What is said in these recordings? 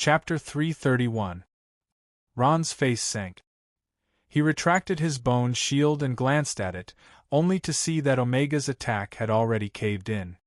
Chapter 331. Ron's face sank. He retracted his bone shield and glanced at it, only to see that Omega's attack had already caved in.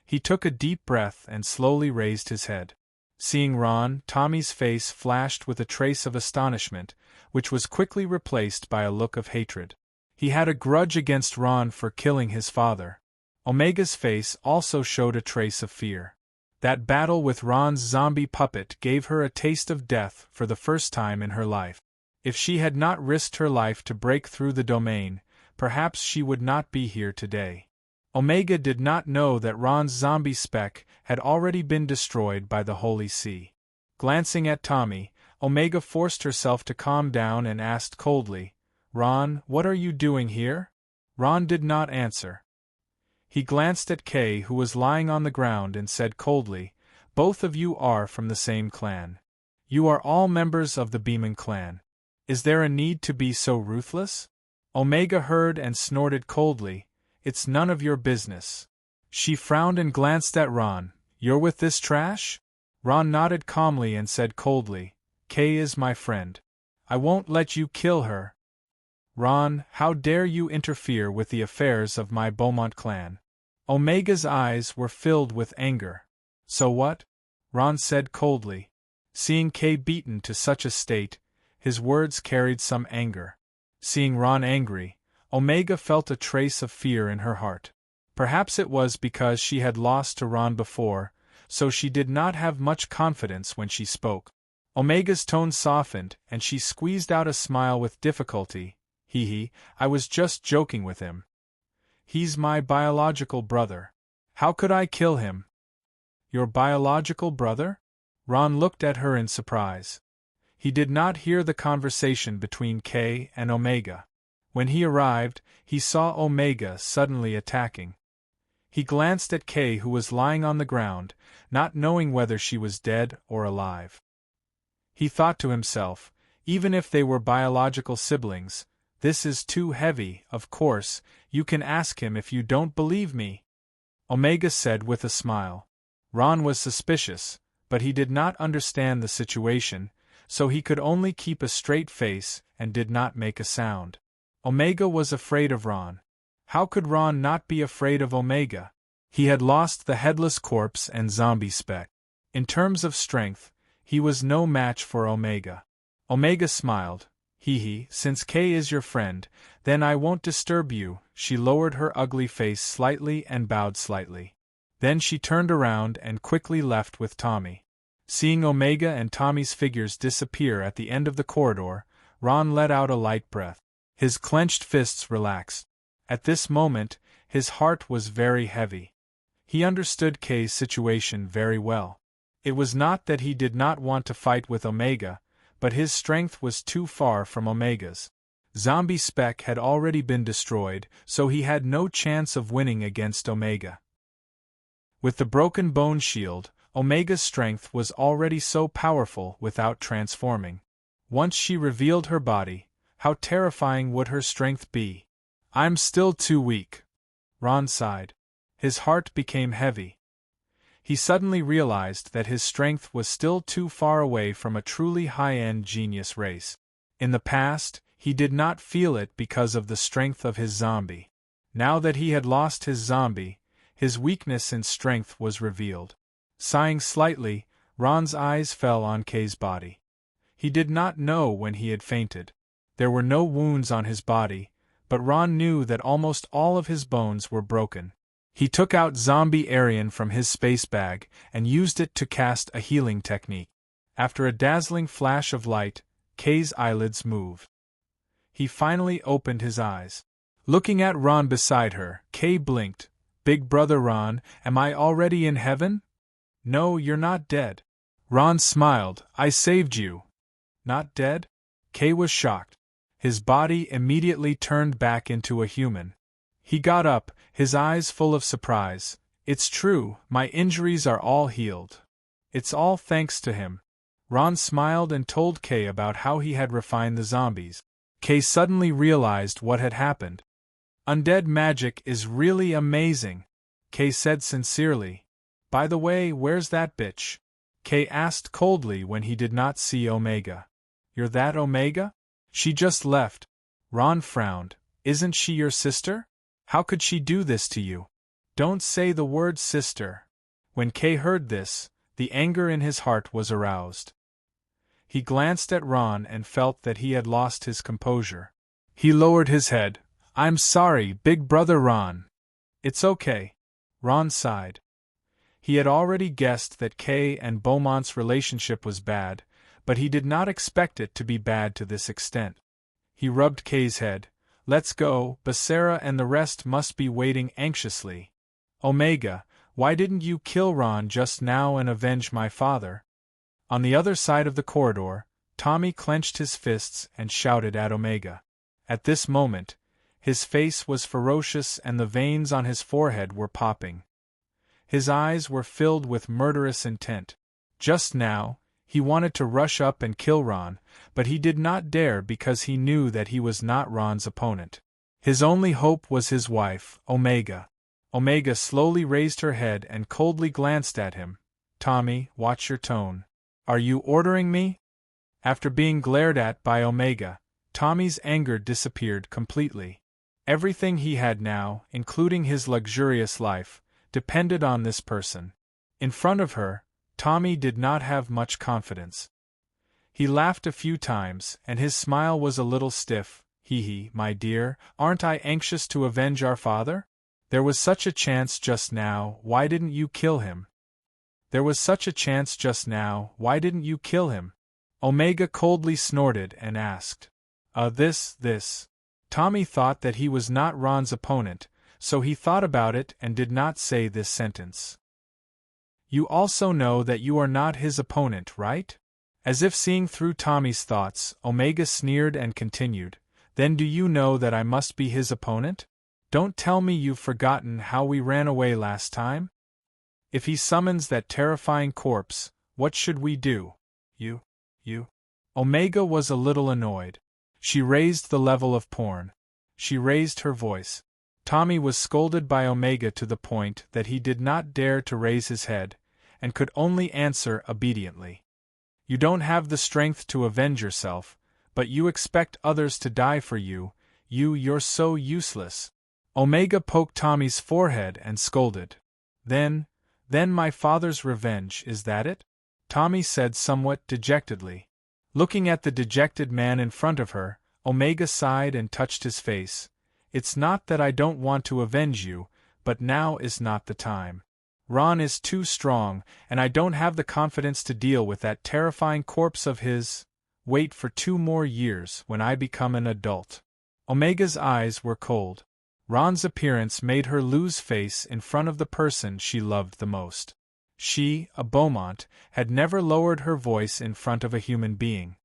He took a deep breath and slowly raised his head. Seeing Ron, Tommy's face flashed with a trace of astonishment, which was quickly replaced by a look of hatred. He had a grudge against Ron for killing his father. Omega's face also showed a trace of fear. That battle with Ron's zombie puppet gave her a taste of death for the first time in her life. If she had not risked her life to break through the domain, perhaps she would not be here today. Omega did not know that Ron's zombie speck had already been destroyed by the Holy See. Glancing at Tommy, Omega forced herself to calm down and asked coldly, "Ron, what are you doing here?" Ron did not answer. He glanced at Kay, who was lying on the ground, and said coldly, "Both of you are from the same clan. You are all members of the Beeman clan. Is there a need to be so ruthless?" Omega heard and snorted coldly, "It's none of your business." She frowned and glanced at Ron. "You're with this trash?" Ron nodded calmly and said coldly, "Kay is my friend. I won't let you kill her." "Ron, how dare you interfere with the affairs of my Beaumont clan?" Omega's eyes were filled with anger. "So what?" Ron said coldly. Seeing Kay beaten to such a state, his words carried some anger. Seeing Ron angry, Omega felt a trace of fear in her heart. Perhaps it was because she had lost to Ron before, so she did not have much confidence when she spoke. Omega's tone softened, and she squeezed out a smile with difficulty. I was just joking with him. He's my biological brother. How could I kill him?" "Your biological brother?" Ron looked at her in surprise. He did not hear the conversation between Kay and Omega. When he arrived, he saw Omega suddenly attacking. He glanced at Kay, who was lying on the ground, not knowing whether she was dead or alive. He thought to himself, even if they were biological siblings, this is too heavy. "Of course, you can ask him if you don't believe me," Omega said with a smile. Ron was suspicious, but he did not understand the situation, so he could only keep a straight face and did not make a sound. Omega was afraid of Ron. How could Ron not be afraid of Omega? He had lost the headless corpse and zombie speck. In terms of strength, he was no match for Omega. Omega smiled. Since Kay is your friend, then I won't disturb you." She lowered her ugly face slightly and bowed slightly. Then she turned around and quickly left with Tommy. Seeing Omega and Tommy's figures disappear at the end of the corridor, Ron let out a light breath. His clenched fists relaxed. At this moment, his heart was very heavy. He understood Kay's situation very well. It was not that he did not want to fight with Omega, but his strength was too far from Omega's. Zombie Speck had already been destroyed, so he had no chance of winning against Omega. With the broken bone shield, Omega's strength was already so powerful without transforming. Once she revealed her body, how terrifying would her strength be? "I'm still too weak," Ron sighed. His heart became heavy. He suddenly realized that his strength was still too far away from a truly high-end genius race. In the past, he did not feel it because of the strength of his zombie. Now that he had lost his zombie, his weakness in strength was revealed. Sighing slightly, Ron's eyes fell on Kay's body. He did not know when he had fainted. There were no wounds on his body, but Ron knew that almost all of his bones were broken. He took out Zombie Aryan from his space bag and used it to cast a healing technique. After a dazzling flash of light, Kay's eyelids moved. He finally opened his eyes. Looking at Ron beside her, Kay blinked. "Big brother Ron, am I already in heaven?" "No, you're not dead." Ron smiled. "I saved you." "Not dead?" Kay was shocked. His body immediately turned back into a human. He got up, his eyes full of surprise. "It's true, my injuries are all healed. It's all thanks to him." Ron smiled and told Kay about how he had refined the zombies. Kay suddenly realized what had happened. "Undead magic is really amazing," Kay said sincerely. "By the way, where's that bitch?" Kay asked coldly when he did not see Omega. You're that Omega? She just left. Ron frowned. Isn't she your sister? How could she do this to you? Don't say the word sister. When Kay heard this, the anger in his heart was aroused. He glanced at Ron and felt that he had lost his composure. He lowered his head. I'm sorry, Big Brother Ron. It's okay. Ron sighed. He had already guessed that Kay and Beaumont's relationship was bad, but he did not expect it to be bad to this extent. He rubbed Kay's head. Let's go, Becerra and the rest must be waiting anxiously. Omega, why didn't you kill Ron just now and avenge my father? On the other side of the corridor, Tommy clenched his fists and shouted at Omega. At this moment, his face was ferocious and the veins on his forehead were popping. His eyes were filled with murderous intent. Just now, he wanted to rush up and kill Ron, but he did not dare because he knew that he was not Ron's opponent. His only hope was his wife, Omega. Omega slowly raised her head and coldly glanced at him. Tommy, watch your tone. Are you ordering me? After being glared at by Omega, Tommy's anger disappeared completely. Everything he had now, including his luxurious life, depended on this person. In front of her, Tommy did not have much confidence. He laughed a few times, and his smile was a little stiff. Hee, my dear, aren't I anxious to avenge our father? There was such a chance just now, why didn't you kill him? There was such a chance just now, why didn't you kill him? Omega coldly snorted and asked. This. Tommy thought that he was not Ron's opponent, so he thought about it and did not say this sentence. You also know that you are not his opponent, right? As if seeing through Tommy's thoughts, Omega sneered and continued. Then do you know that I must be his opponent? Don't tell me you've forgotten how we ran away last time? If he summons that terrifying corpse, what should we do? You. Omega was a little annoyed. She raised the level of porn. She raised her voice. Tommy was scolded by Omega to the point that he did not dare to raise his head, and could only answer obediently. You don't have the strength to avenge yourself, but you expect others to die for you. You're so useless. Omega poked Tommy's forehead and scolded. Then my father's revenge, is that it? Tommy said somewhat dejectedly. Looking at the dejected man in front of her, Omega sighed and touched his face. It's not that I don't want to avenge you, but now is not the time. Ron is too strong, and I don't have the confidence to deal with that terrifying corpse of his. Wait for 2 more years when I become an adult. Omega's eyes were cold. Ron's appearance made her lose face in front of the person she loved the most. She, a Beaumont, had never lowered her voice in front of a human being.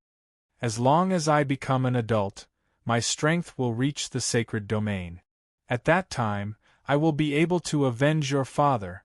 As long as I become an adult, my strength will reach the sacred domain. At that time, I will be able to avenge your father.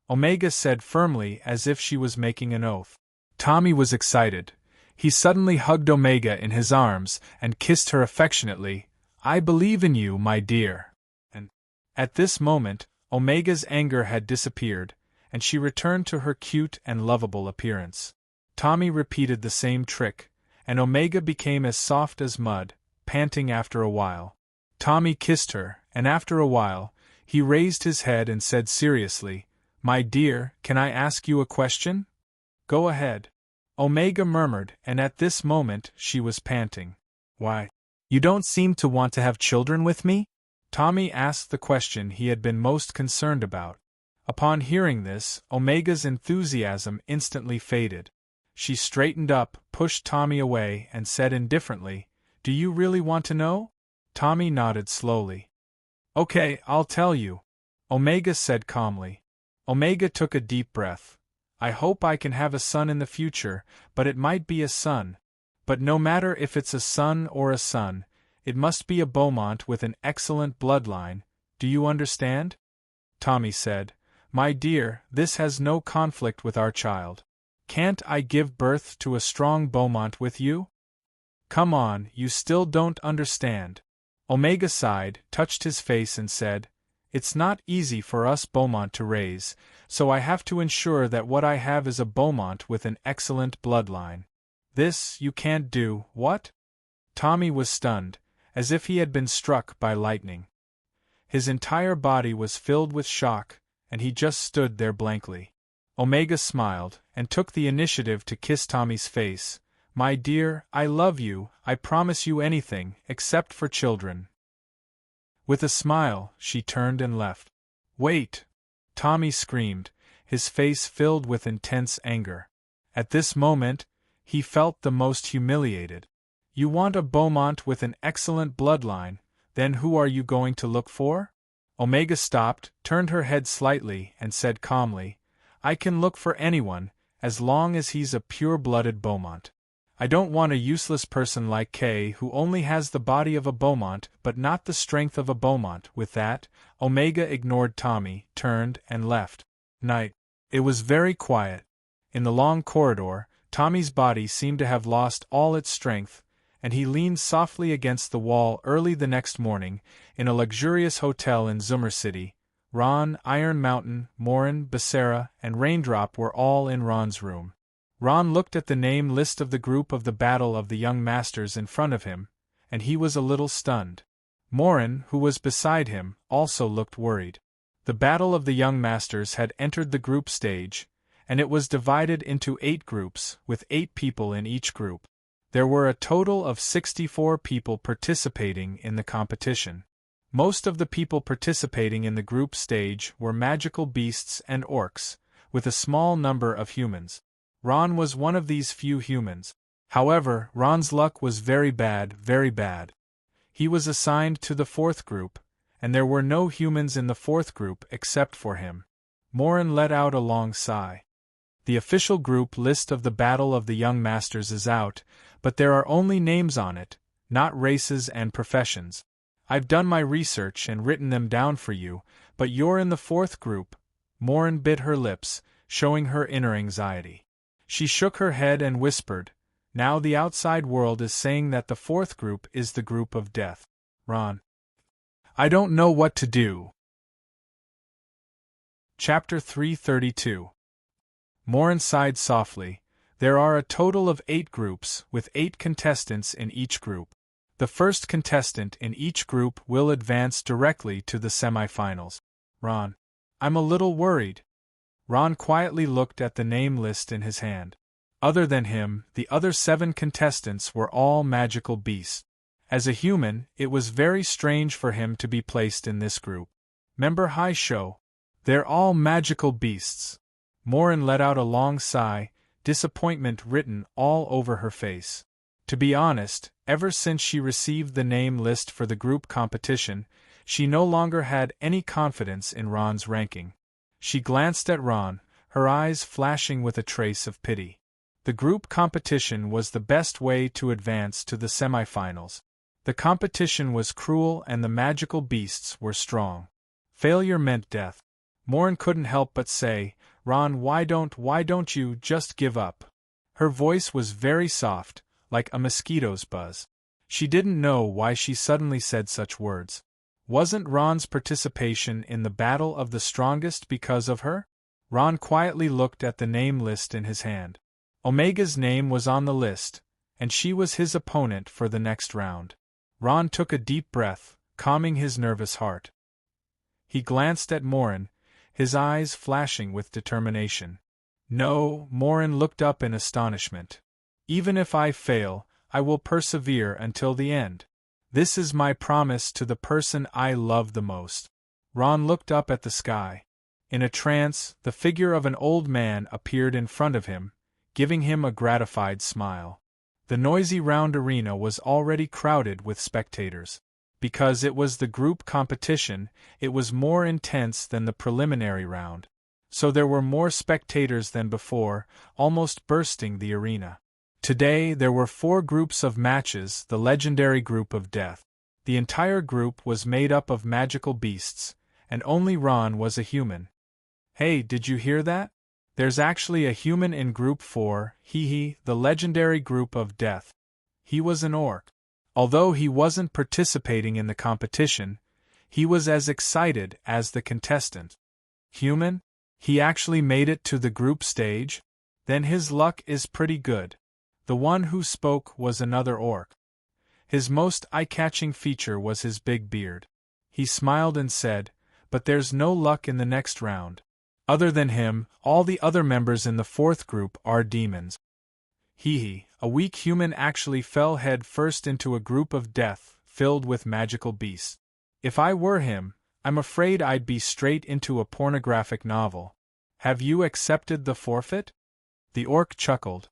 Omega said firmly as if she was making an oath. Tommy was excited. He suddenly hugged Omega in his arms and kissed her affectionately. I believe in you, my dear. And at this moment, Omega's anger had disappeared, and she returned to her cute and lovable appearance. Tommy repeated the same trick, and Omega became as soft as mud, panting after a while. Tommy kissed her, and after a while, he raised his head and said seriously, My dear, can I ask you a question? Go ahead. Omega murmured, and at this moment she was panting. Why? You don't seem to want to have children with me? Tommy asked the question he had been most concerned about. Upon hearing this, Omega's enthusiasm instantly faded. She straightened up, pushed Tommy away, and said indifferently, Do you really want to know? Tommy nodded slowly. Okay, I'll tell you, Omega said calmly. Omega took a deep breath. I hope I can have a son in the future, but it might be a son. But no matter if it's a son or a son, it must be a Beaumont with an excellent bloodline. Do you understand? Tommy said, My dear, this has no conflict with our child. Can't I give birth to a strong Beaumont with you? Come on, you still don't understand. Omega sighed, touched his face and said, It's not easy for us Beaumont to raise, so I have to ensure that what I have is a Beaumont with an excellent bloodline. This you can't do, what? Tommy was stunned, as if he had been struck by lightning. His entire body was filled with shock, and he just stood there blankly. Omega smiled, and took the initiative to kiss Tommy's face. My dear, I love you, I promise you anything, except for children. With a smile, she turned and left. Wait! Tommy screamed, his face filled with intense anger. At this moment, he felt the most humiliated. You want a Beaumont with an excellent bloodline, then who are you going to look for? Omega stopped, turned her head slightly, and said calmly, I can look for anyone, as long as he's a pure-blooded Beaumont. I don't want a useless person like Kay who only has the body of a Beaumont but not the strength of a Beaumont. With that, Omega ignored Tommy, turned, and left. Night. It was very quiet. In the long corridor, Tommy's body seemed to have lost all its strength, and he leaned softly against the wall early the next morning, in a luxurious hotel in Zoomer City. Ron, Iron Mountain, Morin, Becerra, and Raindrop were all in Ron's room. Ron looked at the name list of the group of the Battle of the Young Masters in front of him, and he was a little stunned. Morin, who was beside him, also looked worried. The Battle of the Young Masters had entered the group stage, and it was divided into 8 groups, with 8 people in each group. There were a total of 64 people participating in the competition. Most of the people participating in the group stage were magical beasts and orcs, with a small number of humans. Ron was one of these few humans. However, Ron's luck was very bad, very bad. He was assigned to the 4th group, and there were no humans in the 4th group except for him. Morin let out a long sigh. The official group list of the Battle of the Young Masters is out, but there are only names on it, not races and professions. I've done my research and written them down for you, but you're in the 4th group. Morin bit her lips, showing her inner anxiety. She shook her head and whispered, Now the outside world is saying that the 4th group is the group of death. Ron. I don't know what to do. Chapter 332. Morin sighed softly. There are a total of 8 groups, with 8 contestants in each group. The first contestant in each group will advance directly to the semifinals. Ron. I'm a little worried. Ron quietly looked at the name list in his hand. Other than him, the other 7 contestants were all magical beasts. As a human, it was very strange for him to be placed in this group. Member High Show. They're all magical beasts. Morin let out a long sigh, disappointment written all over her face. To be honest, ever since she received the name list for the group competition, she no longer had any confidence in Ron's ranking. She glanced at Ron, her eyes flashing with a trace of pity. The group competition was the best way to advance to the semifinals. The competition was cruel and the magical beasts were strong. Failure meant death. Morin couldn't help but say, Ron, why don't you just give up? Her voice was very soft, like a mosquito's buzz. She didn't know why she suddenly said such words. Wasn't Ron's participation in the Battle of the Strongest because of her? Ron quietly looked at the name list in his hand. Omega's name was on the list, and she was his opponent for the next round. Ron took a deep breath, calming his nervous heart. He glanced at Morin, his eyes flashing with determination. No, Morin looked up in astonishment. Even if I fail, I will persevere until the end. This is my promise to the person I love the most. Ron looked up at the sky. In a trance, the figure of an old man appeared in front of him, giving him a gratified smile. The noisy round arena was already crowded with spectators. Because it was the group competition, it was more intense than the preliminary round. So there were more spectators than before, almost bursting the arena. Today there were 4 groups of matches, the legendary group of death. The entire group was made up of magical beasts, and only Ron was a human. Hey, did you hear that? There's actually a human in group 4, the legendary group of death. He was an orc. Although he wasn't participating in the competition, He was as excited as the contestant. Human? He actually made it to the group stage? Then his luck is pretty good. The one who spoke was another orc. His most eye-catching feature was his big beard. He smiled and said, "But there's no luck in the next round. Other than him, all the other members in the fourth group are demons." A weak human actually fell head first into a group of death, filled with magical beasts. If I were him, I'm afraid I'd be straight into a pornographic novel. Have you accepted the forfeit? The orc chuckled.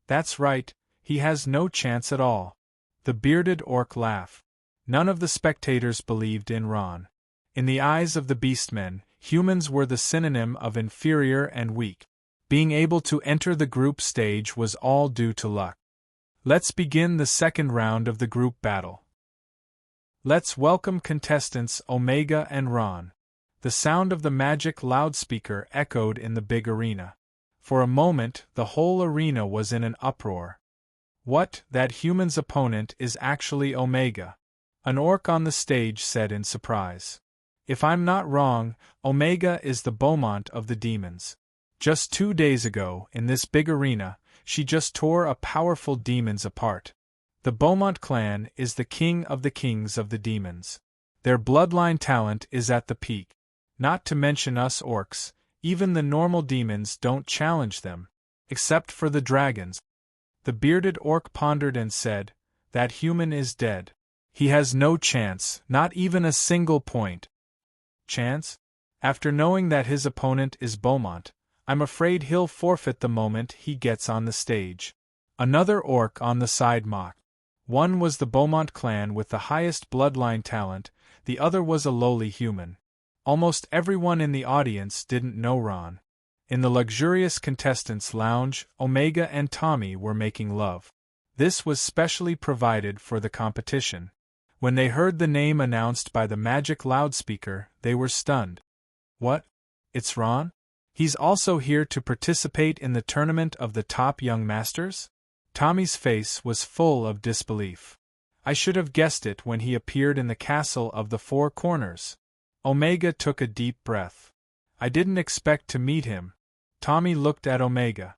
That's right, he has no chance at all. The bearded orc laughed. None of the spectators believed in Ron. In the eyes of the beastmen, humans were the synonym of inferior and weak. Being able to enter the group stage was all due to luck. Let's begin the second round of the group battle. Let's welcome contestants Omega and Ron. The sound of the magic loudspeaker echoed in the big arena. For a moment, the whole arena was in an uproar. What, that human's opponent is actually Omega? An orc on the stage said in surprise. If I'm not wrong, Omega is the Beaumont of the demons. Just 2 days ago, in this big arena, she just tore a powerful demons apart. The Beaumont clan is the king of the kings of the demons. Their bloodline talent is at the peak. Not to mention us orcs, even the normal demons don't challenge them, except for the dragons. The bearded orc pondered and said, "That human is dead. He has no chance, not even a single point." Chance? After knowing that his opponent is Beaumont, I'm afraid he'll forfeit the moment he gets on the stage. Another orc on the side mocked. One was the Beaumont clan with the highest bloodline talent, the other was a lowly human. Almost everyone in the audience didn't know Ron. In the luxurious contestants' lounge, Omega and Tommy were making love. This was specially provided for the competition. When they heard the name announced by the magic loudspeaker, they were stunned. What? It's Ron? He's also here to participate in the tournament of the top young masters? Tommy's face was full of disbelief. I should have guessed it when he appeared in the castle of the Four Corners. Omega took a deep breath. I didn't expect to meet him. Tommy looked at Omega.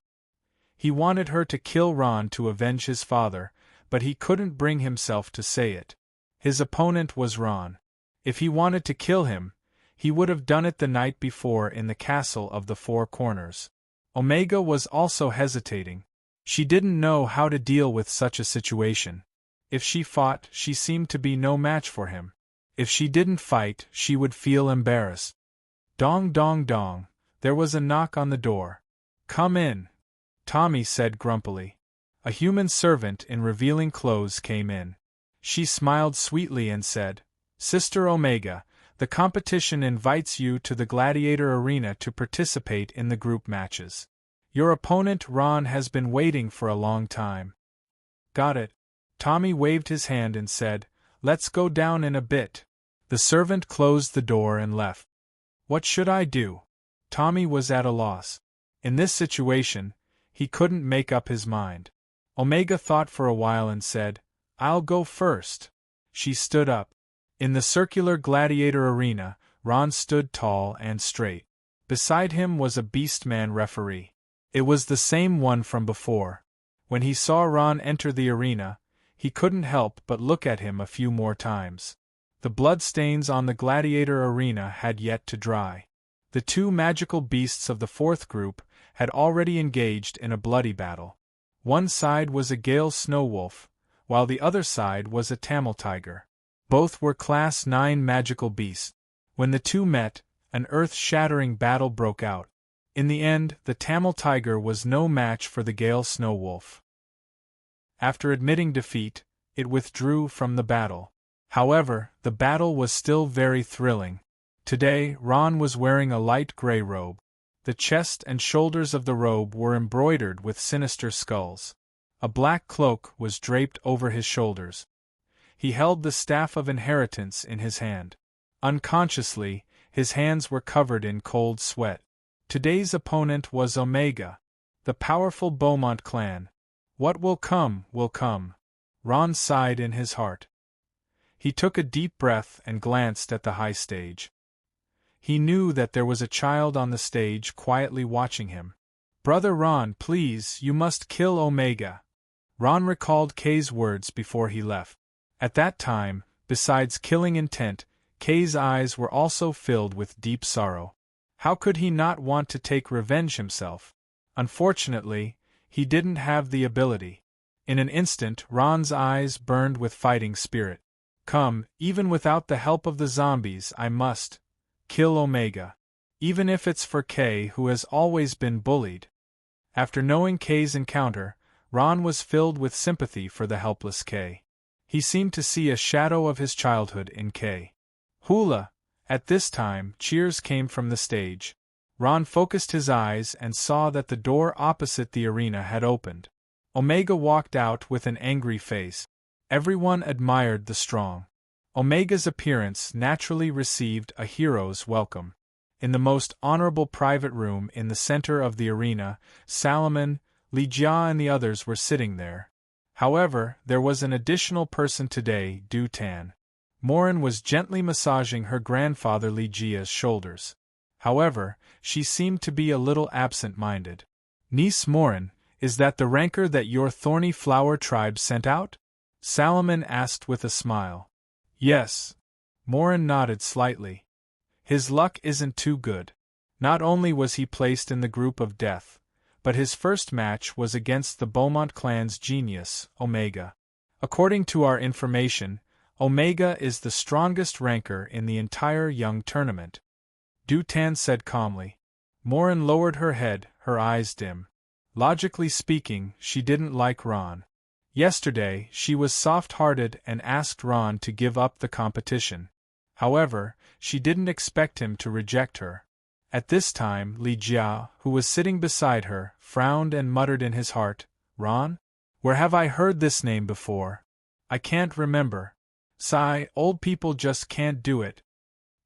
He wanted her to kill Ron to avenge his father, but he couldn't bring himself to say it. His opponent was Ron. If he wanted to kill him, he would have done it the night before in the castle of the Four Corners. Omega was also hesitating. She didn't know how to deal with such a situation. If she fought, she seemed to be no match for him. If she didn't fight, she would feel embarrassed. Dong dong dong, there was a knock on the door. "Come in," Tommy said grumpily. A human servant in revealing clothes came in. She smiled sweetly and said, "Sister Omega, the competition invites you to the gladiator arena to participate in the group matches. Your opponent Ron has been waiting for a long time." "Got it." Tommy waved his hand and said, "Let's go down in a bit." The servant closed the door and left. What should I do? Tommy was at a loss. In this situation, he couldn't make up his mind. Omega thought for a while and said, "I'll go first." She stood up. In the circular gladiator arena, Ron stood tall and straight. Beside him was a beastman referee. It was the same one from before. When he saw Ron enter the arena, he couldn't help but look at him a few more times. The bloodstains on the gladiator arena had yet to dry. The two magical beasts of the fourth group had already engaged in a bloody battle. One side was a Gale Snow Wolf, while the other side was a Tamil Tiger. Both were Class 9 magical beasts. When the two met, an earth-shattering battle broke out. In the end, the Tamil Tiger was no match for the Gale Snow Wolf. After admitting defeat, it withdrew from the battle. However, the battle was still very thrilling. Today, Ron was wearing a light gray robe. The chest and shoulders of the robe were embroidered with sinister skulls. A black cloak was draped over his shoulders. He held the staff of inheritance in his hand. Unconsciously, his hands were covered in cold sweat. Today's opponent was Omega, the powerful Beaumont clan. What will come, will come. Ron sighed in his heart. He took a deep breath and glanced at the high stage. He knew that there was a child on the stage quietly watching him. "Brother Ron, please, you must kill Omega." Ron recalled Kay's words before he left. At that time, besides killing intent, Kay's eyes were also filled with deep sorrow. How could he not want to take revenge himself? Unfortunately, he didn't have the ability. In an instant, Ron's eyes burned with fighting spirit. "Come, even without the help of the zombies, I must kill Omega. Even if it's for Kay, who has always been bullied." After knowing Kay's encounter, Ron was filled with sympathy for the helpless Kay. He seemed to see a shadow of his childhood in Kay. Hula! At this time, cheers came from the stage. Ron focused his eyes and saw that the door opposite the arena had opened. Omega walked out with an angry face. Everyone admired the strong Omega's appearance naturally received a hero's welcome. In the most honorable private room in the center of the arena, Salomon, Li Jia and the others were sitting there. However, there was an additional person today, Du Tan. Morin was gently massaging her grandfather Li Jia's shoulders. However, she seemed to be a little absent-minded. "Niece Morin, is that the rancor that your thorny flower tribe sent out?" Salomon asked with a smile. "Yes." Morin nodded slightly. "His luck isn't too good. Not only was he placed in the group of death, but his first match was against the Beaumont clan's genius, Omega. According to our information, Omega is the strongest rancor in the entire young tournament," Du Tan said calmly. Morin lowered her head, her eyes dim. Logically speaking, she didn't like Ron. Yesterday, she was soft-hearted and asked Ron to give up the competition. However, she didn't expect him to reject her. At this time, Li Jia, who was sitting beside her, frowned and muttered in his heart, "Ron? Where have I heard this name before? I can't remember. Sigh, old people just can't do it.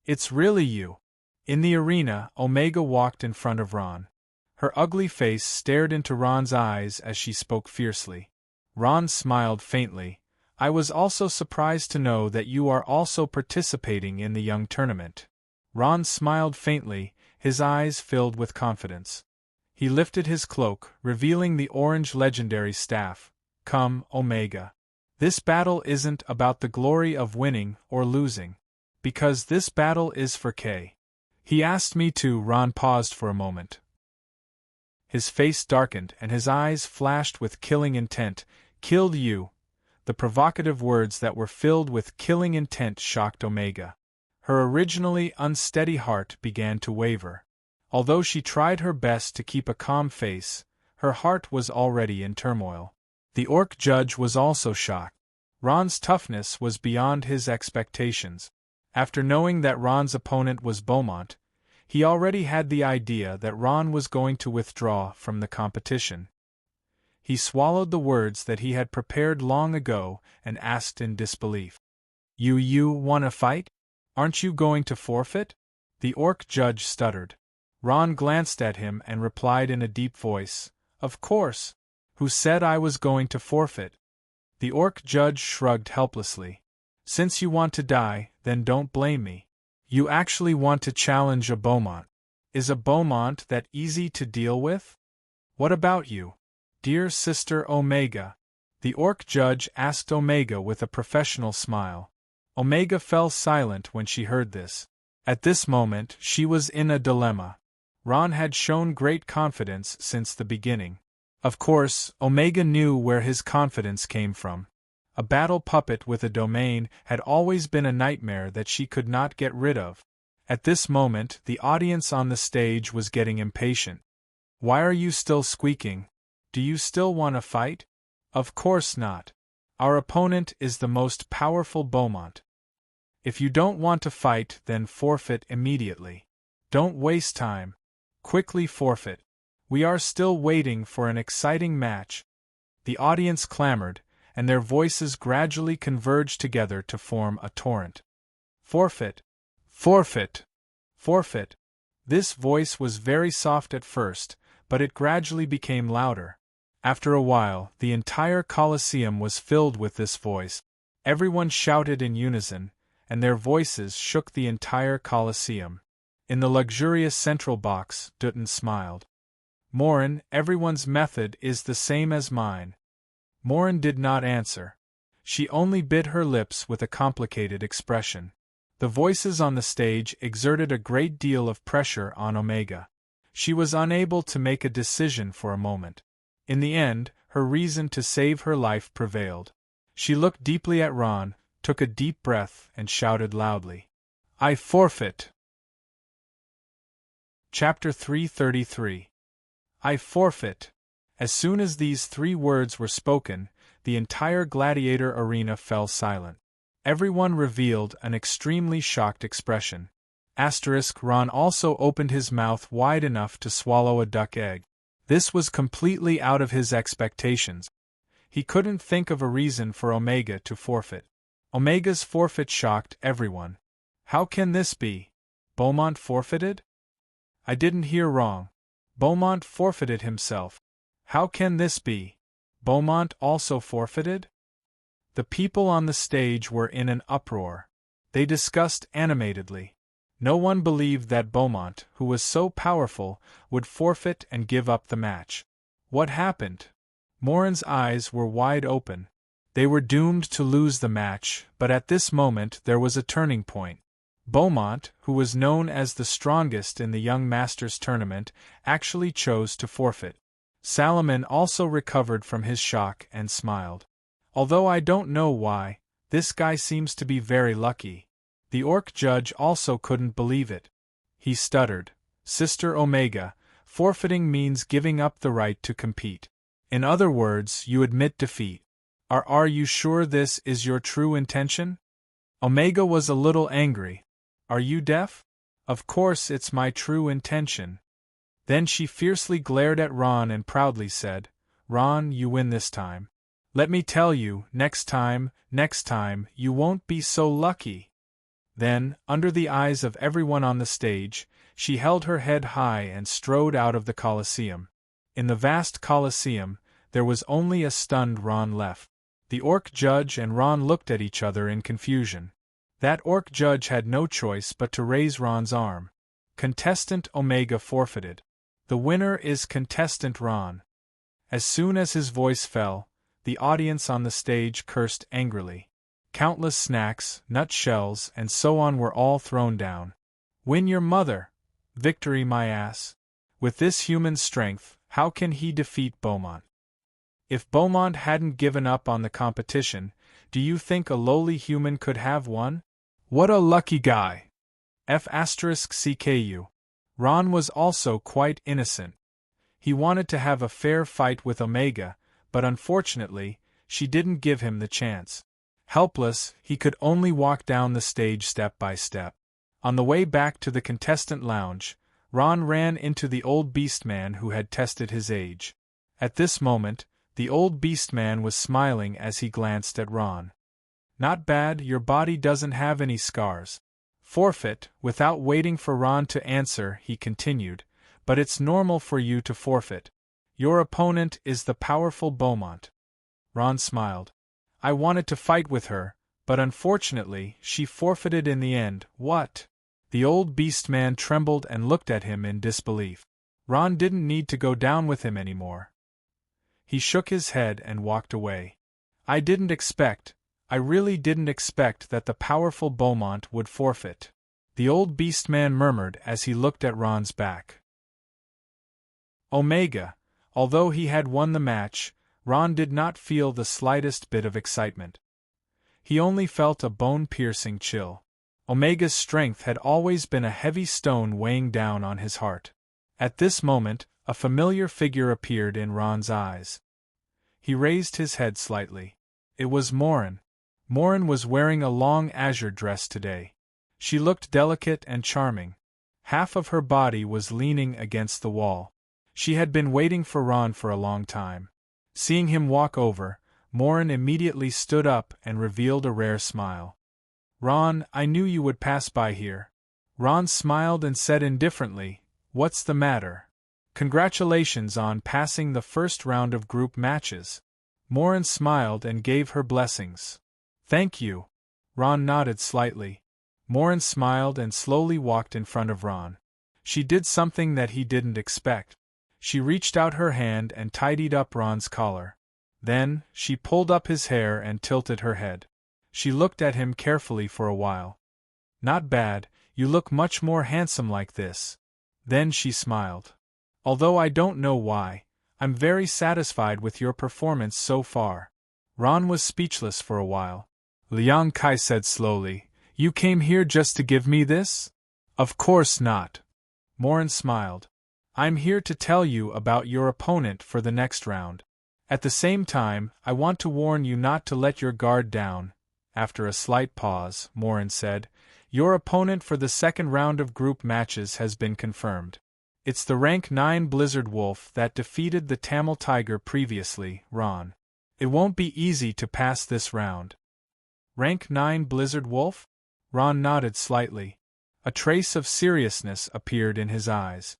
It's really you." In the arena, Omega walked in front of Ron. Her ugly face stared into Ron's eyes as she spoke fiercely. Ron smiled faintly. "I was also surprised to know that you are also participating in the young tournament." Ron smiled faintly, his eyes filled with confidence. He lifted his cloak, revealing the orange legendary staff. "Come, Omega. This battle isn't about the glory of winning or losing. Because this battle is for Kay. He asked me to." Ron paused for a moment. His face darkened and his eyes flashed with killing intent. "Killed you." The provocative words that were filled with killing intent shocked Omega. Her originally unsteady heart began to waver. Although she tried her best to keep a calm face, her heart was already in turmoil. The orc judge was also shocked. Ron's toughness was beyond his expectations. After knowing that Ron's opponent was Beaumont, he already had the idea that Ron was going to withdraw from the competition. He swallowed the words that he had prepared long ago and asked in disbelief. You wanna fight? Aren't you going to forfeit?" The orc judge stuttered. Ron glanced at him and replied in a deep voice, "Of course. Who said I was going to forfeit?" The orc judge shrugged helplessly. "Since you want to die, then don't blame me. You actually want to challenge a Beaumont. Is a Beaumont that easy to deal with? What about you, dear sister Omega?" The orc judge asked Omega with a professional smile. Omega fell silent when she heard this. At this moment, she was in a dilemma. Ron had shown great confidence since the beginning. Of course, Omega knew where his confidence came from. A battle puppet with a domain had always been a nightmare that she could not get rid of. At this moment, the audience on the stage was getting impatient. "Why are you still squeaking? Do you still want to fight?" "Of course not. Our opponent is the most powerful Beaumont. If you don't want to fight, then forfeit immediately. Don't waste time. Quickly forfeit. We are still waiting for an exciting match." The audience clamored, and their voices gradually converged together to form a torrent. "Forfeit! Forfeit! Forfeit!" This voice was very soft at first, but it gradually became louder. After a while, the entire Colosseum was filled with this voice. Everyone shouted in unison, and their voices shook the entire Colosseum. In the luxurious central box, Dutton smiled. Morin, everyone's method is the same as mine. Morin did not answer. She only bit her lips with a complicated expression. The voices on the stage exerted a great deal of pressure on Omega. She was unable to make a decision for a moment. In the end, her reason to save her life prevailed. She looked deeply at Ron, took a deep breath, and shouted loudly, "I forfeit!" Chapter 333. I forfeit. As soon as these 3 words were spoken, the entire gladiator arena fell silent. Everyone revealed an extremely shocked expression. Ron also opened his mouth wide enough to swallow a duck egg. This was completely out of his expectations. He couldn't think of a reason for Omega to forfeit. Omega's forfeit shocked everyone. How can this be? Beaumont forfeited? I didn't hear wrong. Beaumont forfeited himself. How can this be? Beaumont also forfeited? The people on the stage were in an uproar. They discussed animatedly. No one believed that Beaumont, who was so powerful, would forfeit and give up the match. What happened? Morin's eyes were wide open. They were doomed to lose the match, but at this moment there was a turning point. Beaumont, who was known as the strongest in the Young Masters tournament, actually chose to forfeit. Salomon also recovered from his shock and smiled. Although I don't know why, this guy seems to be very lucky. The orc judge also couldn't believe it. He stuttered, "Sister Omega, forfeiting means giving up the right to compete. In other words, you admit defeat. Are you sure this is your true intention?" Omega was a little angry. "Are you deaf? Of course it's my true intention." Then she fiercely glared at Ron and proudly said, "Ron, you win this time. Let me tell you, next time, you won't be so lucky." Then, under the eyes of everyone on the stage, she held her head high and strode out of the Colosseum. In the vast Colosseum, there was only a stunned Ron left. The orc judge and Ron looked at each other in confusion. That orc judge had no choice but to raise Ron's arm. Contestant Omega forfeited. The winner is contestant Ron. As soon as his voice fell, the audience on the stage cursed angrily. Countless snacks, nutshells, and so on were all thrown down. "Win your mother! Victory my ass! With this human strength, how can he defeat Beaumont?" If Beaumont hadn't given up on the competition, do you think a lowly human could have won? What a lucky guy! F***CKU. Ron was also quite innocent. He wanted to have a fair fight with Omega, but unfortunately, she didn't give him the chance. Helpless, he could only walk down the stage step by step. On the way back to the contestant lounge, Ron ran into the old beastman who had tested his age. At this moment, the old beastman was smiling as he glanced at Ron. "Not bad, your body doesn't have any scars." "Forfeit," without waiting for Ron to answer, he continued, "but it's normal for you to forfeit. Your opponent is the powerful Beaumont." Ron smiled. "I wanted to fight with her, but unfortunately, she forfeited in the end." "What?" The old beastman trembled and looked at him in disbelief. Ron didn't need to go down with him anymore. He shook his head and walked away. I really didn't expect that the powerful Beaumont would forfeit," the old beastman murmured as he looked at Ron's back. Omega. Although he had won the match, Ron did not feel the slightest bit of excitement. He only felt a bone-piercing chill. Omega's strength had always been a heavy stone weighing down on his heart. At this moment, a familiar figure appeared in Ron's eyes. He raised his head slightly. It was Morin. Morin was wearing a long azure dress today. She looked delicate and charming. Half of her body was leaning against the wall. She had been waiting for Ron for a long time. Seeing him walk over, Morin immediately stood up and revealed a rare smile. "Ron, I knew you would pass by here." Ron smiled and said indifferently, "What's the matter?" "Congratulations on passing the first round of group matches." Morin smiled and gave her blessings. Thank you. Ron nodded slightly. Morin smiled and slowly walked in front of Ron. She did something that he didn't expect. She reached out her hand and tidied up Ron's collar. Then, she pulled up his hair and tilted her head. She looked at him carefully for a while. Not bad, you look much more handsome like this. Then she smiled. Although I don't know why, I'm very satisfied with your performance so far. Ron was speechless for a while. Liang Kai said slowly, You came here just to give me this? Of course not. Morin smiled. I'm here to tell you about your opponent for the next round. At the same time, I want to warn you not to let your guard down. After a slight pause, Morin said, Your opponent for the second round of group matches has been confirmed. It's the rank 9 Blizzard Wolf that defeated the Tamil Tiger previously, Ron. It won't be easy to pass this round. Rank 9 Blizzard Wolf? Ron nodded slightly. A trace of seriousness appeared in his eyes.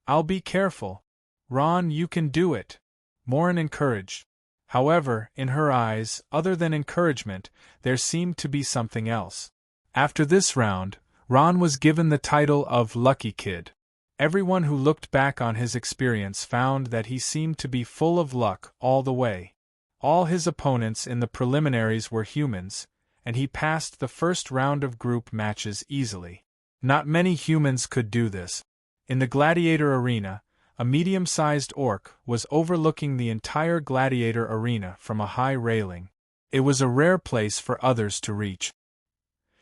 I'll be careful. Ron, you can do it. Morin encouraged. However, in her eyes, other than encouragement, there seemed to be something else. After this round, Ron was given the title of Lucky Kid. Everyone who looked back on his experience found that he seemed to be full of luck all the way. All his opponents in the preliminaries were humans, and he passed the first round of group matches easily. Not many humans could do this. In the gladiator arena, a medium-sized orc was overlooking the entire gladiator arena from a high railing. It was a rare place for others to reach.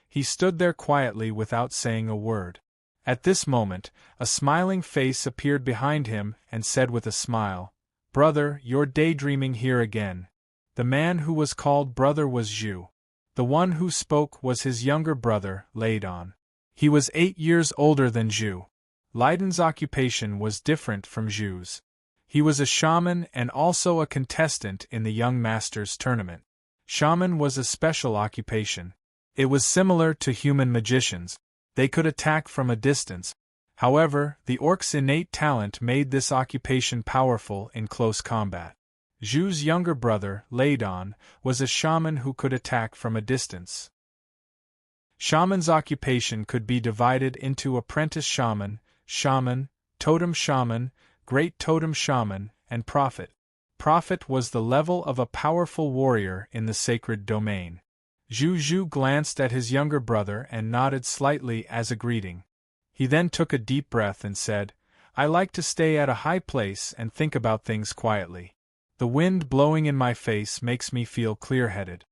He stood there quietly without saying a word. At this moment, a smiling face appeared behind him and said with a smile, Brother, you're daydreaming here again. The man who was called brother was Zhu. The one who spoke was his younger brother, Laidon. He was 8 years older than Zhu. Leiden's occupation was different from Zhu's. He was a shaman and also a contestant in the Young Masters tournament. Shaman was a special occupation. It was similar to human magicians. They could attack from a distance. However, the orc's innate talent made this occupation powerful in close combat. Zhu's younger brother, Laidon, was a shaman who could attack from a distance. Shaman's occupation could be divided into apprentice shaman, shaman, totem shaman, great totem shaman, and prophet. Prophet was the level of a powerful warrior in the sacred domain. Zhu glanced at his younger brother and nodded slightly as a greeting. He then took a deep breath and said, I like to stay at a high place and think about things quietly. The wind blowing in my face makes me feel clear-headed.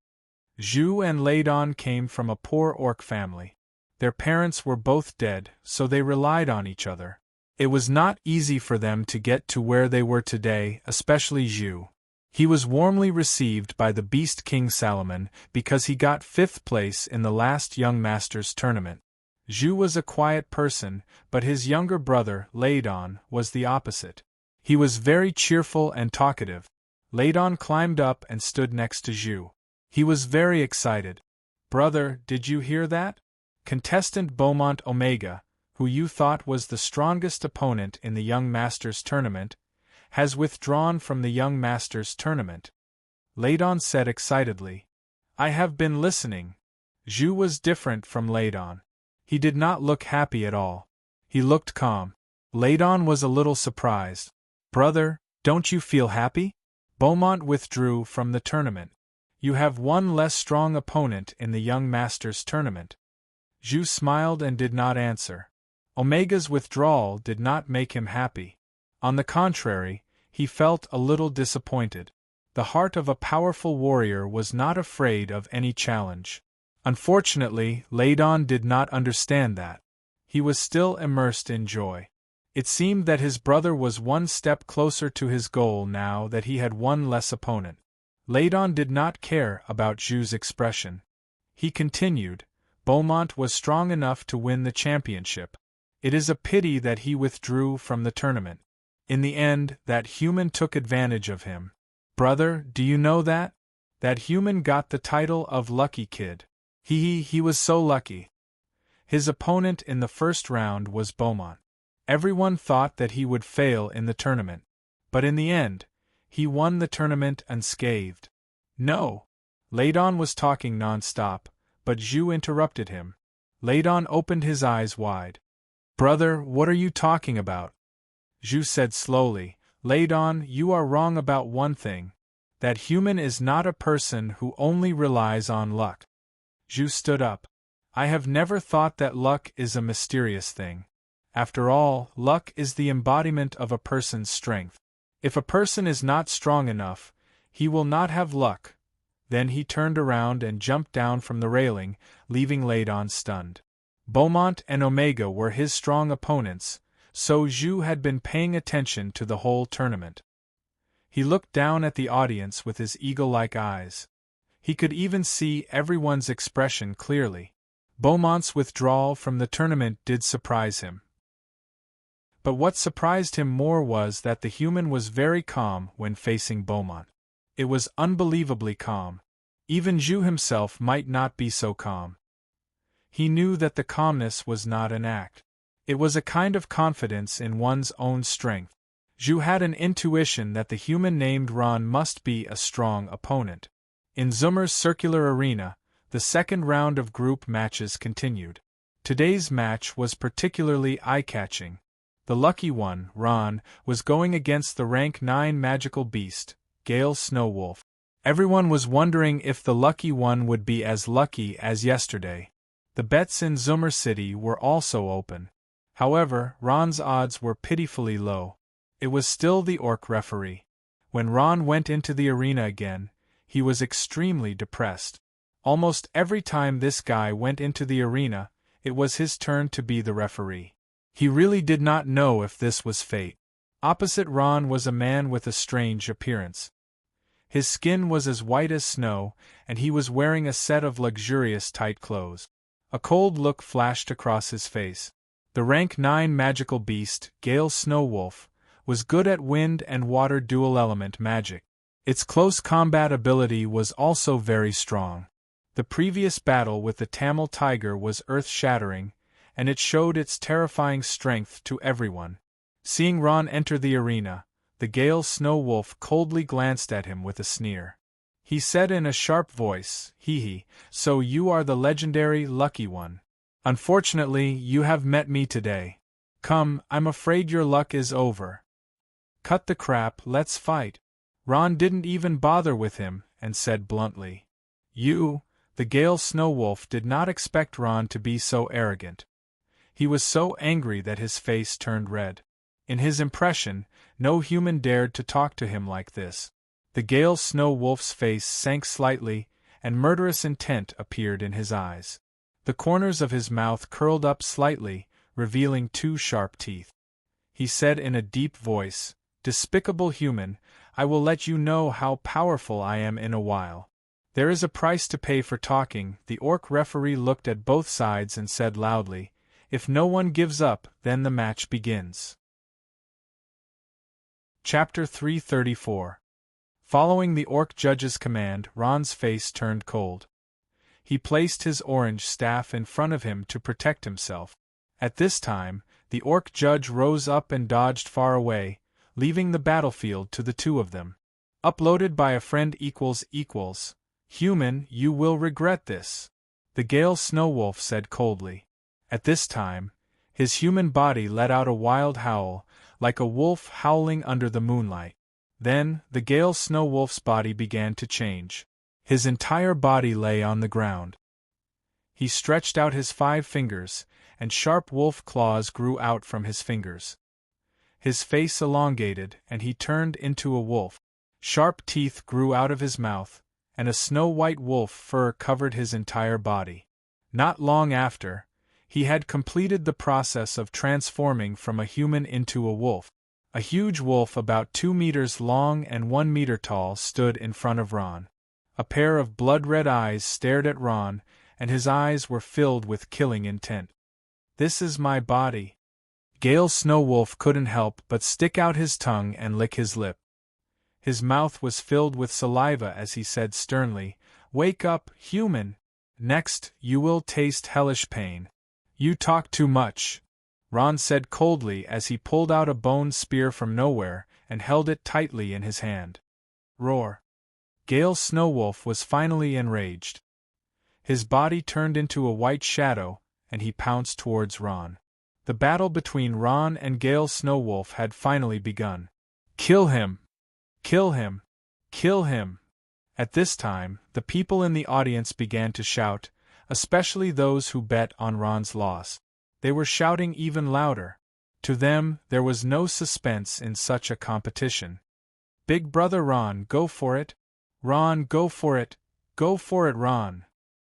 Zhu and Laidon came from a poor orc family. Their parents were both dead, so they relied on each other. It was not easy for them to get to where they were today, especially Zhu. He was warmly received by the Beast King Salomon because he got 5th place in the last Young Masters tournament. Zhu was a quiet person, but his younger brother, Laidon, was the opposite. He was very cheerful and talkative. Laidon climbed up and stood next to Zhu. He was very excited. Brother, did you hear that? Contestant Beaumont Omega, who you thought was the strongest opponent in the Young Masters tournament, has withdrawn from the Young Masters tournament. Laidon said excitedly. I have been listening. Zhu was different from Laidon. He did not look happy at all. He looked calm. Laidon was a little surprised. Brother, don't you feel happy? Beaumont withdrew from the tournament. You have one less strong opponent in the Young Masters tournament. Zhu smiled and did not answer. Omega's withdrawal did not make him happy. On the contrary, he felt a little disappointed. The heart of a powerful warrior was not afraid of any challenge. Unfortunately, Laidon did not understand that. He was still immersed in joy. It seemed that his brother was one step closer to his goal now that he had one less opponent. Laidon did not care about Zhu's expression. He continued, Beaumont was strong enough to win the championship. It is a pity that he withdrew from the tournament. In the end, that human took advantage of him. Brother, do you know that? That human got the title of Lucky Kid. He was so lucky. His opponent in the first round was Beaumont. Everyone thought that he would fail in the tournament. But in the end, he won the tournament unscathed. No. Ladon was talking non-stop, but Zhu interrupted him. Ladon opened his eyes wide. "Brother, what are you talking about?" Zhu said slowly. "Ladon, you are wrong about one thing. That human is not a person who only relies on luck." Zhu stood up. "I have never thought that luck is a mysterious thing. After all, luck is the embodiment of a person's strength. If a person is not strong enough, he will not have luck." Then he turned around and jumped down from the railing, leaving Ladon stunned. Beaumont and Omega were his strong opponents, so Zhu had been paying attention to the whole tournament. He looked down at the audience with his eagle-like eyes. He could even see everyone's expression clearly. Beaumont's withdrawal from the tournament did surprise him. But what surprised him more was that the human was very calm when facing Beaumont. It was unbelievably calm. Even Zhu himself might not be so calm. He knew that the calmness was not an act. It was a kind of confidence in one's own strength. Zhu had an intuition that the human named Ron must be a strong opponent. In Zoomer's circular arena, the second round of group matches continued. Today's match was particularly eye-catching. The lucky one, Ron, was going against the rank 9 magical beast, Gale Snowwolf. Everyone was wondering if the lucky one would be as lucky as yesterday. The bets in Zoomer City were also open. However, Ron's odds were pitifully low. It was still the orc referee. When Ron went into the arena again, he was extremely depressed. Almost every time this guy went into the arena, it was his turn to be the referee. He really did not know if this was fate. Opposite Ron was a man with a strange appearance. His skin was as white as snow, and he was wearing a set of luxurious tight clothes. A cold look flashed across his face. The rank 9 magical beast, Gale Snowwolf, was good at wind and water dual-element magic. Its close combat ability was also very strong. The previous battle with the Tamil tiger was earth-shattering, and it showed its terrifying strength to everyone. Seeing Ron enter the arena, the Gale Snowwolf coldly glanced at him with a sneer. He said in a sharp voice, "Hee, so you are the legendary Lucky One. Unfortunately, you have met me today. Come, I'm afraid your luck is over. Cut the crap, let's fight." Ron didn't even bother with him, and said bluntly, "You." The Gale Snowwolf did not expect Ron to be so arrogant. He was so angry that his face turned red. In his impression, no human dared to talk to him like this. The Gale Snowwolf's face sank slightly, and murderous intent appeared in his eyes. The corners of his mouth curled up slightly, revealing 2 sharp teeth. He said in a deep voice, "Despicable human, I will let you know how powerful I am in a while. There is a price to pay for talking." The orc referee looked at both sides and said loudly, "If no one gives up, then the match begins." Chapter 334. Following the orc judge's command, Ron's face turned cold. He placed his orange staff in front of him to protect himself. At this time, the orc judge rose up and dodged far away, leaving the battlefield to the 2 of them. Uploaded by a friend == Human, you will regret this, the Gale Snowwolf said coldly. At this time, his human body let out a wild howl, like a wolf howling under the moonlight. Then, the Gale Snowwolf's body began to change. His entire body lay on the ground. He stretched out his 5 fingers, and sharp wolf claws grew out from his fingers. His face elongated, and he turned into a wolf. Sharp teeth grew out of his mouth, and a snow-white wolf fur covered his entire body. Not long after, he had completed the process of transforming from a human into a wolf. A huge wolf about 2 meters long and 1 meter tall stood in front of Ron. A pair of blood-red eyes stared at Ron, and his eyes were filled with killing intent. "This is my body." Gale Snowwolf couldn't help but stick out his tongue and lick his lip. His mouth was filled with saliva as he said sternly, "Wake up, human! Next, you will taste hellish pain." "You talk too much," Ron said coldly as he pulled out a bone spear from nowhere and held it tightly in his hand. Roar! Gale Snowwolf was finally enraged. His body turned into a white shadow, and he pounced towards Ron. The battle between Ron and Gale Snowwolf had finally begun. "Kill him! Kill him! Kill him!" At this time, the people in the audience began to shout, especially those who bet on Ron's loss. They were shouting even louder. To them, there was no suspense in such a competition. "Big brother Ron, go for it! Ron, go for it! Go for it, Ron!"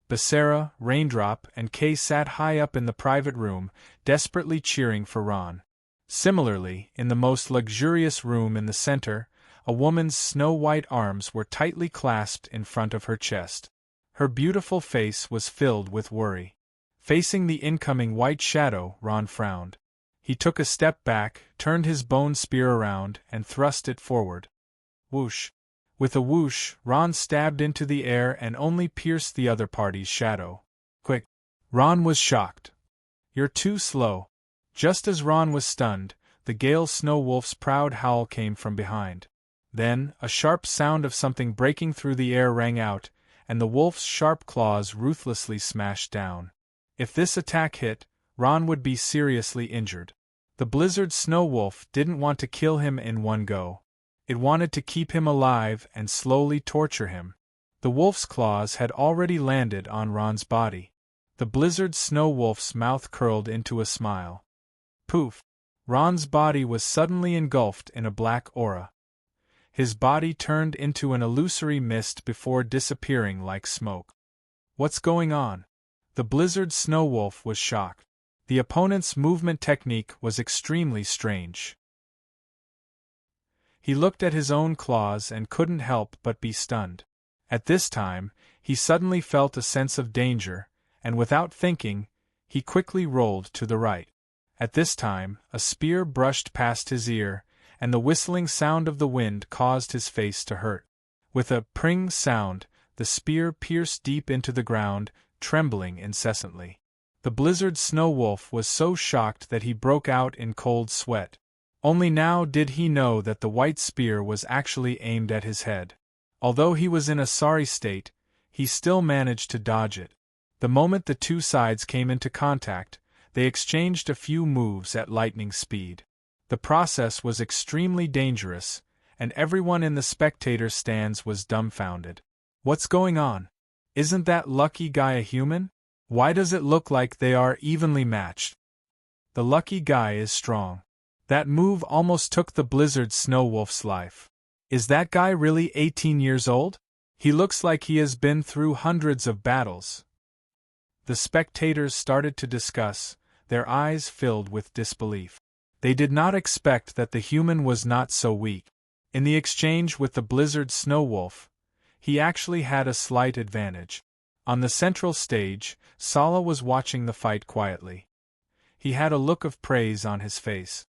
Becerra, Raindrop, and Kay sat high up in the private room, desperately cheering for Ron. Similarly, in the most luxurious room in the center, a woman's snow-white arms were tightly clasped in front of her chest. Her beautiful face was filled with worry. Facing the incoming white shadow, Ron frowned. He took a step back, turned his bone spear around, and thrust it forward. Whoosh! With a whoosh, Ron stabbed into the air and only pierced the other party's shadow. "Quick!" Ron was shocked. "You're too slow." Just as Ron was stunned, the Gale Snowwolf's proud howl came from behind. Then, a sharp sound of something breaking through the air rang out, and the wolf's sharp claws ruthlessly smashed down. If this attack hit, Ron would be seriously injured. The Blizzard Snowwolf didn't want to kill him in one go. It wanted to keep him alive and slowly torture him. The wolf's claws had already landed on Ron's body. The Blizzard Snowwolf's mouth curled into a smile. Poof! Ron's body was suddenly engulfed in a black aura. His body turned into an illusory mist before disappearing like smoke. "What's going on?" The Blizzard Snowwolf was shocked. The opponent's movement technique was extremely strange. He looked at his own claws and couldn't help but be stunned. At this time, he suddenly felt a sense of danger, and without thinking, he quickly rolled to the right. At this time, a spear brushed past his ear, and the whistling sound of the wind caused his face to hurt. With a pring sound, the spear pierced deep into the ground, trembling incessantly. The Blizzard Snowwolf was so shocked that he broke out in cold sweat. Only now did he know that the white spear was actually aimed at his head. Although he was in a sorry state, he still managed to dodge it. The moment the two sides came into contact, they exchanged a few moves at lightning speed. The process was extremely dangerous, and everyone in the spectator stands was dumbfounded. "What's going on? Isn't that lucky guy a human? Why does it look like they are evenly matched?" "The lucky guy is strong. That move almost took the Blizzard Snowwolf's life. Is that guy really 18 years old? He looks like he has been through hundreds of battles." The spectators started to discuss, their eyes filled with disbelief. They did not expect that the human was not so weak. In the exchange with the Blizzard Snowwolf, he actually had a slight advantage. On the central stage, Sala was watching the fight quietly. He had a look of praise on his face.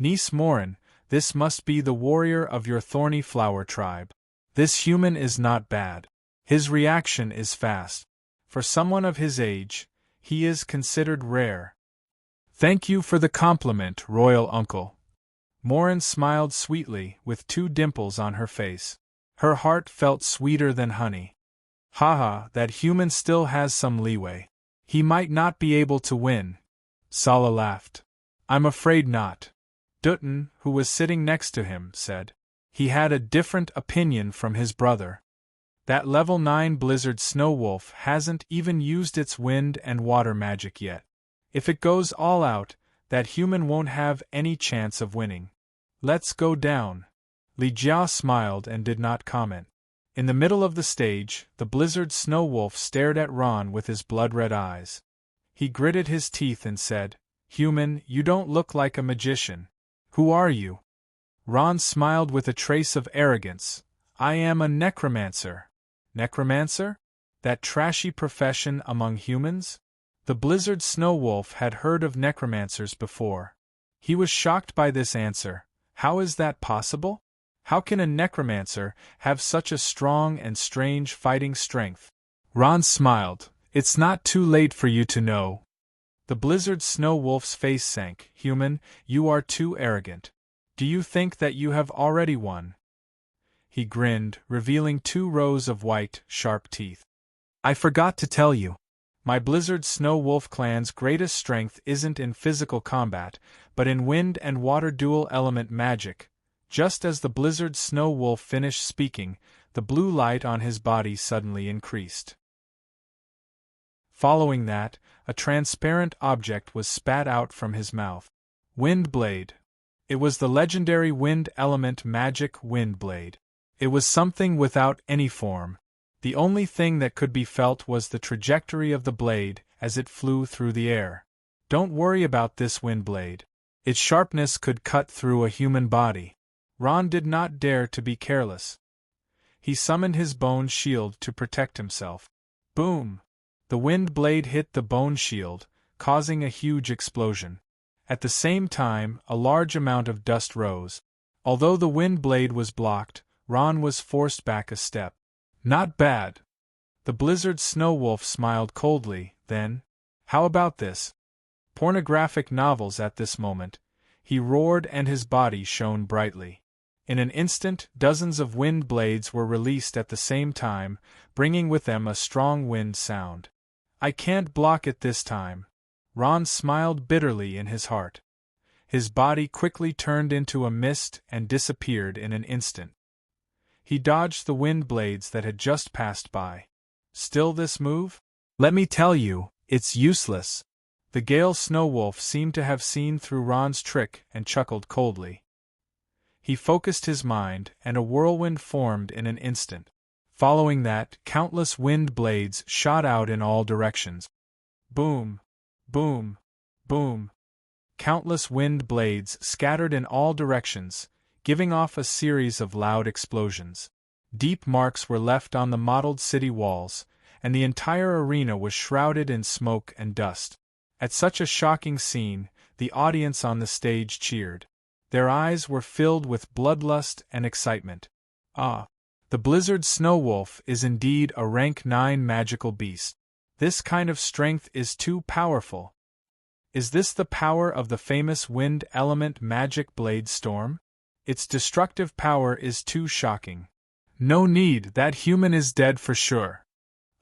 "Niece Morin, this must be the warrior of your thorny flower tribe. This human is not bad. His reaction is fast. For someone of his age, he is considered rare." "Thank you for the compliment, royal uncle." Morin smiled sweetly, with two dimples on her face. Her heart felt sweeter than honey. "Haha, that human still has some leeway. He might not be able to win." Sala laughed. "I'm afraid not." Dutton, who was sitting next to him, said. He had a different opinion from his brother. "That level 9 Blizzard Snowwolf hasn't even used its wind and water magic yet. If it goes all out, that human won't have any chance of winning. Let's go down." Li Jia smiled and did not comment. In the middle of the stage, the Blizzard Snowwolf stared at Ron with his blood-red eyes. He gritted his teeth and said, "Human, you don't look like a magician. Who are you?" Ron smiled with a trace of arrogance. "I am a necromancer." "Necromancer? That trashy profession among humans?" The Blizzard Snowwolf had heard of necromancers before. He was shocked by this answer. How is that possible? How can a necromancer have such a strong and strange fighting strength? Ron smiled. "It's not too late for you to know." The Blizzard Snowwolf's face sank. "Human, you are too arrogant. Do you think that you have already won?" he grinned, revealing 2 rows of white, sharp teeth. I forgot to tell you. My Blizzard Snow Wolf clan's greatest strength isn't in physical combat, but in wind and water dual element magic. Just as the Blizzard Snow Wolf finished speaking, the blue light on his body suddenly increased. Following that, a transparent object was spat out from his mouth. Wind Blade. It was the legendary wind element magic Wind Blade. It was something without any form. The only thing that could be felt was the trajectory of the blade as it flew through the air. Don't worry about this Wind Blade. Its sharpness could cut through a human body. Ron did not dare to be careless. He summoned his bone shield to protect himself. Boom! The wind blade hit the bone shield, causing a huge explosion. At the same time, a large amount of dust rose. Although the wind blade was blocked, Ron was forced back a step. Not bad. The Blizzard Snow Wolf smiled coldly, then, how about this? Pornographic novels at this moment, he roared and his body shone brightly. In an instant, dozens of wind blades were released at the same time, bringing with them a strong wind sound. I can't block it this time. Ron smiled bitterly in his heart. His body quickly turned into a mist and disappeared in an instant. He dodged the wind blades that had just passed by. Still this move? Let me tell you, it's useless. The Gale Snow Wolf seemed to have seen through Ron's trick and chuckled coldly. He focused his mind, and a whirlwind formed in an instant. Following that, countless wind blades shot out in all directions. Boom! Boom! Boom! Countless wind blades scattered in all directions, giving off a series of loud explosions. Deep marks were left on the mottled city walls, and the entire arena was shrouded in smoke and dust. At such a shocking scene, the audience on the stage cheered. Their eyes were filled with bloodlust and excitement. Ah! The Blizzard Snow Wolf is indeed a rank 9 magical beast. This kind of strength is too powerful. Is this the power of the famous wind element magic blade storm? Its destructive power is too shocking. No need, that human is dead for sure.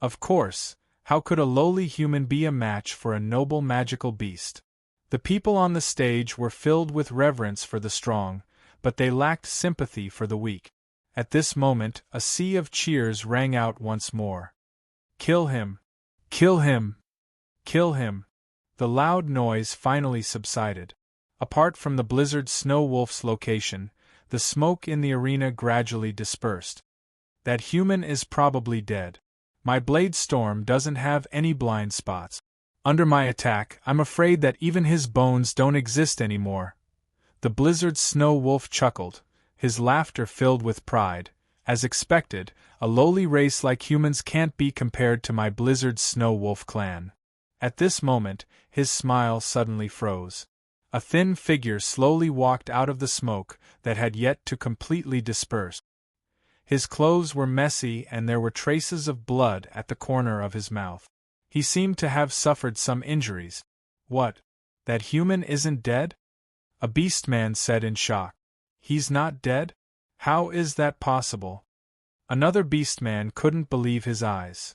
Of course, how could a lowly human be a match for a noble magical beast? The people on the stage were filled with reverence for the strong, but they lacked sympathy for the weak. At this moment, a sea of cheers rang out once more. Kill him! Kill him! Kill him! The loud noise finally subsided. Apart from the Blizzard Snow Wolf's location, the smoke in the arena gradually dispersed. That human is probably dead. My blade storm doesn't have any blind spots. Under my attack, I'm afraid that even his bones don't exist anymore. The Blizzard Snow Wolf chuckled, his laughter filled with pride. As expected, a lowly race like humans can't be compared to my Blizzard Snow Wolf clan. At this moment, his smile suddenly froze. A thin figure slowly walked out of the smoke that had yet to completely disperse. His clothes were messy and there were traces of blood at the corner of his mouth. He seemed to have suffered some injuries. What? That human isn't dead? A beastman said in shock. He's not dead? How is that possible? Another beastman couldn't believe his eyes.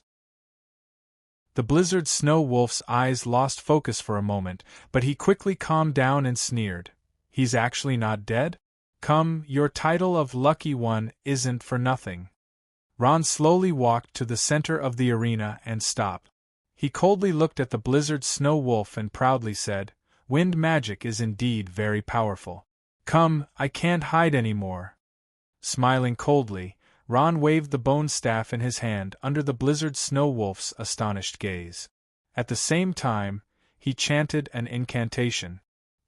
The Blizzard Snow Wolf's eyes lost focus for a moment, but he quickly calmed down and sneered. He's actually not dead? Come, your title of Lucky One isn't for nothing. Ron slowly walked to the center of the arena and stopped. He coldly looked at the Blizzard Snow Wolf and proudly said, Wind magic is indeed very powerful. Come, I can't hide anymore. Smiling coldly, Ron waved the bone staff in his hand under the Blizzard Snow Wolf's astonished gaze. At the same time, he chanted an incantation.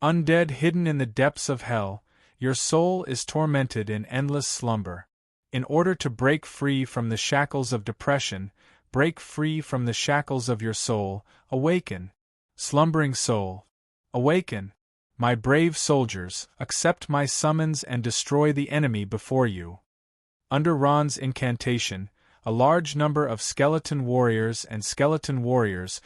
Undead hidden in the depths of hell, your soul is tormented in endless slumber. In order to break free from the shackles of depression, break free from the shackles of your soul, awaken. Slumbering soul, awaken. My brave soldiers, accept my summons and destroy the enemy before you. Under Ron's incantation, a large number of skeleton warriors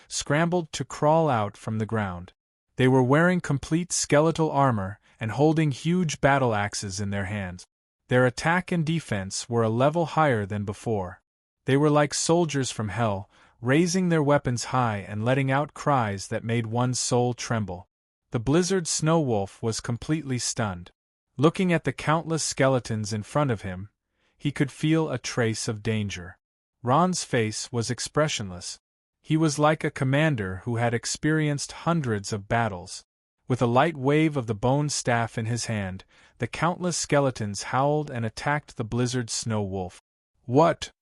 scrambled to crawl out from the ground. They were wearing complete skeletal armor and holding huge battle axes in their hands. Their attack and defense were a level higher than before. They were like soldiers from hell, raising their weapons high and letting out cries that made one's soul tremble. The blizzard snow wolf was completely stunned. Looking at the countless skeletons in front of him, he could feel a trace of danger. Ron's face was expressionless. He was like a commander who had experienced hundreds of battles. With a light wave of the bone staff in his hand, the countless skeletons howled and attacked the blizzard snow wolf. What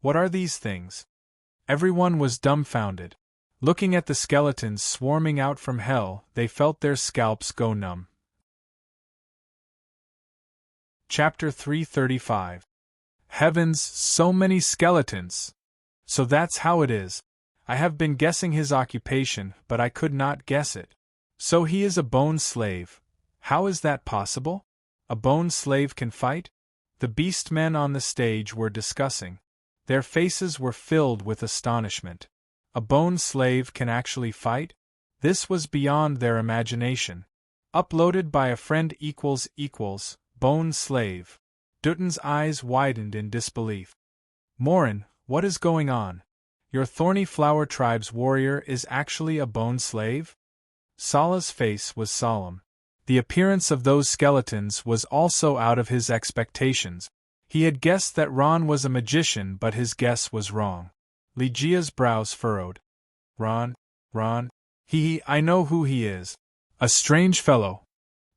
are these things? Everyone was dumbfounded. Looking at the skeletons swarming out from hell, they felt their scalps go numb. Chapter 335. Heavens, so many skeletons! So that's how it is. I have been guessing his occupation, but I could not guess it. So he is a bone slave. How is that possible? A bone slave can fight? The beastmen on the stage were discussing. Their faces were filled with astonishment. A bone slave can actually fight? This was beyond their imagination. Uploaded by a friend == bone slave. Dutton's eyes widened in disbelief. Morin, what is going on? Your Thorny Flower Tribe's warrior is actually a bone slave? Sala's face was solemn. The appearance of those skeletons was also out of his expectations. He had guessed that Ron was a magician, but his guess was wrong. Ligia's brows furrowed. Ron, I know who he is. A strange fellow.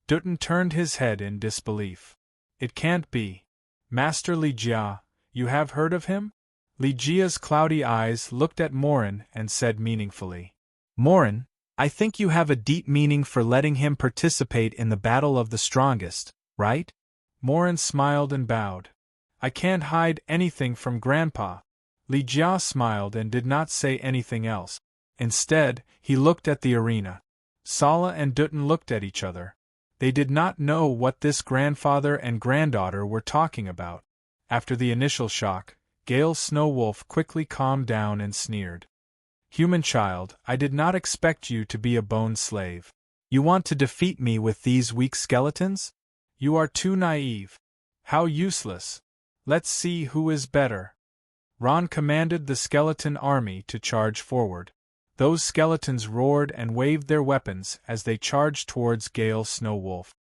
Dutton turned his head in disbelief. It can't be. Master Ligia, you have heard of him? Ligia's cloudy eyes looked at Morin and said meaningfully. Morin, I think you have a deep meaning for letting him participate in the battle of the strongest, right? Morin smiled and bowed. I can't hide anything from Grandpa. Ligia smiled and did not say anything else. Instead, he looked at the arena. Sala and Dutton looked at each other. They did not know what this grandfather and granddaughter were talking about. After the initial shock, Gale Snowwolf quickly calmed down and sneered. Human child, I did not expect you to be a bone slave. You want to defeat me with these weak skeletons? You are too naive. How useless. Let's see who is better. Ron commanded the skeleton army to charge forward. Those skeletons roared and waved their weapons as they charged towards Gale Snowwolf.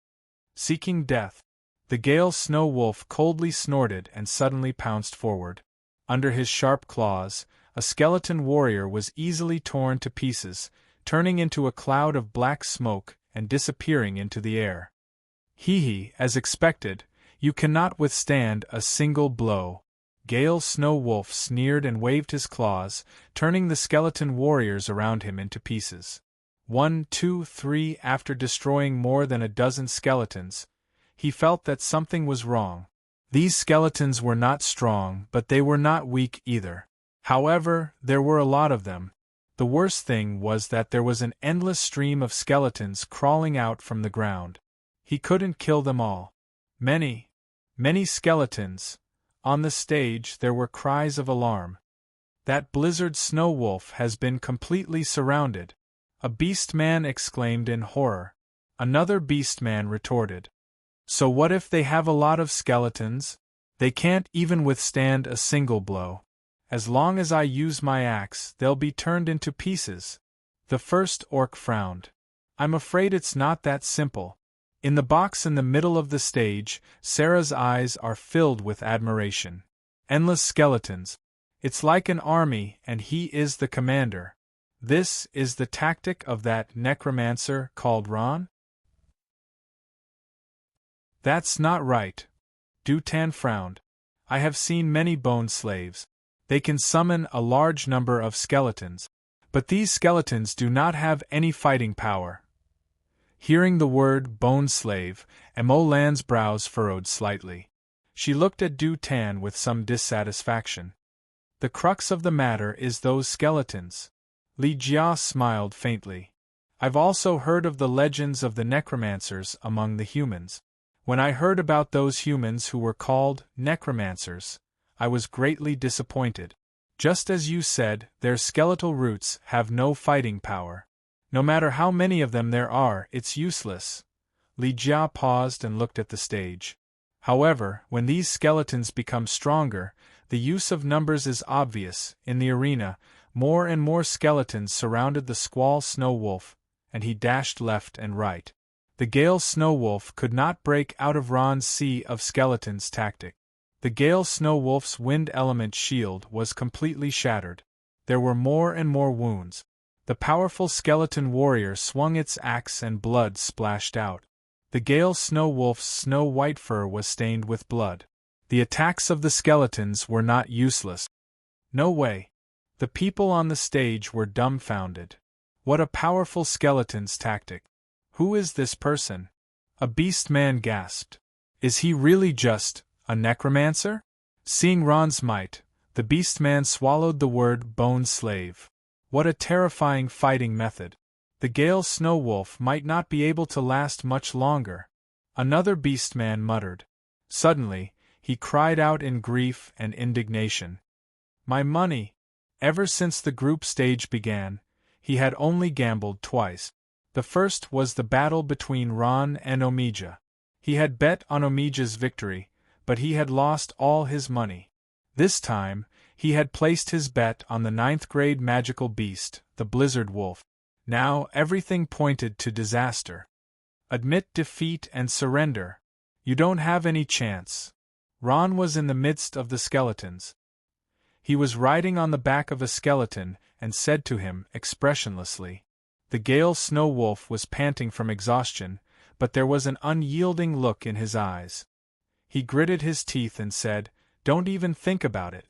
Seeking death, the Gale Snowwolf coldly snorted and suddenly pounced forward. Under his sharp claws, a skeleton warrior was easily torn to pieces, turning into a cloud of black smoke and disappearing into the air. Hee, as expected, you cannot withstand a single blow. Gale Snowwolf sneered and waved his claws, turning the skeleton warriors around him into pieces. 1, 2, 3 After destroying more than a dozen skeletons, he felt that something was wrong. These skeletons were not strong, but they were not weak either. However, there were a lot of them. The worst thing was that there was an endless stream of skeletons crawling out from the ground. He couldn't kill them all. Many skeletons. On the stage there were cries of alarm. That blizzard snow wolf has been completely surrounded. A beastman exclaimed in horror. Another beastman retorted. So what if they have a lot of skeletons? They can't even withstand a single blow. As long as I use my axe, they'll be turned into pieces. The first orc frowned. I'm afraid it's not that simple. In the box in the middle of the stage, Sarah's eyes are filled with admiration. Endless skeletons. It's like an army, and he is the commander. This is the tactic of that necromancer called Ron? That's not right. Dutan frowned. I have seen many bone slaves. They can summon a large number of skeletons. But these skeletons do not have any fighting power. Hearing the word bone slave, Emolan's brows furrowed slightly. She looked at Dutan with some dissatisfaction. The crux of the matter is those skeletons. Li Jia smiled faintly. I've also heard of the legends of the necromancers among the humans. When I heard about those humans who were called necromancers, I was greatly disappointed. Just as you said, their skeletal roots have no fighting power. No matter how many of them there are, it's useless. Li Jia paused and looked at the stage. However, when these skeletons become stronger, the use of numbers is obvious. In the arena, more and more skeletons surrounded the Squall Snow Wolf, and he dashed left and right. The Gale Snow Wolf could not break out of Ron's sea of skeletons tactic. The Gale Snow Wolf's wind element shield was completely shattered. There were more and more wounds. The powerful skeleton warrior swung its axe and blood splashed out. The Gale Snow Wolf's snow-white fur was stained with blood. The attacks of the skeletons were not useless. No way. The people on the stage were dumbfounded. What a powerful skeleton's tactic. Who is this person? A beast man gasped. Is he really just a necromancer? Seeing Ron's might, the beast man swallowed the word bone slave. What a terrifying fighting method. The Gale Snow Wolf might not be able to last much longer. Another beastman muttered. Suddenly, he cried out in grief and indignation. My money! Ever since the group stage began, he had only gambled twice. The first was the battle between Ron and Omega. He had bet on Omega's victory, but he had lost all his money. This time, he had placed his bet on the 9th grade magical beast, the Blizzard Wolf. Now everything pointed to disaster. Admit defeat and surrender. You don't have any chance. Ron was in the midst of the skeletons. He was riding on the back of a skeleton and said to him expressionlessly. The Gale Snow Wolf was panting from exhaustion, but there was an unyielding look in his eyes. He gritted his teeth and said, Don't even think about it.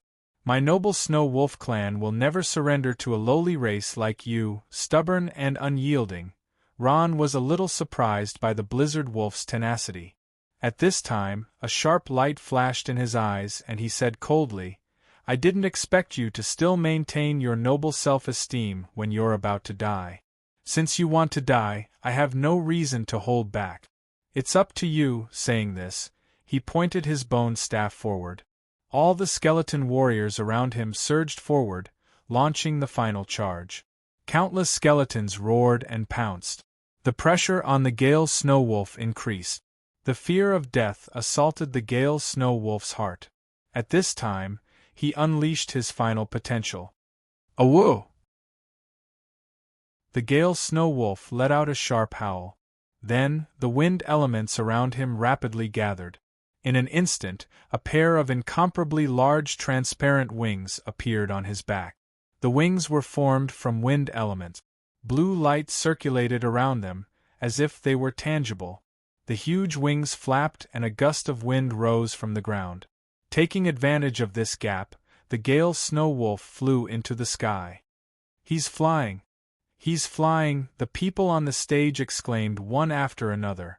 My noble Snow Wolf clan will never surrender to a lowly race like you, stubborn and unyielding. Ron was a little surprised by the Blizzard Wolf's tenacity. At this time, a sharp light flashed in his eyes and he said coldly, I didn't expect you to still maintain your noble self-esteem when you're about to die. Since you want to die, I have no reason to hold back. It's up to you. Saying this, he pointed his bone staff forward. All the skeleton warriors around him surged forward, launching the final charge. Countless skeletons roared and pounced. The pressure on the Gale Snow Wolf increased. The fear of death assaulted the Gale Snow Wolf's heart. At this time, he unleashed his final potential. Awoo! The Gale Snow Wolf let out a sharp howl. Then, the wind elements around him rapidly gathered. In an instant, a pair of incomparably large transparent wings appeared on his back. The wings were formed from wind elements. Blue light circulated around them, as if they were tangible. The huge wings flapped and a gust of wind rose from the ground. Taking advantage of this gap, the Gale Snow Wolf flew into the sky. He's flying! He's flying! The people on the stage exclaimed one after another.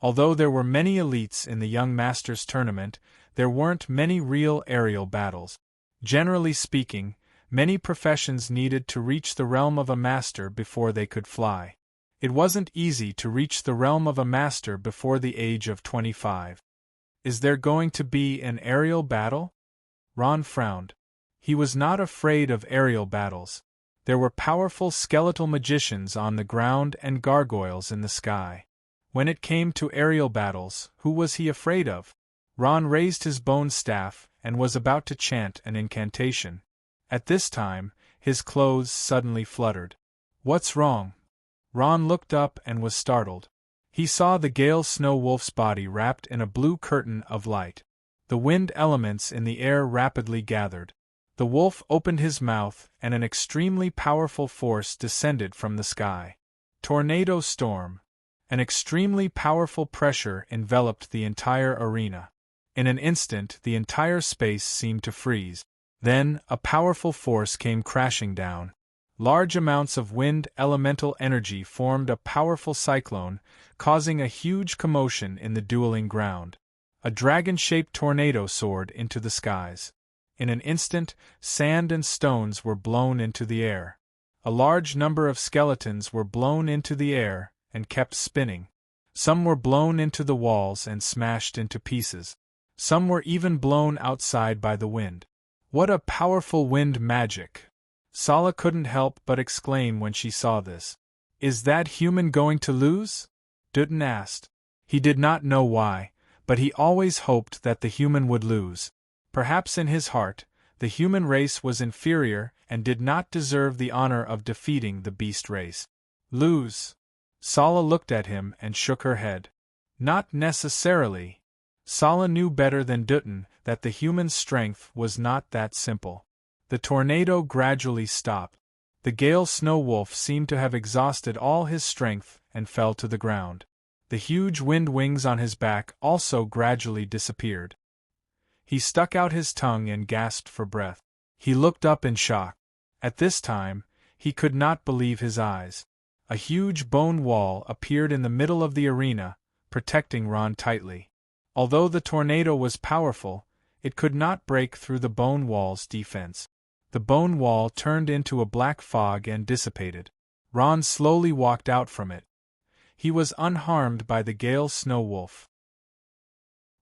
Although there were many elites in the Young Masters tournament, there weren't many real aerial battles. Generally speaking, many professions needed to reach the realm of a master before they could fly. It wasn't easy to reach the realm of a master before the age of 25. Is there going to be an aerial battle? Ron frowned. He was not afraid of aerial battles. There were powerful skeletal magicians on the ground and gargoyles in the sky. When it came to aerial battles, who was he afraid of? Ron raised his bone staff and was about to chant an incantation. At this time, his clothes suddenly fluttered. What's wrong? Ron looked up and was startled. He saw the Gale Snow Wolf's body wrapped in a blue curtain of light. The wind elements in the air rapidly gathered. The wolf opened his mouth and an extremely powerful force descended from the sky. Tornado storm. An extremely powerful pressure enveloped the entire arena. In an instant, the entire space seemed to freeze. Then, a powerful force came crashing down. Large amounts of wind elemental energy formed a powerful cyclone, causing a huge commotion in the dueling ground. A dragon-shaped tornado soared into the skies. In an instant, sand and stones were blown into the air. A large number of skeletons were blown into the air and kept spinning. Some were blown into the walls and smashed into pieces. Some were even blown outside by the wind. What a powerful wind magic! Sala couldn't help but exclaim when she saw this. Is that human going to lose? Dutton asked. He did not know why, but he always hoped that the human would lose. Perhaps in his heart, the human race was inferior and did not deserve the honor of defeating the beast race. Lose? Sala looked at him and shook her head. Not necessarily. Sala knew better than Dutton that the human strength was not that simple. The tornado gradually stopped. The Gale Snow Wolf seemed to have exhausted all his strength and fell to the ground. The huge wind wings on his back also gradually disappeared. He stuck out his tongue and gasped for breath. He looked up in shock. At this time, he could not believe his eyes. A huge bone wall appeared in the middle of the arena, protecting Ron tightly. Although the tornado was powerful, it could not break through the bone wall's defense. The bone wall turned into a black fog and dissipated. Ron slowly walked out from it. He was unharmed by the Gale Snow Wolf.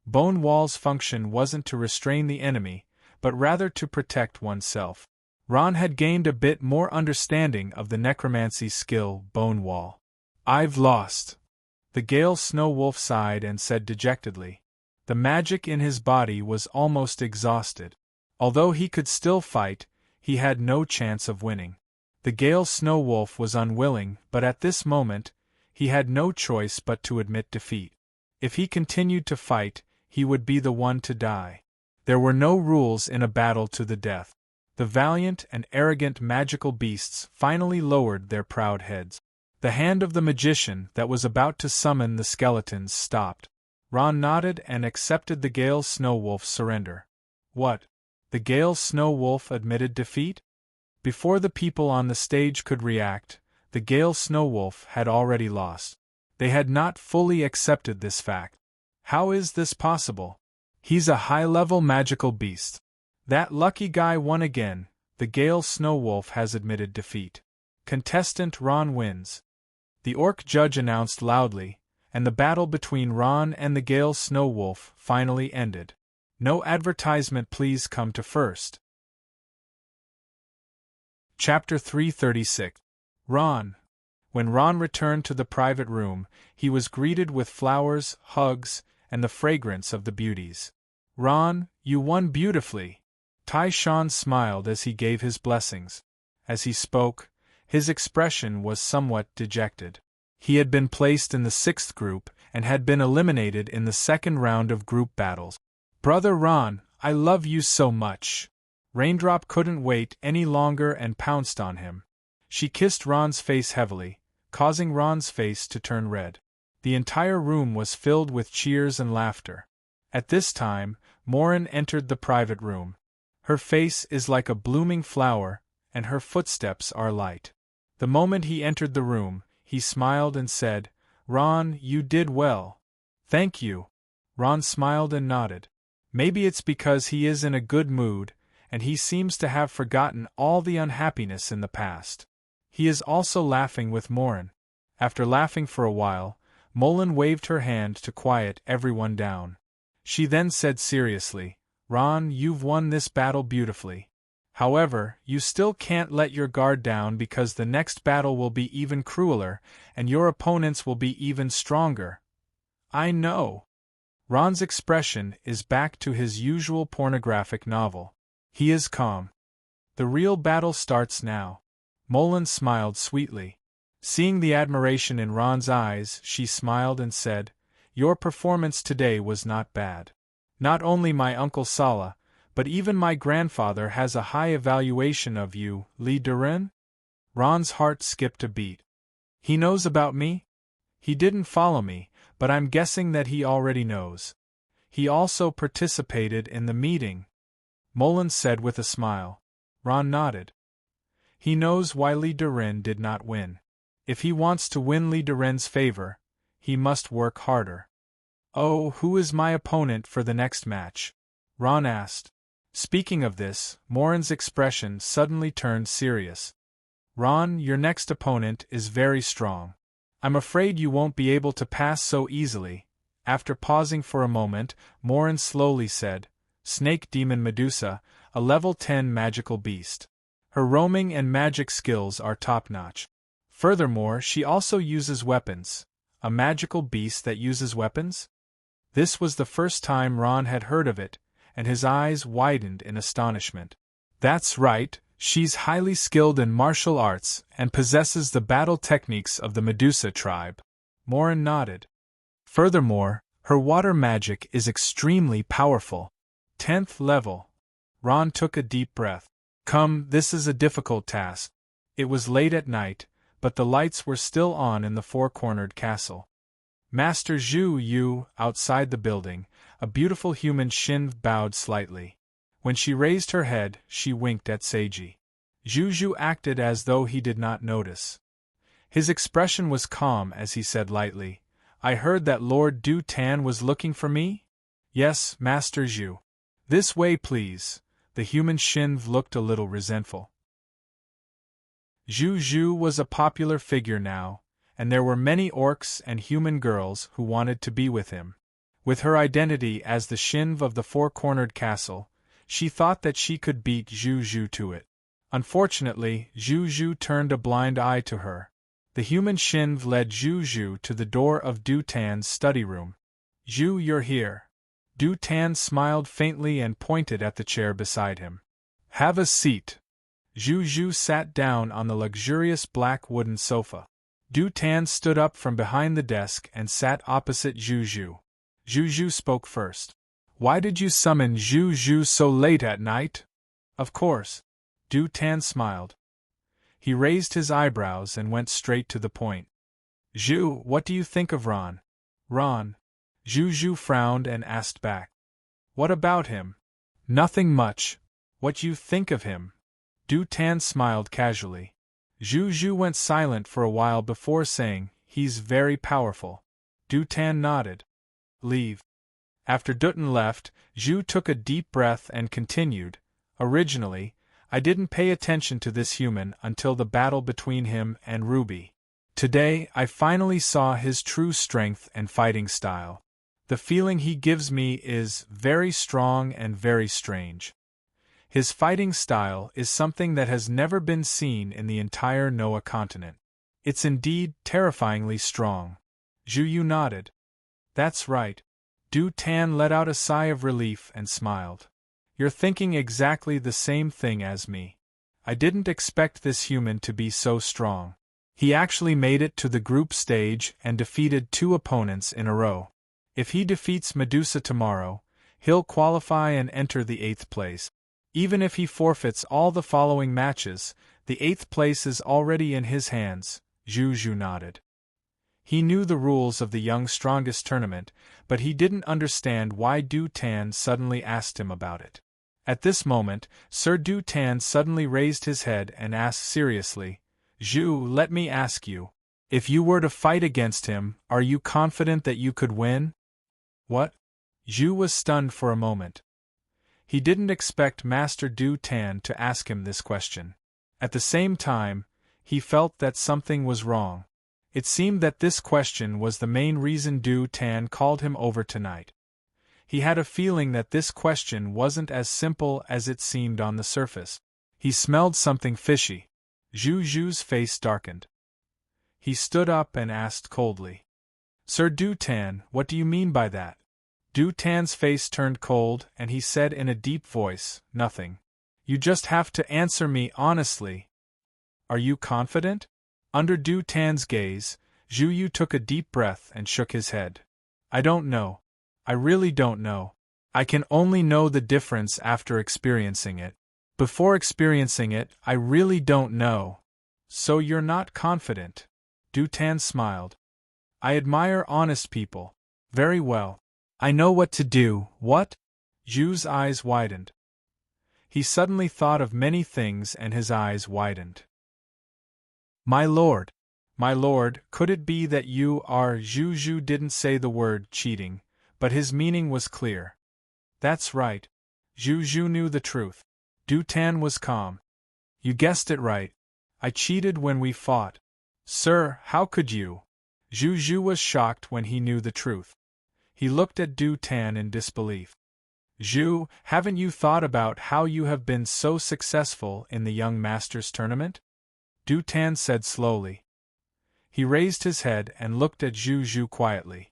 Bone wall's function wasn't to restrain the enemy, but rather to protect oneself. Ron had gained a bit more understanding of the necromancy skill bone wall. I've lost. The Gale Snow Wolf sighed and said dejectedly. The magic in his body was almost exhausted. Although he could still fight, he had no chance of winning. The Gale Snow Wolf was unwilling, but at this moment, he had no choice but to admit defeat. If he continued to fight, he would be the one to die. There were no rules in a battle to the death. The valiant and arrogant magical beasts finally lowered their proud heads. The hand of the magician that was about to summon the skeletons stopped. Ron nodded and accepted the Gale Snow Wolf's surrender. What? The Gale Snow Wolf admitted defeat? Before the people on the stage could react, the Gale Snow Wolf had already lost. They had not fully accepted this fact. How is this possible? He's a high-level magical beast. That lucky guy won again. The Gale Snow Wolf has admitted defeat. Contestant Ron wins. The orc judge announced loudly, and the battle between Ron and the Gale Snow Wolf finally ended. No advertisement, please come to first. Chapter 336. Ron. When Ron returned to the private room, he was greeted with flowers, hugs, and the fragrance of the beauties. Ron, you won beautifully. Tai-Shan smiled as he gave his blessings. As he spoke, his expression was somewhat dejected. He had been placed in the 6th group and had been eliminated in the 2nd round of group battles. Brother Ron, I love you so much. Raindrop couldn't wait any longer and pounced on him. She kissed Ron's face heavily, causing Ron's face to turn red. The entire room was filled with cheers and laughter. At this time, Morin entered the private room. Her face is like a blooming flower, and her footsteps are light. The moment he entered the room, he smiled and said, Ron, you did well. Thank you. Ron smiled and nodded. Maybe it's because he is in a good mood, and he seems to have forgotten all the unhappiness in the past. He is also laughing with Morin. After laughing for a while, Molin waved her hand to quiet everyone down. She then said seriously, Ron, you've won this battle beautifully. However, you still can't let your guard down because the next battle will be even crueler, and your opponents will be even stronger. I know. Ron's expression is back to his usual pornographic novel. He is calm. The real battle starts now. Molin smiled sweetly. Seeing the admiration in Ron's eyes, she smiled and said, Your performance today was not bad. Not only my Uncle Sala, but even my grandfather has a high evaluation of you, Lee Durin? Ron's heart skipped a beat. He knows about me? He didn't follow me, but I'm guessing that he already knows. He also participated in the meeting, Molin said with a smile. Ron nodded. He knows why Lee Durin did not win. If he wants to win Lee Durin's favor, he must work harder. Oh, who is my opponent for the next match? Ron asked. Speaking of this, Morin's expression suddenly turned serious. Ron, your next opponent is very strong. I'm afraid you won't be able to pass so easily. After pausing for a moment, Morin slowly said, Snake Demon Medusa, a level 10 magical beast. Her roaming and magic skills are top-notch. Furthermore, she also uses weapons. A magical beast that uses weapons? This was the first time Ron had heard of it, and his eyes widened in astonishment. That's right, she's highly skilled in martial arts and possesses the battle techniques of the Medusa tribe. Morin nodded. Furthermore, her water magic is extremely powerful. 10th level. Ron took a deep breath. Come, this is a difficult task. It was late at night, but the lights were still on in the four-cornered castle. Master Zhu Yu, outside the building, a beautiful human Shin bowed slightly. When she raised her head, she winked at Seiji. Zhu Zhu acted as though he did not notice. His expression was calm as he said lightly, I heard that Lord Du Tan was looking for me? Yes, Master Zhu. This way, please. The human Shin looked a little resentful. Zhu Zhu was a popular figure now, and there were many orcs and human girls who wanted to be with him. With her identity as the Shin of the four-cornered castle, she thought that she could beat Zhu Zhu to it. Unfortunately, Zhu Zhu turned a blind eye to her. The human Shin led Zhu Zhu to the door of Du Tan's study room. Zhu, you're here. Du Tan smiled faintly and pointed at the chair beside him. Have a seat. Zhu Zhu sat down on the luxurious black wooden sofa. Du Tan stood up from behind the desk and sat opposite Zhu Zhu. Zhu Zhu spoke first. Why did you summon Zhu Zhu so late at night? Of course. Du Tan smiled. He raised his eyebrows and went straight to the point. Zhu, what do you think of Ron? Ron. Zhu Zhu frowned and asked back. What about him? Nothing much. What you think of him? Du Tan smiled casually. Zhu Zhu went silent for a while before saying, he's very powerful. Du Tan nodded. Leave. After Dutton left, Zhu took a deep breath and continued, Originally, I didn't pay attention to this human until the battle between him and Ruby. Today, I finally saw his true strength and fighting style. The feeling he gives me is very strong and very strange. His fighting style is something that has never been seen in the entire Noah continent. It's indeed terrifyingly strong. Zhu Yu nodded. That's right. Du Tan let out a sigh of relief and smiled. You're thinking exactly the same thing as me. I didn't expect this human to be so strong. He actually made it to the group stage and defeated 2 opponents in a row. If he defeats Medusa tomorrow, he'll qualify and enter the 8th place. Even if he forfeits all the following matches, the 8th place is already in his hands. Zhu Zhu nodded. He knew the rules of the Young Strongest tournament, but he didn't understand why Du Tan suddenly asked him about it. At this moment, Sir Du Tan suddenly raised his head and asked seriously, Zhu, let me ask you. If you were to fight against him, are you confident that you could win? What? Zhu was stunned for a moment. He didn't expect Master Du Tan to ask him this question. At the same time, he felt that something was wrong. It seemed that this question was the main reason Du Tan called him over tonight. He had a feeling that this question wasn't as simple as it seemed on the surface. He smelled something fishy. Zhu Zhu's face darkened. He stood up and asked coldly. Sir Du Tan, what do you mean by that? Du Tan's face turned cold and he said in a deep voice, Nothing. You just have to answer me honestly. Are you confident? Under Du Tan's gaze, Zhu Yu took a deep breath and shook his head. I don't know. I really don't know. I can only know the difference after experiencing it. Before experiencing it, I really don't know. So you're not confident? Du Tan smiled. I admire honest people. Very well. I know what to do. What? Zhu's eyes widened. He suddenly thought of many things and his eyes widened. My lord, could it be that you are? Zhu Zhu didn't say the word cheating, but his meaning was clear. That's right. Zhu Zhu knew the truth. Du Tan was calm. You guessed it right. I cheated when we fought. Sir, how could you? Zhu Zhu was shocked when he knew the truth. He looked at Du Tan in disbelief. Zhu, haven't you thought about how you have been so successful in the Young Masters tournament? Du Tan said slowly. He raised his head and looked at Zhu Zhu quietly.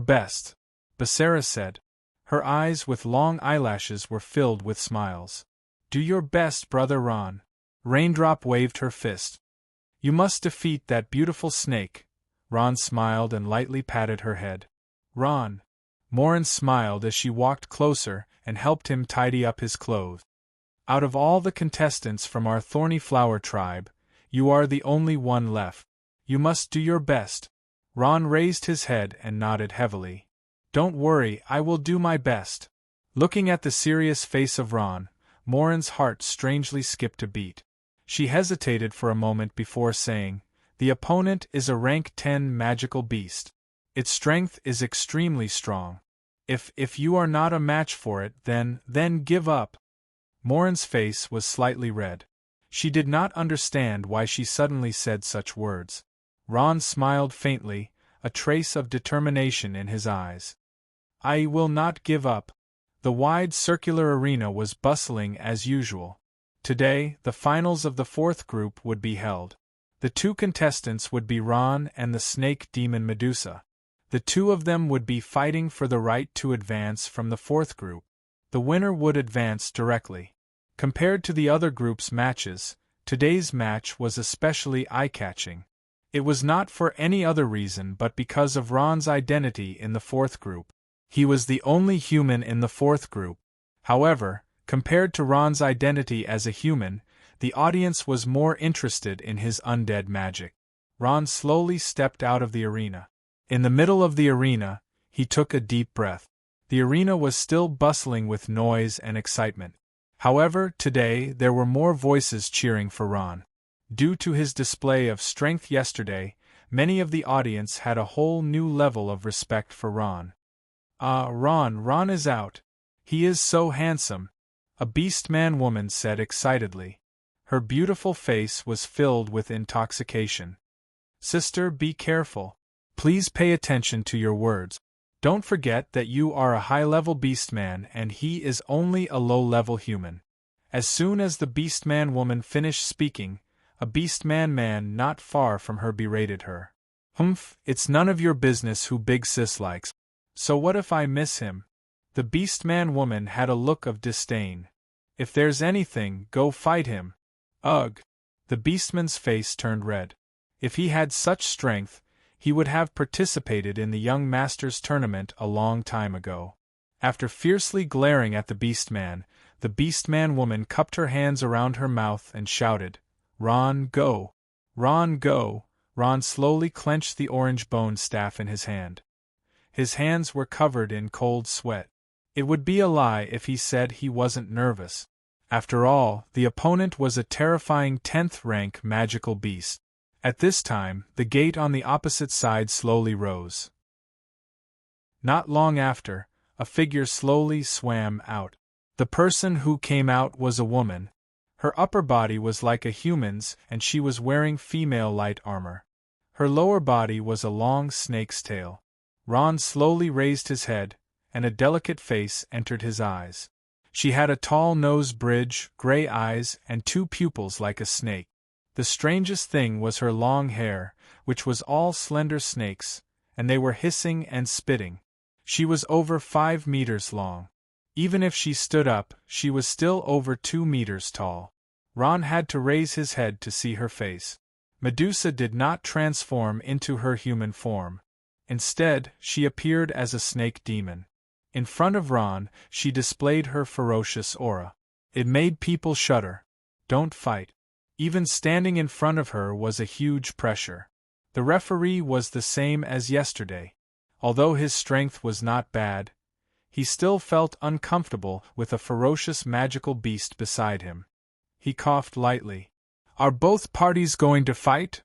Your best, Basara said. Her eyes with long eyelashes were filled with smiles. Do your best, brother Ron. Raindrop waved her fist. You must defeat that beautiful snake. Ron smiled and lightly patted her head. Ron. Morin smiled as she walked closer and helped him tidy up his clothes. Out of all the contestants from our thorny flower tribe, you are the only one left. You must do your best. Ron raised his head and nodded heavily. Don't worry, I will do my best. Looking at the serious face of Ron, Morin's heart strangely skipped a beat. She hesitated for a moment before saying, The opponent is a rank 10 magical beast. Its strength is extremely strong. If you are not a match for it, then give up. Morin's face was slightly red. She did not understand why she suddenly said such words. Ron smiled faintly, a trace of determination in his eyes. I will not give up. The wide circular arena was bustling as usual. Today, the finals of the fourth group would be held. The two contestants would be Ron and the snake demon Medusa. The two of them would be fighting for the right to advance from the fourth group. The winner would advance directly. Compared to the other group's matches, today's match was especially eye-catching. It was not for any other reason but because of Ron's identity in the fourth group. He was the only human in the fourth group. However, compared to Ron's identity as a human, the audience was more interested in his undead magic. Ron slowly stepped out of the arena. In the middle of the arena, he took a deep breath. The arena was still bustling with noise and excitement. However, today there were more voices cheering for Ron. Due to his display of strength yesterday, many of the audience had a whole new level of respect for Ron. Ron is out. He is so handsome, a beast-man woman said excitedly. Her beautiful face was filled with intoxication. Sister, be careful. Please pay attention to your words. Don't forget that you are a high-level beastman and he is only a low-level human. As soon as the beastman woman finished speaking, a beastman man not far from her berated her. Humph, it's none of your business who Big Sis likes. So what if I miss him? The beastman woman had a look of disdain. If there's anything, go fight him. Ugh! The beastman's face turned red. If he had such strength, he would have participated in the young master's tournament a long time ago. After fiercely glaring at the beastman woman cupped her hands around her mouth and shouted, Ron, go! Ron, go! Ron slowly clenched the orange-boned staff in his hand. His hands were covered in cold sweat. It would be a lie if he said he wasn't nervous. After all, the opponent was a terrifying 10th-rank magical beast. At this time, the gate on the opposite side slowly rose. Not long after, a figure slowly swam out. The person who came out was a woman. Her upper body was like a human's and she was wearing female light armor. Her lower body was a long snake's tail. Ron slowly raised his head, and a delicate face entered his eyes. She had a tall nose bridge, gray eyes, and two pupils like a snake. The strangest thing was her long hair, which was all slender snakes, and they were hissing and spitting. She was over 5 meters long. Even if she stood up, she was still over 2 meters tall. Ron had to raise his head to see her face. Medusa did not transform into her human form. Instead, she appeared as a snake demon. In front of Ron, she displayed her ferocious aura. It made people shudder. Don't fight. Even standing in front of her was a huge pressure. The referee was the same as yesterday. Although his strength was not bad, he still felt uncomfortable with a ferocious magical beast beside him. He coughed lightly. Are both parties going to fight?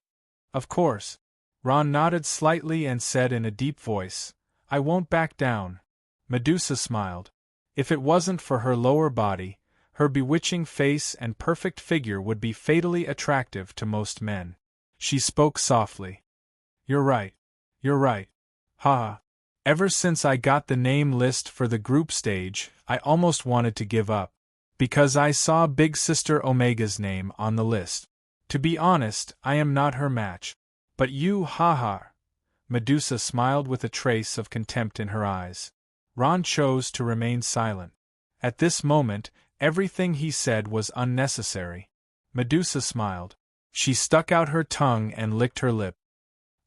Of course. Ron nodded slightly and said in a deep voice, I won't back down. Medusa smiled. If it wasn't for her lower body, her bewitching face and perfect figure would be fatally attractive to most men. She spoke softly. You're right. You're right. Ha! Ever since I got the name list for the group stage, I almost wanted to give up. Because I saw Big Sister Omega's name on the list. To be honest, I am not her match. But you, ha-ha! Medusa smiled with a trace of contempt in her eyes. Ron chose to remain silent. At this moment, Everything he said was unnecessary. Medusa smiled. She stuck out her tongue and licked her lip.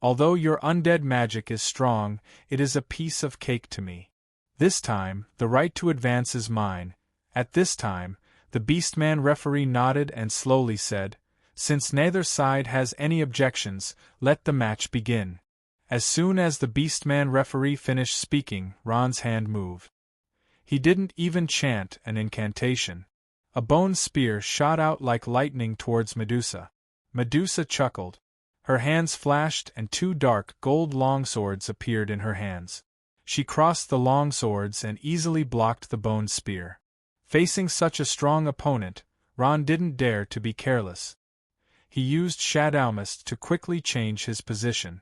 Although your undead magic is strong, it is a piece of cake to me. This time, the right to advance is mine. At this time, the Beastman referee nodded and slowly said, "Since neither side has any objections, let the match begin." As soon as the Beastman referee finished speaking, Ron's hand moved. He didn't even chant an incantation. A bone spear shot out like lightning towards Medusa. Medusa chuckled. Her hands flashed and 2 dark gold longswords appeared in her hands. She crossed the longswords and easily blocked the bone spear. Facing such a strong opponent, Ron didn't dare to be careless. He used Shadowmist to quickly change his position.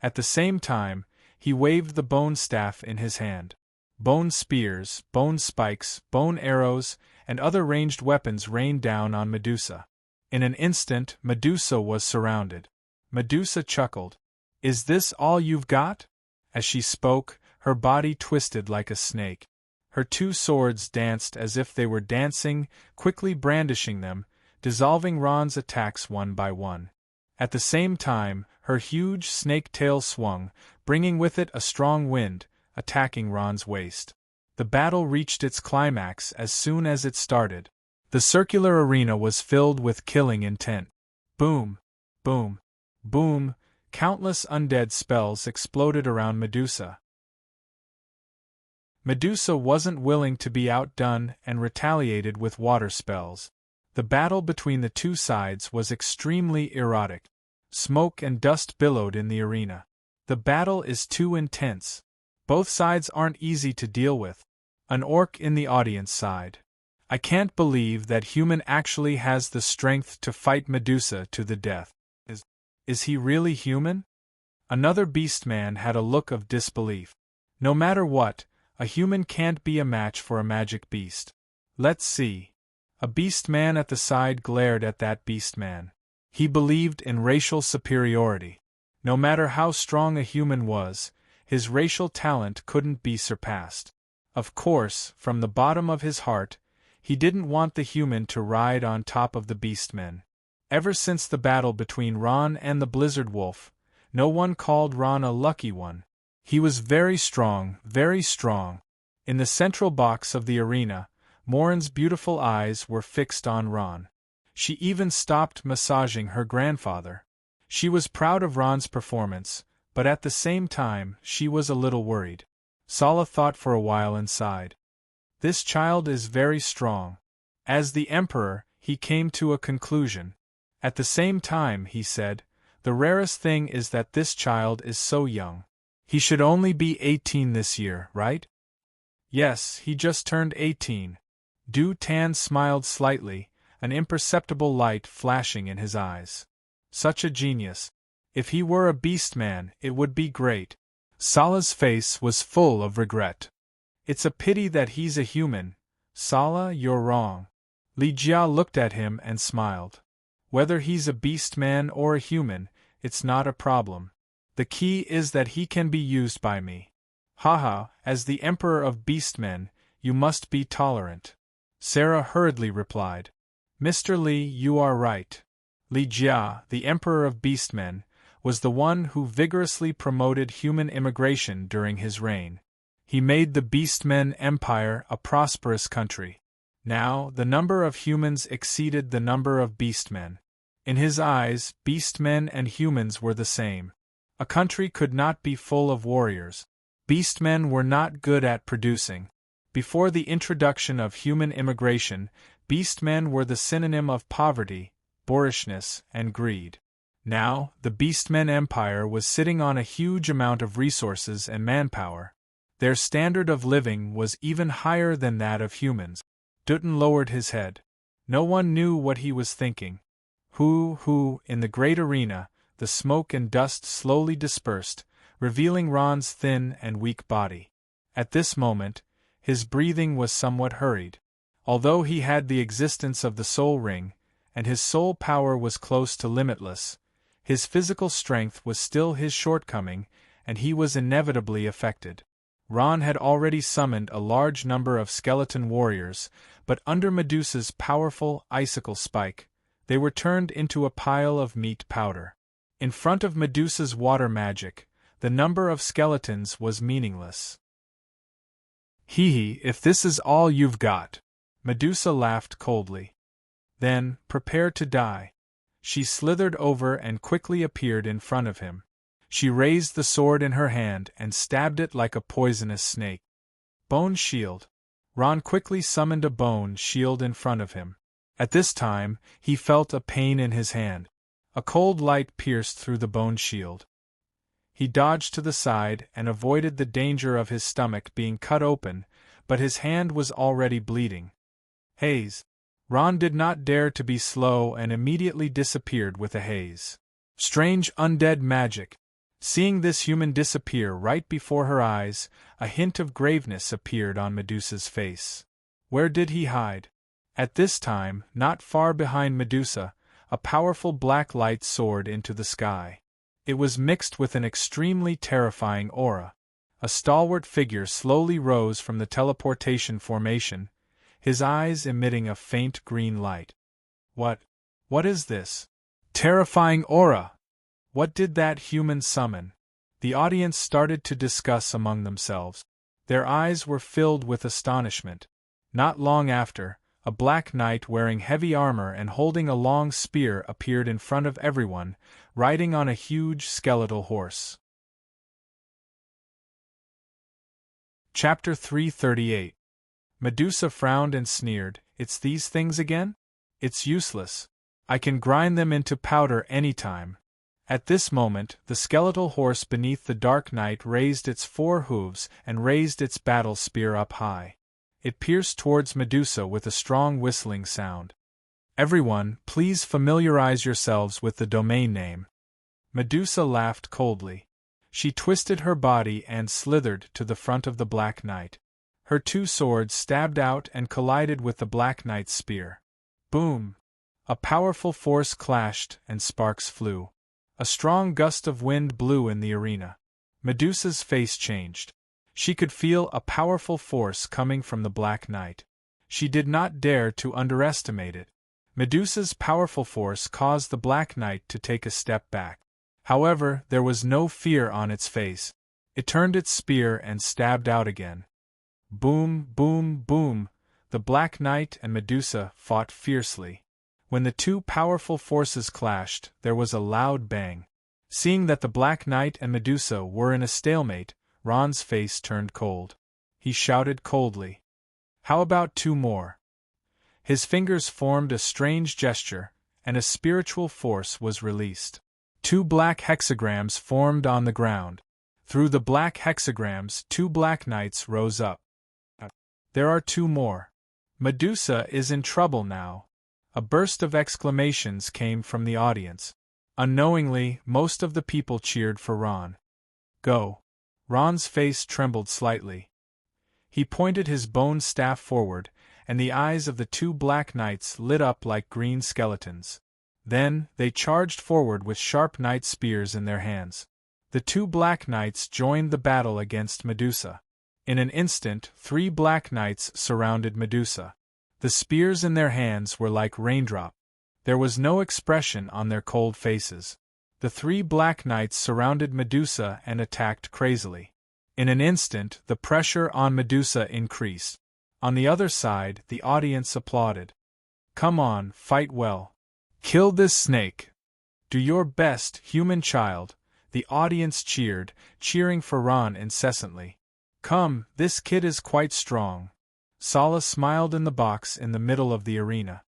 At the same time, he waved the bone staff in his hand. Bone spears, bone spikes, bone arrows, and other ranged weapons rained down on Medusa. In an instant, Medusa was surrounded. Medusa chuckled. "Is this all you've got?" As she spoke, her body twisted like a snake. Her 2 swords danced as if they were dancing, quickly brandishing them, dissolving Ron's attacks one by one. At the same time, her huge snake tail swung, bringing with it a strong wind, attacking Ron's waist. The battle reached its climax as soon as it started. The circular arena was filled with killing intent. Boom! Boom! Boom! Countless undead spells exploded around Medusa. Medusa wasn't willing to be outdone and retaliated with water spells. The battle between the 2 sides was extremely erotic. Smoke and dust billowed in the arena. The battle is too intense. Both sides aren't easy to deal with. An orc in the audience sighed. "I can't believe that human actually has the strength to fight Medusa to the death. Is he really human?" Another beastman had a look of disbelief. "No matter what, a human can't be a match for a magic beast. Let's see." A beastman at the side glared at that beastman. He believed in racial superiority. No matter how strong a human was, his racial talent couldn't be surpassed. Of course, from the bottom of his heart, he didn't want the human to ride on top of the beastmen. Ever since the battle between Ron and the Blizzard Wolf, no one called Ron a lucky one. He was very strong, very strong. In the central box of the arena, Morin's beautiful eyes were fixed on Ron. She even stopped massaging her grandfather. She was proud of Ron's performance, but at the same time, she was a little worried. Sala thought for a while and sighed. This child is very strong. As the Emperor, he came to a conclusion. At the same time, he said, the rarest thing is that this child is so young. He should only be 18 this year, right? Yes, he just turned 18. Du Tan smiled slightly, an imperceptible light flashing in his eyes. Such a genius. If he were a beastman, it would be great. Sala's face was full of regret. It's a pity that he's a human. Sala, you're wrong. Li Jia looked at him and smiled. Whether he's a beastman or a human, it's not a problem. The key is that he can be used by me. Haha, as the Emperor of Beastmen, you must be tolerant. Sarah hurriedly replied. Mr. Li, you are right. Li Jia, the Emperor of Beastmen, was the one who vigorously promoted human immigration during his reign. He made the Beastmen Empire a prosperous country. Now, the number of humans exceeded the number of beastmen. In his eyes, beastmen and humans were the same. A country could not be full of warriors. Beastmen were not good at producing. Before the introduction of human immigration, beastmen were the synonym of poverty, boorishness, and greed. Now, the Beastmen Empire was sitting on a huge amount of resources and manpower. Their standard of living was even higher than that of humans. Dutton lowered his head. No one knew what he was thinking. In the great arena, the smoke and dust slowly dispersed, revealing Ron's thin and weak body. At this moment, his breathing was somewhat hurried. Although he had the existence of the soul ring, and his soul power was close to limitless, his physical strength was still his shortcoming, and he was inevitably affected. Ron had already summoned a large number of skeleton warriors, but under Medusa's powerful icicle spike, they were turned into a pile of meat powder. In front of Medusa's water magic, the number of skeletons was meaningless. Hee, if this is all you've got. Medusa laughed coldly. Then, prepare to die. She slithered over and quickly appeared in front of him. She raised the sword in her hand and stabbed it like a poisonous snake. Bone shield. Ron quickly summoned a bone shield in front of him. At this time, he felt a pain in his hand. A cold light pierced through the bone shield. He dodged to the side and avoided the danger of his stomach being cut open, but his hand was already bleeding. Haze. Ron did not dare to be slow and immediately disappeared with a haze. Strange undead magic. Seeing this human disappear right before her eyes, a hint of graveness appeared on Medusa's face. Where did he hide? At this time, not far behind Medusa, a powerful black light soared into the sky. It was mixed with an extremely terrifying aura. A stalwart figure slowly rose from the teleportation formation, his eyes emitting a faint green light. What is this? Terrifying aura! What did that human summon? The audience started to discuss among themselves. Their eyes were filled with astonishment. Not long after, a black knight wearing heavy armor and holding a long spear appeared in front of everyone, riding on a huge skeletal horse. Chapter 338. Medusa frowned and sneered. It's these things again? It's useless. I can grind them into powder any time. At this moment, the skeletal horse beneath the dark knight raised its 4 hooves and raised its battle spear up high. It pierced towards Medusa with a strong whistling sound. Everyone, please familiarize yourselves with the domain name. Medusa laughed coldly. She twisted her body and slithered to the front of the Black Knight. Her 2 swords stabbed out and collided with the Black Knight's spear. Boom! A powerful force clashed and sparks flew. A strong gust of wind blew in the arena. Medusa's face changed. She could feel a powerful force coming from the Black Knight. She did not dare to underestimate it. Medusa's powerful force caused the Black Knight to take a step back. However, there was no fear on its face. It turned its spear and stabbed out again. Boom, boom, boom! The Black Knight and Medusa fought fiercely. When the 2 powerful forces clashed, there was a loud bang. Seeing that the Black Knight and Medusa were in a stalemate, Ron's face turned cold. He shouted coldly, "How about 2 more?" His fingers formed a strange gesture, and a spiritual force was released. 2 black hexagrams formed on the ground. Through the black hexagrams, 2 Black Knights rose up. There are 2 more. Medusa is in trouble now. A burst of exclamations came from the audience. Unknowingly, most of the people cheered for Ron. Go. Ron's face trembled slightly. He pointed his bone staff forward, and the eyes of the 2 Black Knights lit up like green skeletons. Then, they charged forward with sharp knight spears in their hands. The 2 Black Knights joined the battle against Medusa. In an instant, 3 Black Knights surrounded Medusa. The spears in their hands were like raindrops. There was no expression on their cold faces. The 3 Black Knights surrounded Medusa and attacked crazily. In an instant, the pressure on Medusa increased. On the other side, the audience applauded. Come on, fight well. Kill this snake. Do your best, human child. The audience cheered, cheering for Ron incessantly. Come, this kid is quite strong. Sala smiled in the box in the middle of the arena.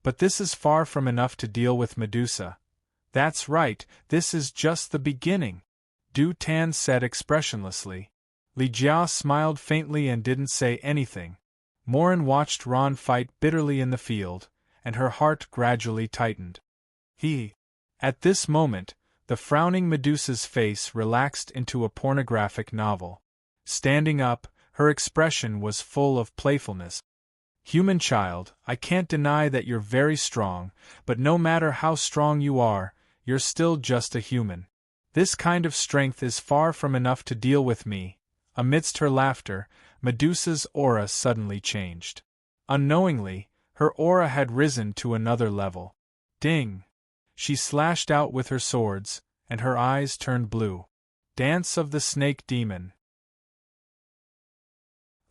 But this is far from enough to deal with Medusa. That's right, this is just the beginning. Du Tan said expressionlessly. Li Jia smiled faintly and didn't say anything. Morin watched Ron fight bitterly in the field, and her heart gradually tightened. At this moment, the frowning Medusa's face relaxed into a pornographic novel. Standing up, her expression was full of playfulness. Human child, I can't deny that you're very strong, but no matter how strong you are, you're still just a human. This kind of strength is far from enough to deal with me. Amidst her laughter, Medusa's aura suddenly changed. Unknowingly, her aura had risen to another level. Ding! She slashed out with her swords, and her eyes turned blue. Dance of the Snake Demon.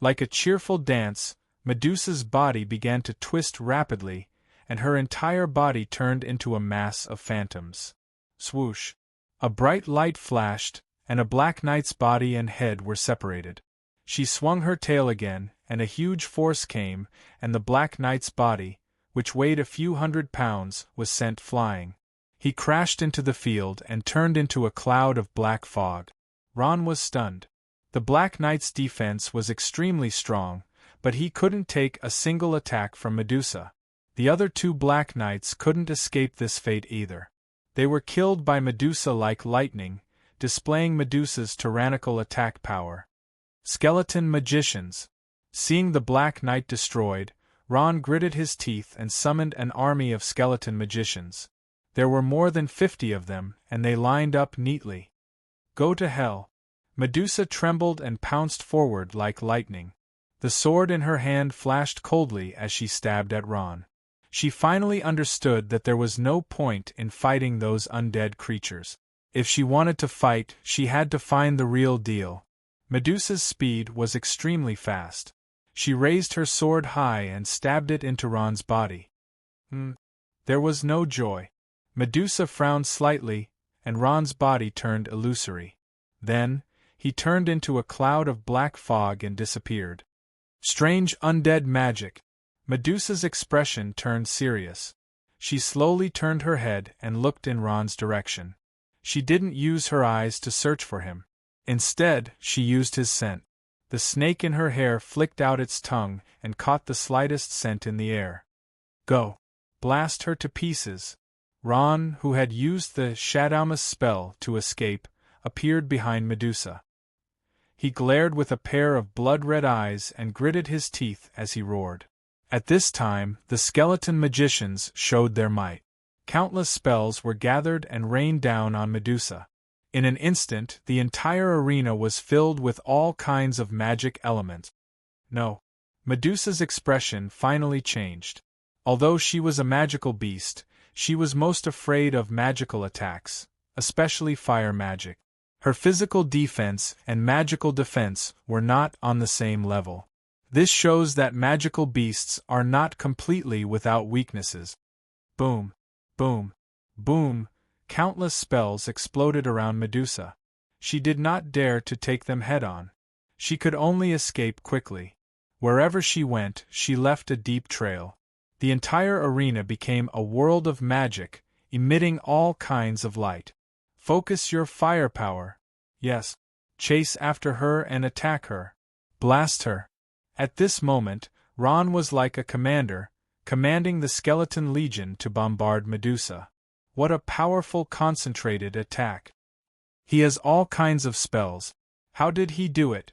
Like a cheerful dance, Medusa's body began to twist rapidly, and her entire body turned into a mass of phantoms. Swoosh! A bright light flashed, and a black knight's body and head were separated. She swung her tail again, and a huge force came, and the black knight's body, which weighed a few 100 pounds, was sent flying. He crashed into the field and turned into a cloud of black fog. Ron was stunned. The Black Knight's defense was extremely strong, but he couldn't take a single attack from Medusa. The other two Black Knights couldn't escape this fate either. They were killed by Medusa like lightning, displaying Medusa's tyrannical attack power. Skeleton Magicians. Seeing the Black Knight destroyed, Ron gritted his teeth and summoned an army of skeleton magicians. There were more than 50 of them, and they lined up neatly. Go to hell! Medusa trembled and pounced forward like lightning. The sword in her hand flashed coldly as she stabbed at Ron. She finally understood that there was no point in fighting those undead creatures. If she wanted to fight, she had to find the real deal. Medusa's speed was extremely fast. She raised her sword high and stabbed it into Ron's body. There was no joy. Medusa frowned slightly, and Ron's body turned illusory. Then, he turned into a cloud of black fog and disappeared. Strange undead magic. Medusa's expression turned serious. She slowly turned her head and looked in Ron's direction. She didn't use her eyes to search for him. Instead, she used his scent. The snake in her hair flicked out its tongue and caught the slightest scent in the air. Go! Blast her to pieces! Ron, who had used the Shadamas spell to escape, appeared behind Medusa. He glared with a pair of blood-red eyes and gritted his teeth as he roared. At this time, the skeleton magicians showed their might. Countless spells were gathered and rained down on Medusa. In an instant, the entire arena was filled with all kinds of magic elements. No. Medusa's expression finally changed. Although she was a magical beast, she was most afraid of magical attacks, especially fire magic. Her physical defense and magical defense were not on the same level. This shows that magical beasts are not completely without weaknesses. Boom, boom, boom, countless spells exploded around Medusa. She did not dare to take them head-on. She could only escape quickly. Wherever she went, she left a deep trail. The entire arena became a world of magic, emitting all kinds of light. Focus your firepower. Yes. Chase after her and attack her. Blast her. At this moment, Ron was like a commander, commanding the Skeleton Legion to bombard Medusa. What a powerful concentrated attack. He has all kinds of spells. How did he do it?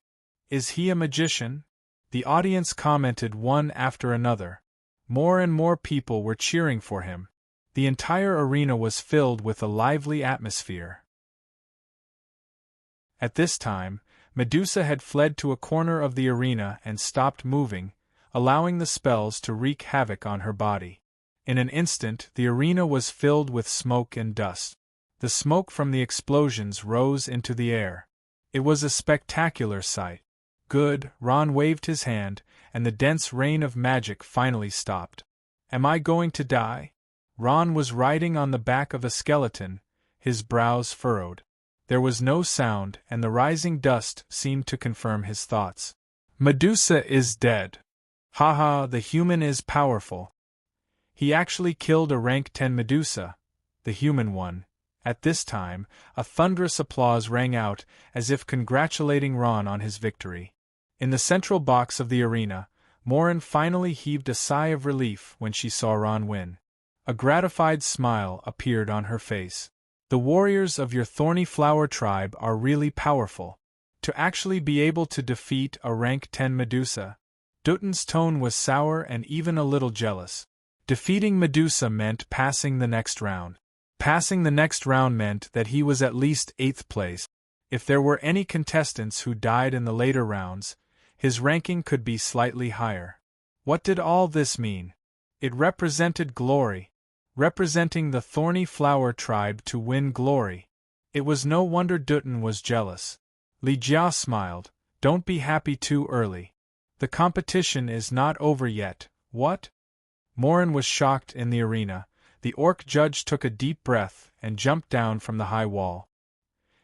Is he a magician? The audience commented one after another. More and more people were cheering for him. The entire arena was filled with a lively atmosphere. At this time, Medusa had fled to a corner of the arena and stopped moving, allowing the spells to wreak havoc on her body. In an instant, the arena was filled with smoke and dust. The smoke from the explosions rose into the air. It was a spectacular sight. Good, Ron waved his hand, and the dense rain of magic finally stopped. Am I going to die? Ron was riding on the back of a skeleton, his brows furrowed. There was no sound, and the rising dust seemed to confirm his thoughts. Medusa is dead. Haha, the human is powerful. He actually killed a rank 10 Medusa, the human one. At this time, a thunderous applause rang out, as if congratulating Ron on his victory. In the central box of the arena, Morin finally heaved a sigh of relief when she saw Ron win. A gratified smile appeared on her face. The warriors of your Thorny Flower tribe are really powerful. To actually be able to defeat a rank 10 Medusa. Dutton's tone was sour and even a little jealous. Defeating Medusa meant passing the next round. Passing the next round meant that he was at least 8th place. If there were any contestants who died in the later rounds, his ranking could be slightly higher. What did all this mean? It represented glory, representing the Thorny Flower tribe to win glory. It was no wonder Dutton was jealous. Li Jia smiled. Don't be happy too early. The competition is not over yet. What? Morin was shocked in the arena. The orc judge took a deep breath and jumped down from the high wall.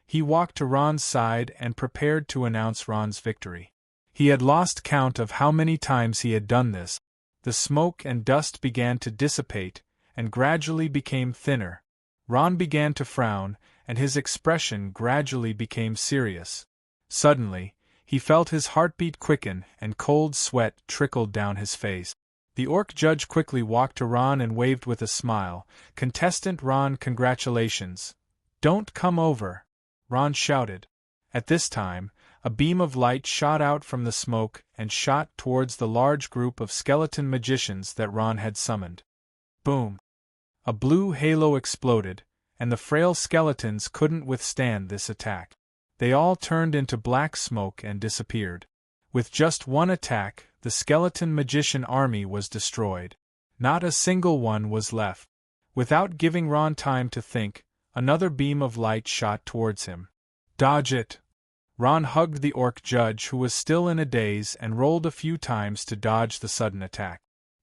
He walked to Ron's side and prepared to announce Ron's victory. He had lost count of how many times he had done this. The smoke and dust began to dissipate, and gradually became thinner. Ron began to frown, and his expression gradually became serious. Suddenly, he felt his heartbeat quicken and cold sweat trickled down his face. The orc judge quickly walked to Ron and waved with a smile. Contestant Ron, congratulations. Don't come over, Ron shouted. At this time, a beam of light shot out from the smoke and shot towards the large group of skeleton magicians that Ron had summoned. Boom! A blue halo exploded, and the frail skeletons couldn't withstand this attack. They all turned into black smoke and disappeared. With just one attack, the skeleton magician army was destroyed. Not a single one was left. Without giving Ron time to think, another beam of light shot towards him. Dodge it! Ron hugged the orc judge, who was still in a daze, and rolled a few times to dodge the sudden attack.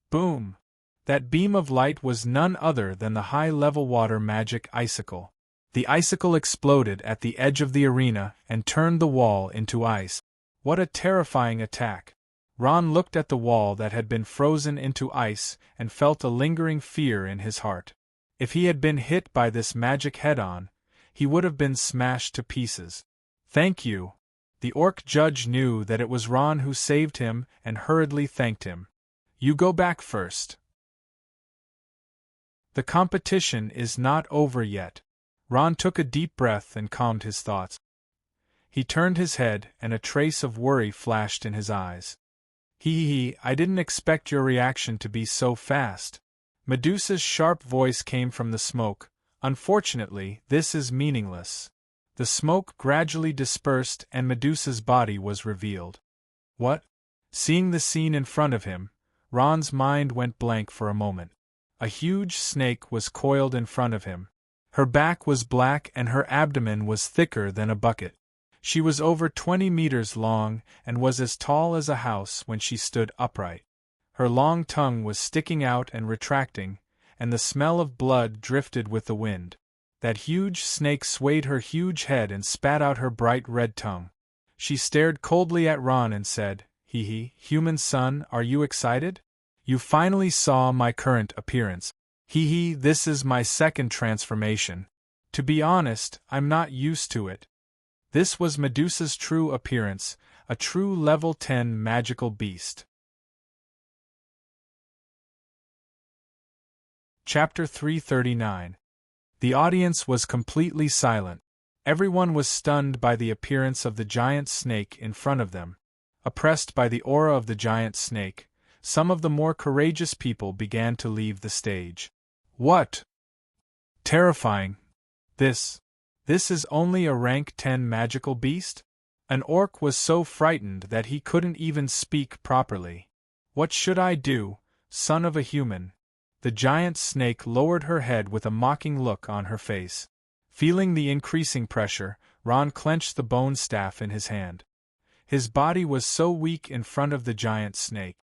Boom! That beam of light was none other than the high-level water magic icicle. The icicle exploded at the edge of the arena and turned the wall into ice. What a terrifying attack! Ron looked at the wall that had been frozen into ice and felt a lingering fear in his heart. If he had been hit by this magic head-on, he would have been smashed to pieces. Thank you. The orc judge knew that it was Ron who saved him and hurriedly thanked him. You go back first. The competition is not over yet. Ron took a deep breath and calmed his thoughts. He turned his head and a trace of worry flashed in his eyes. I didn't expect your reaction to be so fast. Medusa's sharp voice came from the smoke. Unfortunately, this is meaningless. The smoke gradually dispersed and Medusa's body was revealed. What? Seeing the scene in front of him, Ron's mind went blank for a moment. A huge snake was coiled in front of him. Her back was black and her abdomen was thicker than a bucket. She was over 20 meters long and was as tall as a house when she stood upright. Her long tongue was sticking out and retracting, and the smell of blood drifted with the wind. That huge snake swayed her huge head and spat out her bright red tongue. She stared coldly at Ron and said, Human son, are you excited? You finally saw my current appearance. This is my second transformation. To be honest, I'm not used to it. This was Medusa's true appearance, a true level 10 magical beast. Chapter 339. The audience was completely silent. Everyone was stunned by the appearance of the giant snake in front of them. Oppressed by the aura of the giant snake, some of the more courageous people began to leave the stage. What? Terrifying. This is only a rank 10 magical beast? An orc was so frightened that he couldn't even speak properly. What should I do, son of a human? The giant snake lowered her head with a mocking look on her face. Feeling the increasing pressure, Ron clenched the bone staff in his hand. His body was so weak in front of the giant snake.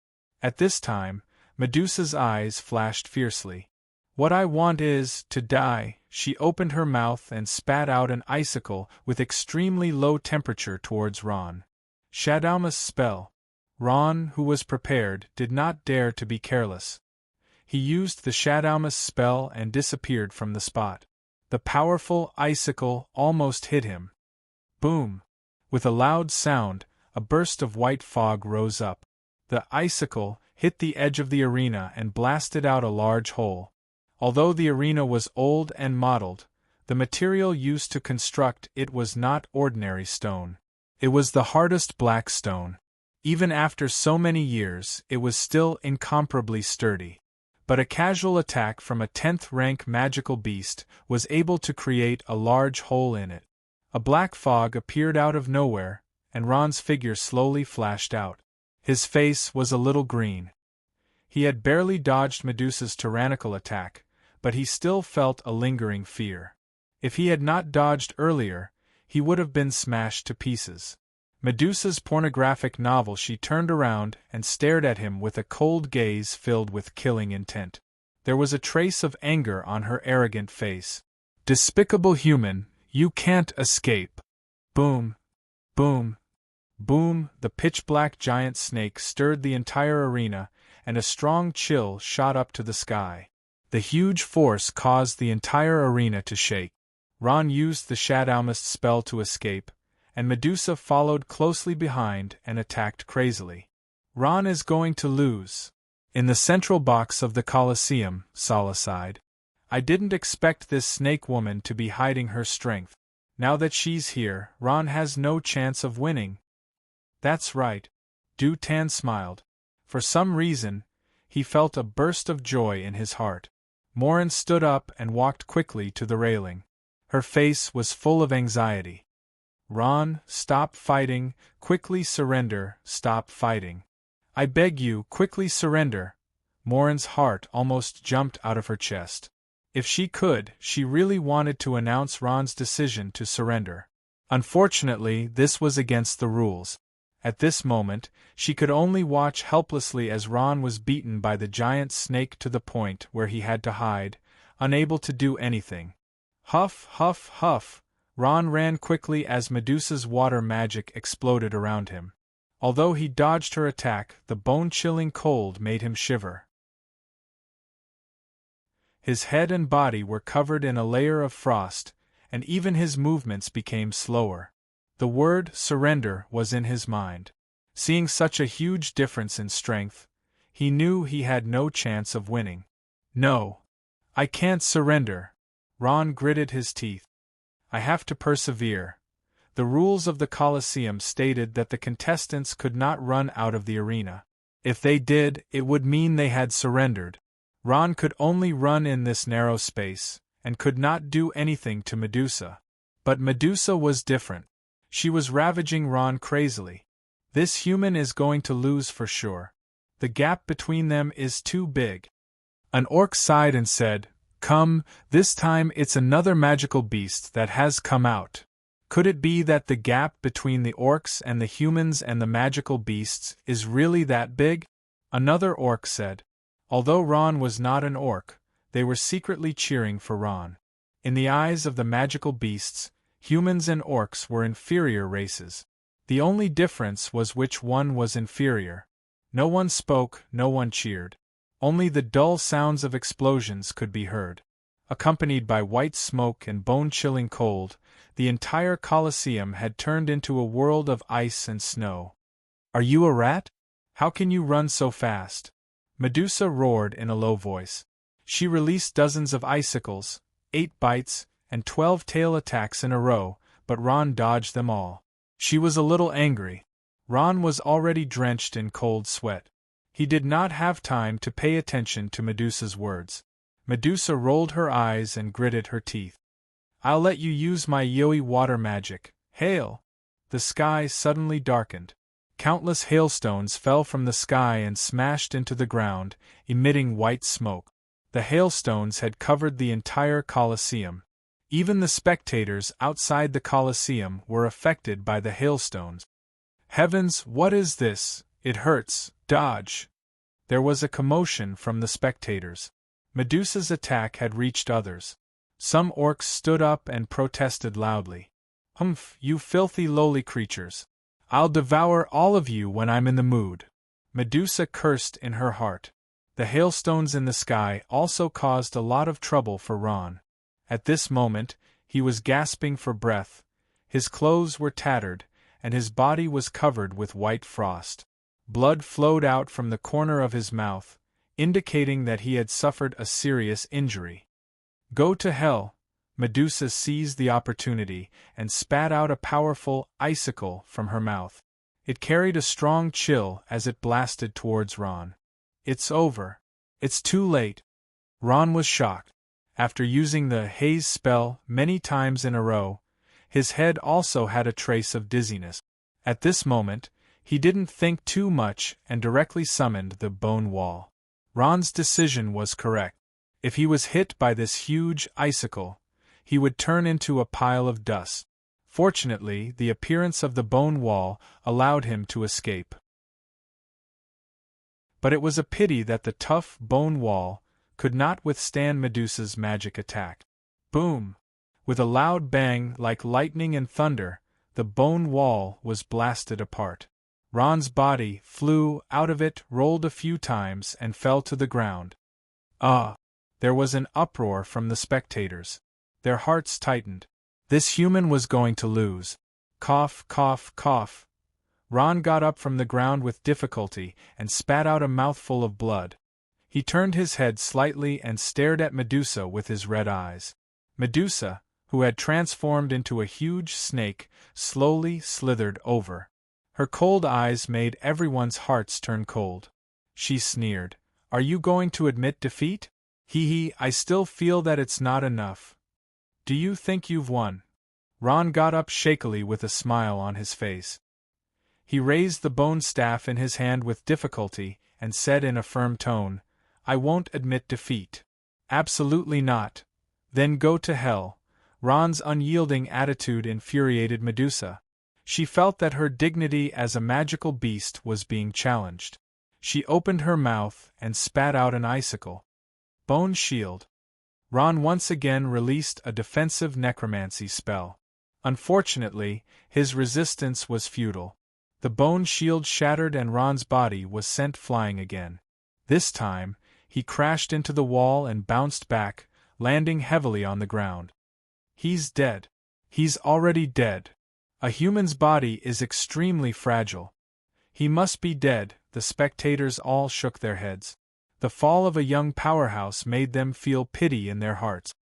At this time, Medusa's eyes flashed fiercely. What I want is to die. She opened her mouth and spat out an icicle with extremely low temperature towards Ron. Shadowma's spell. Ron, who was prepared, did not dare to be careless. He used the Shadowma's spell and disappeared from the spot. The powerful icicle almost hit him. Boom! With a loud sound, a burst of white fog rose up. The icicle hit the edge of the arena and blasted out a large hole. Although the arena was old and mottled, the material used to construct it was not ordinary stone. It was the hardest black stone. Even after so many years, it was still incomparably sturdy. But a casual attack from a 10th rank magical beast was able to create a large hole in it. A black fog appeared out of nowhere, and Ron's figure slowly flashed out. His face was a little green. He had barely dodged Medusa's tyrannical attack, but he still felt a lingering fear. If he had not dodged earlier, he would have been smashed to pieces. Medusa's pornographic novel. She turned around and stared at him with a cold gaze filled with killing intent. There was a trace of anger on her arrogant face. Despicable human, you can't escape. Boom, boom, boom. The pitch-black giant snake stirred the entire arena, and a strong chill shot up to the sky. The huge force caused the entire arena to shake. Ron used the Shadowmist spell to escape, and Medusa followed closely behind and attacked crazily. Ron is going to lose. In the central box of the Colosseum, Sala sighed. I didn't expect this snake woman to be hiding her strength. Now that she's here, Ron has no chance of winning. That's right. Du-Tan smiled. For some reason, he felt a burst of joy in his heart. Morin stood up and walked quickly to the railing. Her face was full of anxiety. Ron, stop fighting, quickly surrender, stop fighting. I beg you, quickly surrender. Morin's heart almost jumped out of her chest. If she could, she really wanted to announce Ron's decision to surrender. Unfortunately, this was against the rules. At this moment, she could only watch helplessly as Ron was beaten by the giant snake to the point where he had to hide, unable to do anything. Huff, huff, huff. Ron ran quickly as Medusa's water magic exploded around him. Although he dodged her attack, the bone-chilling cold made him shiver. His head and body were covered in a layer of frost, and even his movements became slower. The word surrender was in his mind. Seeing such a huge difference in strength, he knew he had no chance of winning. No. I can't surrender. Ron gritted his teeth. I have to persevere. The rules of the Colosseum stated that the contestants could not run out of the arena. If they did, it would mean they had surrendered. Ron could only run in this narrow space, and could not do anything to Medusa. But Medusa was different. She was ravaging Ron crazily. This human is going to lose for sure. The gap between them is too big. An orc sighed and said, Come, this time it's another magical beast that has come out. Could it be that the gap between the orcs and the humans and the magical beasts is really that big? Another orc said. Although Ron was not an orc, they were secretly cheering for Ron. In the eyes of the magical beasts, humans and orcs were inferior races. The only difference was which one was inferior. No one spoke, no one cheered. Only the dull sounds of explosions could be heard. Accompanied by white smoke and bone-chilling cold, the entire Colosseum had turned into a world of ice and snow. Are you a rat? How can you run so fast? Medusa roared in a low voice. She released dozens of icicles, 8 bites, and 12 tail attacks in a row, but Ron dodged them all. She was a little angry. Ron was already drenched in cold sweat. He did not have time to pay attention to Medusa's words. Medusa rolled her eyes and gritted her teeth. I'll let you use my Yoi water magic. Hail! The sky suddenly darkened. Countless hailstones fell from the sky and smashed into the ground, emitting white smoke. The hailstones had covered the entire Colosseum. Even the spectators outside the Colosseum were affected by the hailstones. Heavens, what is this? It hurts. Dodge! There was a commotion from the spectators. Medusa's attack had reached others. Some orcs stood up and protested loudly. Humph, you filthy lowly creatures. I'll devour all of you when I'm in the mood. Medusa cursed in her heart. The hailstones in the sky also caused a lot of trouble for Ron. At this moment, he was gasping for breath, his clothes were tattered, and his body was covered with white frost. Blood flowed out from the corner of his mouth, indicating that he had suffered a serious injury. Go to hell! Medusa seized the opportunity and spat out a powerful icicle from her mouth. It carried a strong chill as it blasted towards Ron. It's over. It's too late. Ron was shocked. After using the haze spell many times in a row, His head also had a trace of dizziness. At this moment, he didn't think too much and directly summoned the bone wall. Ron's decision was correct. If he was hit by this huge icicle, he would turn into a pile of dust. Fortunately, the appearance of the bone wall allowed him to escape. But it was a pity that the tough bone wall could not withstand Medusa's magic attack. Boom! With a loud bang like lightning and thunder, the bone wall was blasted apart. Ron's body flew out of it, rolled a few times, and fell to the ground. Ah! There was an uproar from the spectators. Their hearts tightened. This human was going to lose. Cough, cough, cough. Ron got up from the ground with difficulty and spat out a mouthful of blood. He turned his head slightly and stared at Medusa with his red eyes. Medusa, who had transformed into a huge snake, slowly slithered over. Her cold eyes made everyone's hearts turn cold. She sneered. "Are you going to admit defeat? Hee, I still feel that it's not enough. Do you think you've won?" Ron got up shakily with a smile on his face. He raised the bone staff in his hand with difficulty and said in a firm tone, "I won't admit defeat." "Absolutely not. Then go to hell." Ron's unyielding attitude infuriated Medusa. She felt that her dignity as a magical beast was being challenged. She opened her mouth and spat out an icicle. Bone shield. Ron once again released a defensive necromancy spell. Unfortunately, his resistance was futile. The bone shield shattered and Ron's body was sent flying again. This time, he crashed into the wall and bounced back, landing heavily on the ground. He's dead. He's already dead. A human's body is extremely fragile. He must be dead. The spectators all shook their heads. The fall of a young powerhouse made them feel pity in their hearts.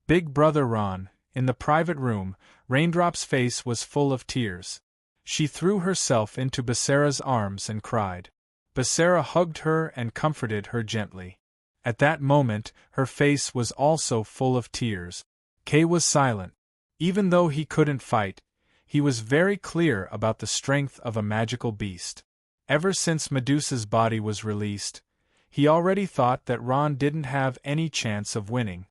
Big Brother Ron, in the private room, Raindrop's face was full of tears. She threw herself into Basara's arms and cried. Basara hugged her and comforted her gently. At that moment, her face was also full of tears. Kay was silent. Even though he couldn't fight, he was very clear about the strength of a magical beast. Ever since Medusa's body was released, he already thought that Ron didn't have any chance of winning.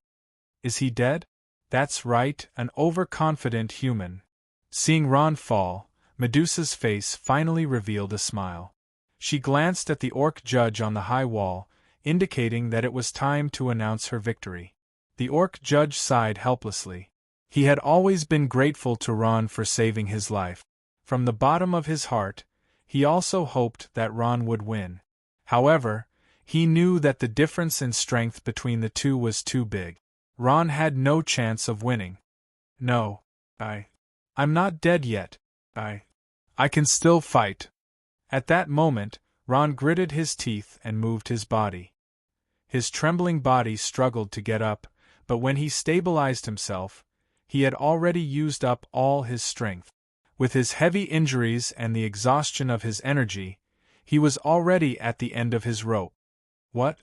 Is he dead? That's right, an overconfident human. Seeing Ron fall, Medusa's face finally revealed a smile. She glanced at the orc judge on the high wall, indicating that it was time to announce her victory. The orc judge sighed helplessly. He had always been grateful to Ron for saving his life. From the bottom of his heart, he also hoped that Ron would win. However, he knew that the difference in strength between the two was too big. Ron had no chance of winning. No, I'm not dead yet. I can still fight. At that moment, Ron gritted his teeth and moved his body. His trembling body struggled to get up, but when he stabilized himself, he had already used up all his strength. With his heavy injuries and the exhaustion of his energy, he was already at the end of his rope. What?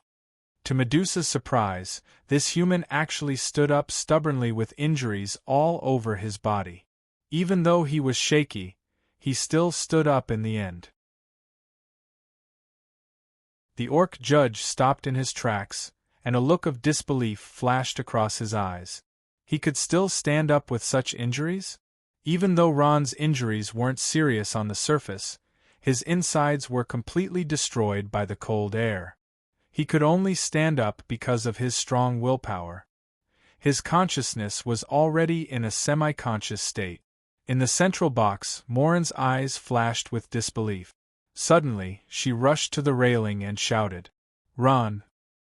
To Medusa's surprise, this human actually stood up stubbornly with injuries all over his body. Even though he was shaky, he still stood up in the end. The orc judge stopped in his tracks, and a look of disbelief flashed across his eyes. He could still stand up with such injuries? Even though Ron's injuries weren't serious on the surface, his insides were completely destroyed by the cold air. He could only stand up because of his strong willpower. His consciousness was already in a semi-conscious state. In the central box, Morin's eyes flashed with disbelief. Suddenly, she rushed to the railing and shouted, "Ron!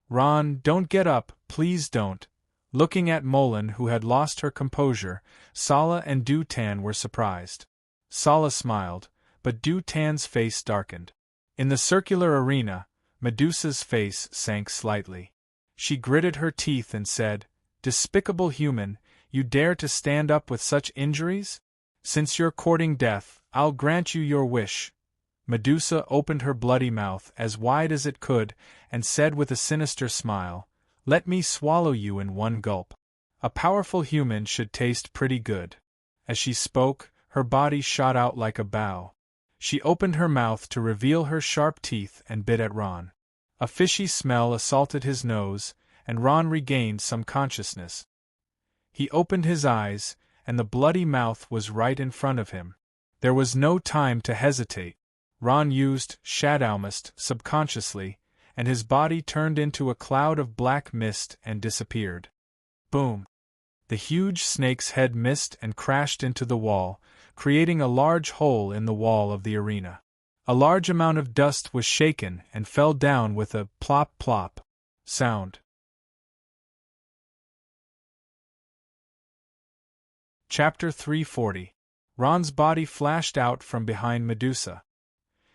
Ron, don't get up, please don't!" Looking at Molin, who had lost her composure, Sala and Du-Tan were surprised. Sala smiled, but Du-Tan's face darkened. In the circular arena, Medusa's face sank slightly. She gritted her teeth and said, "Despicable human, you dare to stand up with such injuries? Since you're courting death, I'll grant you your wish." Medusa opened her bloody mouth as wide as it could and said with a sinister smile, "Let me swallow you in one gulp. A powerful human should taste pretty good." As she spoke, her body shot out like a bow. She opened her mouth to reveal her sharp teeth and bit at Ron. A fishy smell assaulted his nose, and Ron regained some consciousness. He opened his eyes, and the bloody mouth was right in front of him. There was no time to hesitate. Ron used Shadowmist subconsciously, and his body turned into a cloud of black mist and disappeared. Boom! The huge snake's head missed and crashed into the wall, creating a large hole in the wall of the arena. A large amount of dust was shaken and fell down with a plop plop sound. Chapter 340. Ron's body flashed out from behind Medusa.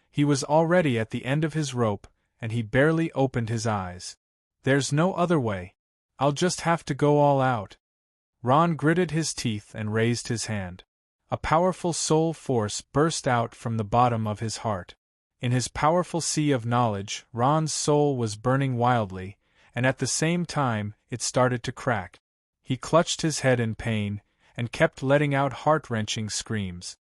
He was already at the end of his rope, and he barely opened his eyes. There's no other way. I'll just have to go all out. Ron gritted his teeth and raised his hand. A powerful soul force burst out from the bottom of his heart. In his powerful sea of knowledge, Ron's soul was burning wildly, and at the same time, it started to crack. He clutched his head in pain, and kept letting out heart-wrenching screams.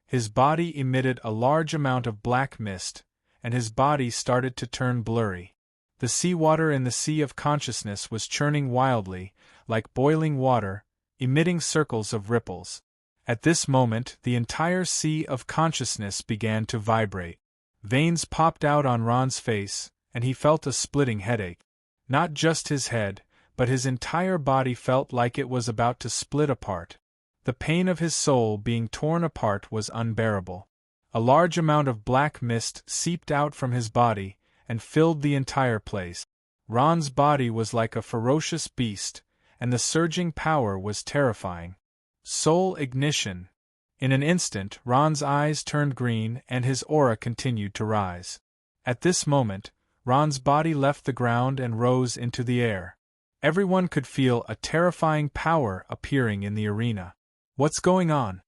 His body emitted a large amount of black mist, and his body started to turn blurry. The seawater in the sea of consciousness was churning wildly, like boiling water, emitting circles of ripples. At this moment, the entire sea of consciousness began to vibrate. Veins popped out on Ron's face, and he felt a splitting headache. Not just his head, but his entire body felt like it was about to split apart. The pain of his soul being torn apart was unbearable. A large amount of black mist seeped out from his body and filled the entire place. Ron's body was like a ferocious beast, and the surging power was terrifying. Soul ignition. In an instant, Ron's eyes turned green and his aura continued to rise. At this moment, Ron's body left the ground and rose into the air. Everyone could feel a terrifying power appearing in the arena. What's going on?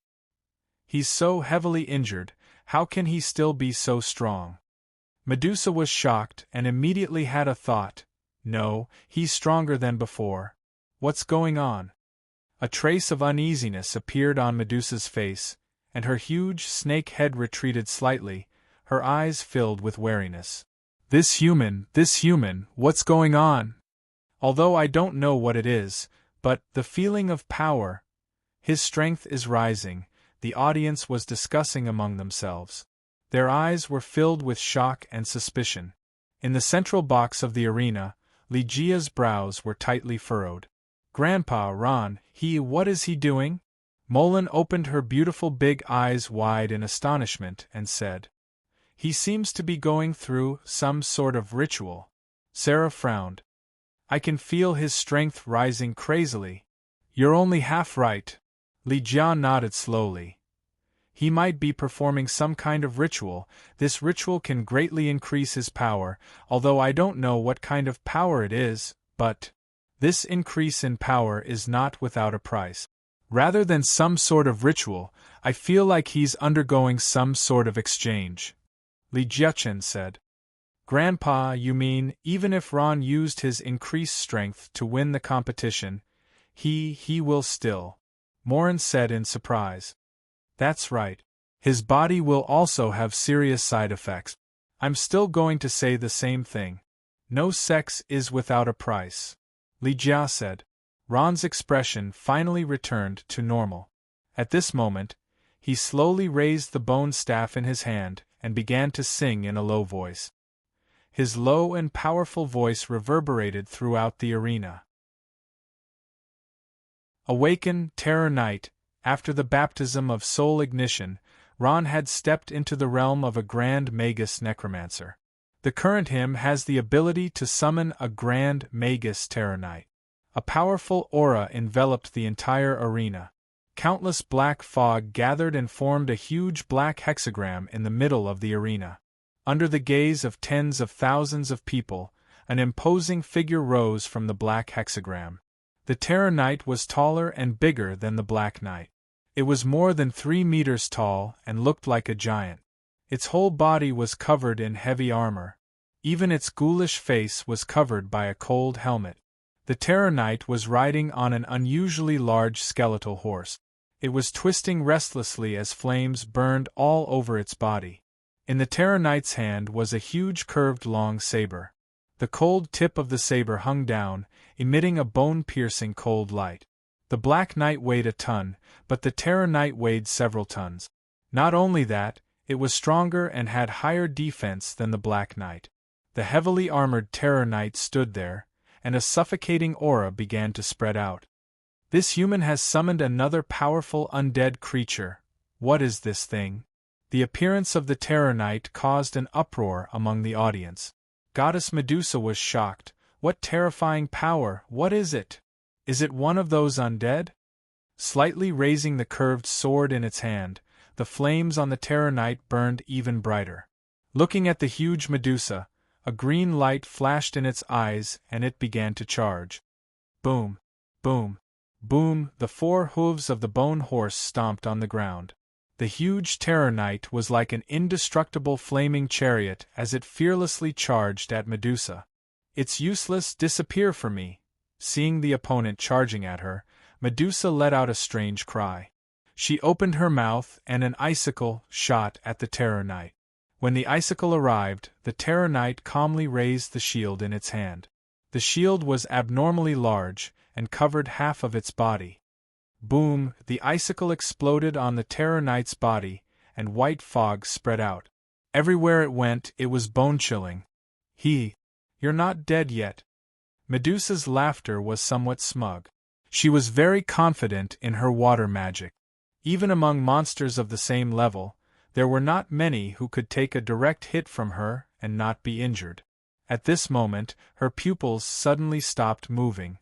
He's so heavily injured, how can he still be so strong? Medusa was shocked and immediately had a thought. No, he's stronger than before. What's going on? A trace of uneasiness appeared on Medusa's face, and her huge snake head retreated slightly, her eyes filled with wariness. This human, what's going on? Although I don't know what it is, but the feeling of power. His strength is rising, the audience was discussing among themselves. Their eyes were filled with shock and suspicion. In the central box of the arena, Ligea's brows were tightly furrowed. Grandpa, Ron, what is he doing? Molin opened her beautiful big eyes wide in astonishment and said, He seems to be going through some sort of ritual. Sarah frowned. I can feel his strength rising crazily. You're only half right. Ligia nodded slowly. He might be performing some kind of ritual. This ritual can greatly increase his power, although I don't know what kind of power it is, but this increase in power is not without a price. Rather than some sort of ritual, I feel like he's undergoing some sort of exchange. Ligia-chan said. Grandpa, you mean, even if Ron used his increased strength to win the competition, he will still. Morin said in surprise. That's right. His body will also have serious side effects. I'm still going to say the same thing. No sex is without a price. Ligia said. Ron's expression finally returned to normal. At this moment, he slowly raised the bone staff in his hand and began to sing in a low voice. His low and powerful voice reverberated throughout the arena. Awaken, Terror Knight. After the baptism of soul ignition, Ron had stepped into the realm of a Grand Magus Necromancer. The current hymn has the ability to summon a Grand Magus Terror Knight. A powerful aura enveloped the entire arena. Countless black fog gathered and formed a huge black hexagram in the middle of the arena. Under the gaze of tens of thousands of people, an imposing figure rose from the black hexagram. The Terror Knight was taller and bigger than the Black Knight. It was more than 3 meters tall and looked like a giant. Its whole body was covered in heavy armor. Even its ghoulish face was covered by a cold helmet. The Terror Knight was riding on an unusually large skeletal horse. It was twisting restlessly as flames burned all over its body. In the Terror Knight's hand was a huge curved long saber. The cold tip of the saber hung down, emitting a bone-piercing cold light. The Black Knight weighed a ton, but the Terror Knight weighed several tons. Not only that, it was stronger and had higher defense than the Black Knight. The heavily armored Terror Knight stood there, and a suffocating aura began to spread out. This human has summoned another powerful undead creature. What is this thing? The appearance of the Terror Knight caused an uproar among the audience. Goddess Medusa was shocked. What terrifying power, what is it? Is it one of those undead? Slightly raising the curved sword in its hand, the flames on the Terror Knight burned even brighter. Looking at the huge Medusa, a green light flashed in its eyes and it began to charge. Boom, boom, boom, the 4 hooves of the bone horse stomped on the ground. The huge Terror Knight was like an indestructible flaming chariot as it fearlessly charged at Medusa. It's useless, disappear from me. Seeing the opponent charging at her, Medusa let out a strange cry. She opened her mouth and an icicle shot at the Terror Knight. When the icicle arrived, the Terror Knight calmly raised the shield in its hand. The shield was abnormally large and covered half of its body. Boom, the icicle exploded on the Terror Knight's body, and white fog spread out. Everywhere it went, it was bone-chilling. You're not dead yet. Medusa's laughter was somewhat smug. She was very confident in her water magic. Even among monsters of the same level, there were not many who could take a direct hit from her and not be injured. At this moment, her pupils suddenly stopped moving.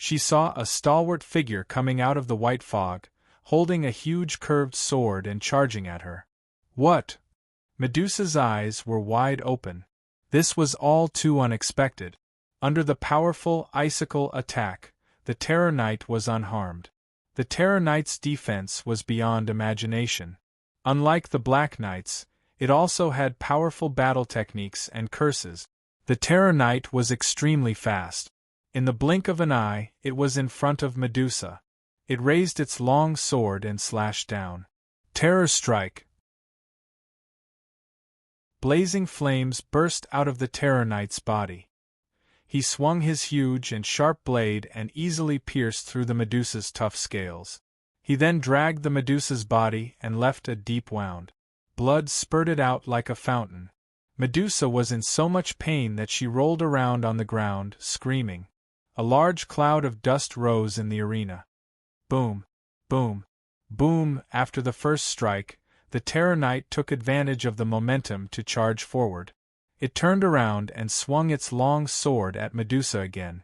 She saw a stalwart figure coming out of the white fog, holding a huge curved sword and charging at her. What? Medusa's eyes were wide open. This was all too unexpected. Under the powerful icicle attack, the Terror Knight was unharmed. The Terror Knight's defense was beyond imagination. Unlike the Black Knight's, it also had powerful battle techniques and curses. The Terror Knight was extremely fast. In the blink of an eye, it was in front of Medusa. It raised its long sword and slashed down. Terror strike! Blazing flames burst out of the Terror Knight's body. He swung his huge and sharp blade and easily pierced through the Medusa's tough scales. He then dragged the Medusa's body and left a deep wound. Blood spurted out like a fountain. Medusa was in so much pain that she rolled around on the ground, screaming. A large cloud of dust rose in the arena. Boom, boom, boom. After the first strike, the Terror Knight took advantage of the momentum to charge forward. It turned around and swung its long sword at Medusa again.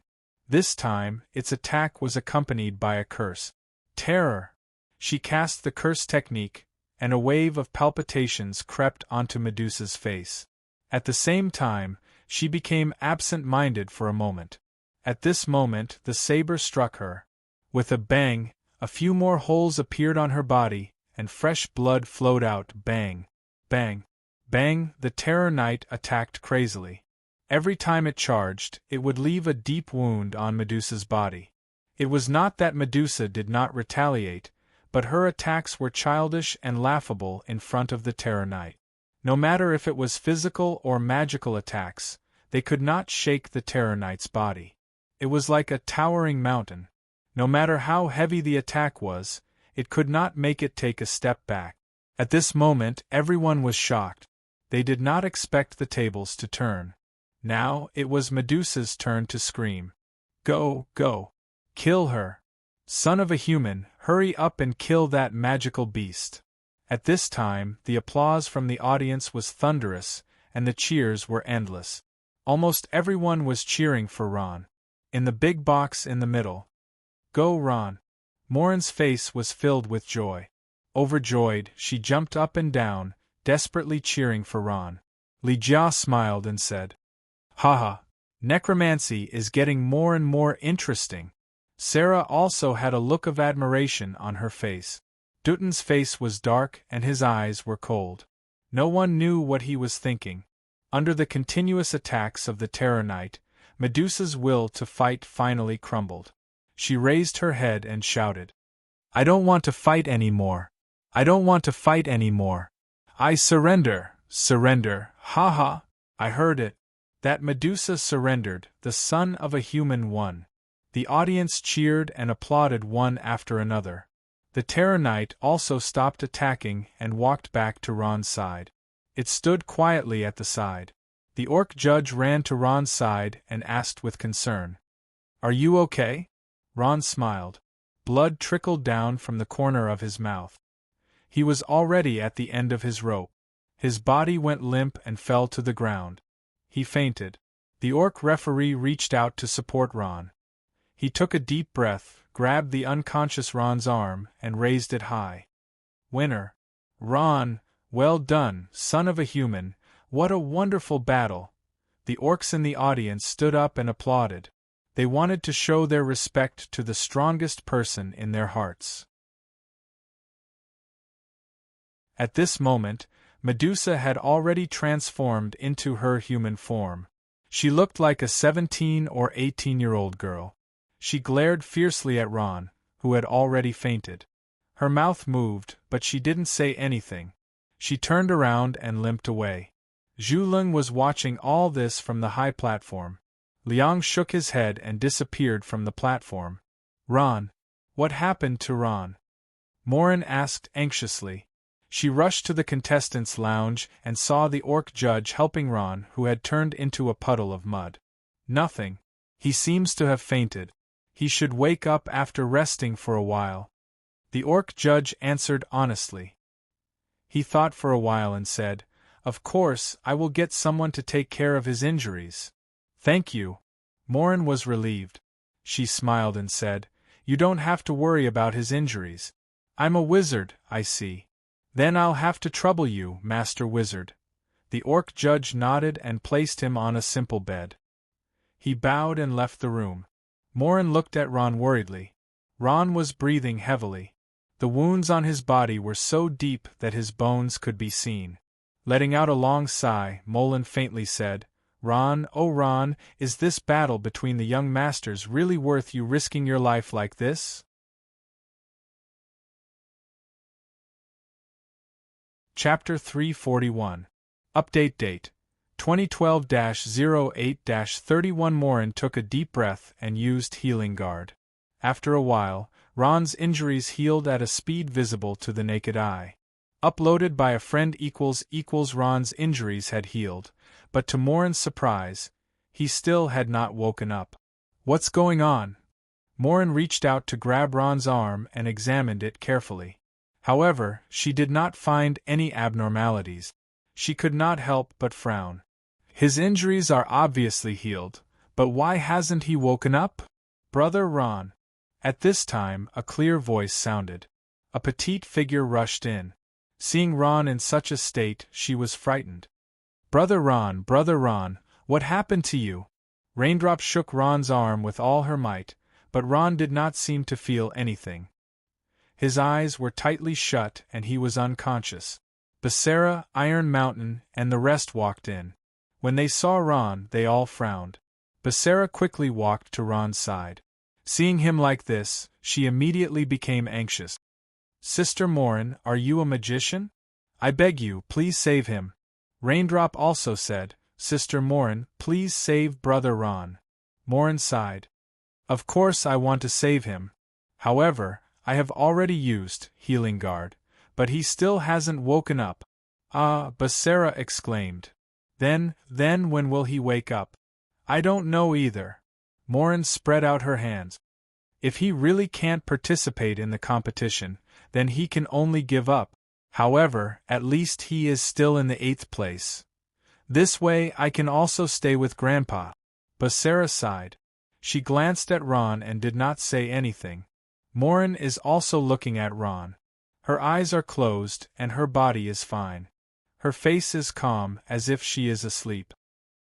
This time, its attack was accompanied by a curse. Terror! She cast the curse technique, and a wave of palpitations crept onto Medusa's face. At the same time, she became absent-minded for a moment. At this moment, the saber struck her. With a bang, a few more holes appeared on her body, and fresh blood flowed out. Bang! Bang! Bang! The Terror Knight attacked crazily. Every time it charged, it would leave a deep wound on Medusa's body. It was not that Medusa did not retaliate, but her attacks were childish and laughable in front of the Terror Knight. No matter if it was physical or magical attacks, they could not shake the Terror Knight's body. It was like a towering mountain. No matter how heavy the attack was, it could not make it take a step back. At this moment, everyone was shocked. They did not expect the tables to turn. Now, it was Medusa's turn to scream. Go, go! Kill her! Son of a human, hurry up and kill that magical beast! At this time, the applause from the audience was thunderous, and the cheers were endless. Almost everyone was cheering for Ron. In the big box in the middle. Go, Ron! Morin's face was filled with joy. Overjoyed, she jumped up and down, desperately cheering for Ron. Li Jia smiled and said, Haha, necromancy is getting more and more interesting. Sarah also had a look of admiration on her face. Dutin's face was dark and his eyes were cold. No one knew what he was thinking. Under the continuous attacks of the Terror Knight, Medusa's will to fight finally crumbled. She raised her head and shouted, I don't want to fight anymore. I don't want to fight anymore. I surrender, surrender, ha ha. I heard it. That Medusa surrendered, the son of a human won. The audience cheered and applauded one after another. The Terror Knight also stopped attacking and walked back to Ron's side. It stood quietly at the side. The orc judge ran to Ron's side and asked with concern. Are you okay? Ron smiled. Blood trickled down from the corner of his mouth. He was already at the end of his rope. His body went limp and fell to the ground. He fainted. The orc referee reached out to support Ron. He took a deep breath, grabbed the unconscious Ron's arm, and raised it high. Winner. Ron, well done, son of a human, what a wonderful battle. The orcs in the audience stood up and applauded. They wanted to show their respect to the strongest person in their hearts. At this moment, Medusa had already transformed into her human form. She looked like a 17 or 18-year-old girl. She glared fiercely at Ron, who had already fainted. Her mouth moved, but she didn't say anything. She turned around and limped away. Zhu Leng was watching all this from the high platform. Liang shook his head and disappeared from the platform. Ron. What happened to Ron? Morin asked anxiously. She rushed to the contestants' lounge and saw the orc judge helping Ron, who had turned into a puddle of mud. Nothing. He seems to have fainted. He should wake up after resting for a while. The orc judge answered honestly. He thought for a while and said, Of course, I will get someone to take care of his injuries. Thank you. Morin was relieved. She smiled and said, You don't have to worry about his injuries. I'm a wizard, I see. Then I'll have to trouble you, Master Wizard. The orc judge nodded and placed him on a simple bed. He bowed and left the room. Morin looked at Ron worriedly. Ron was breathing heavily. The wounds on his body were so deep that his bones could be seen. Letting out a long sigh, Molin faintly said, Ron, oh Ron, is this battle between the young masters really worth you risking your life like this? Chapter 341. Update Date 2012-08-31. Morin took a deep breath and used Healing Guard. After a while, Ron's injuries healed at a speed visible to the naked eye. Uploaded by a friend == Ron's injuries had healed, but to Morin's surprise, he still had not woken up. What's going on? Morin reached out to grab Ron's arm and examined it carefully. However, she did not find any abnormalities. She could not help but frown. His injuries are obviously healed, but why hasn't he woken up? Brother Ron. At this time, a clear voice sounded. A petite figure rushed in. Seeing Ron in such a state, she was frightened. Brother Ron, what happened to you? Raindrop shook Ron's arm with all her might, but Ron did not seem to feel anything. His eyes were tightly shut and he was unconscious. Becerra, Iron Mountain, and the rest walked in. When they saw Ron, they all frowned. Becerra quickly walked to Ron's side. Seeing him like this, she immediately became anxious. Sister Morin, are you a magician? I beg you, please save him. Raindrop also said, Sister Morin, please save Brother Ron. Morin sighed. Of course I want to save him. However, I have already used Healing Guard, but he still hasn't woken up. Ah, Becerra exclaimed. Then when will he wake up? I don't know either. Morin spread out her hands. If he really can't participate in the competition, then he can only give up. However, at least he is still in the 8th place. This way I can also stay with Grandpa. Becerra sighed. She glanced at Ron and did not say anything. Morin is also looking at Ron. Her eyes are closed and her body is fine. Her face is calm, as if she is asleep.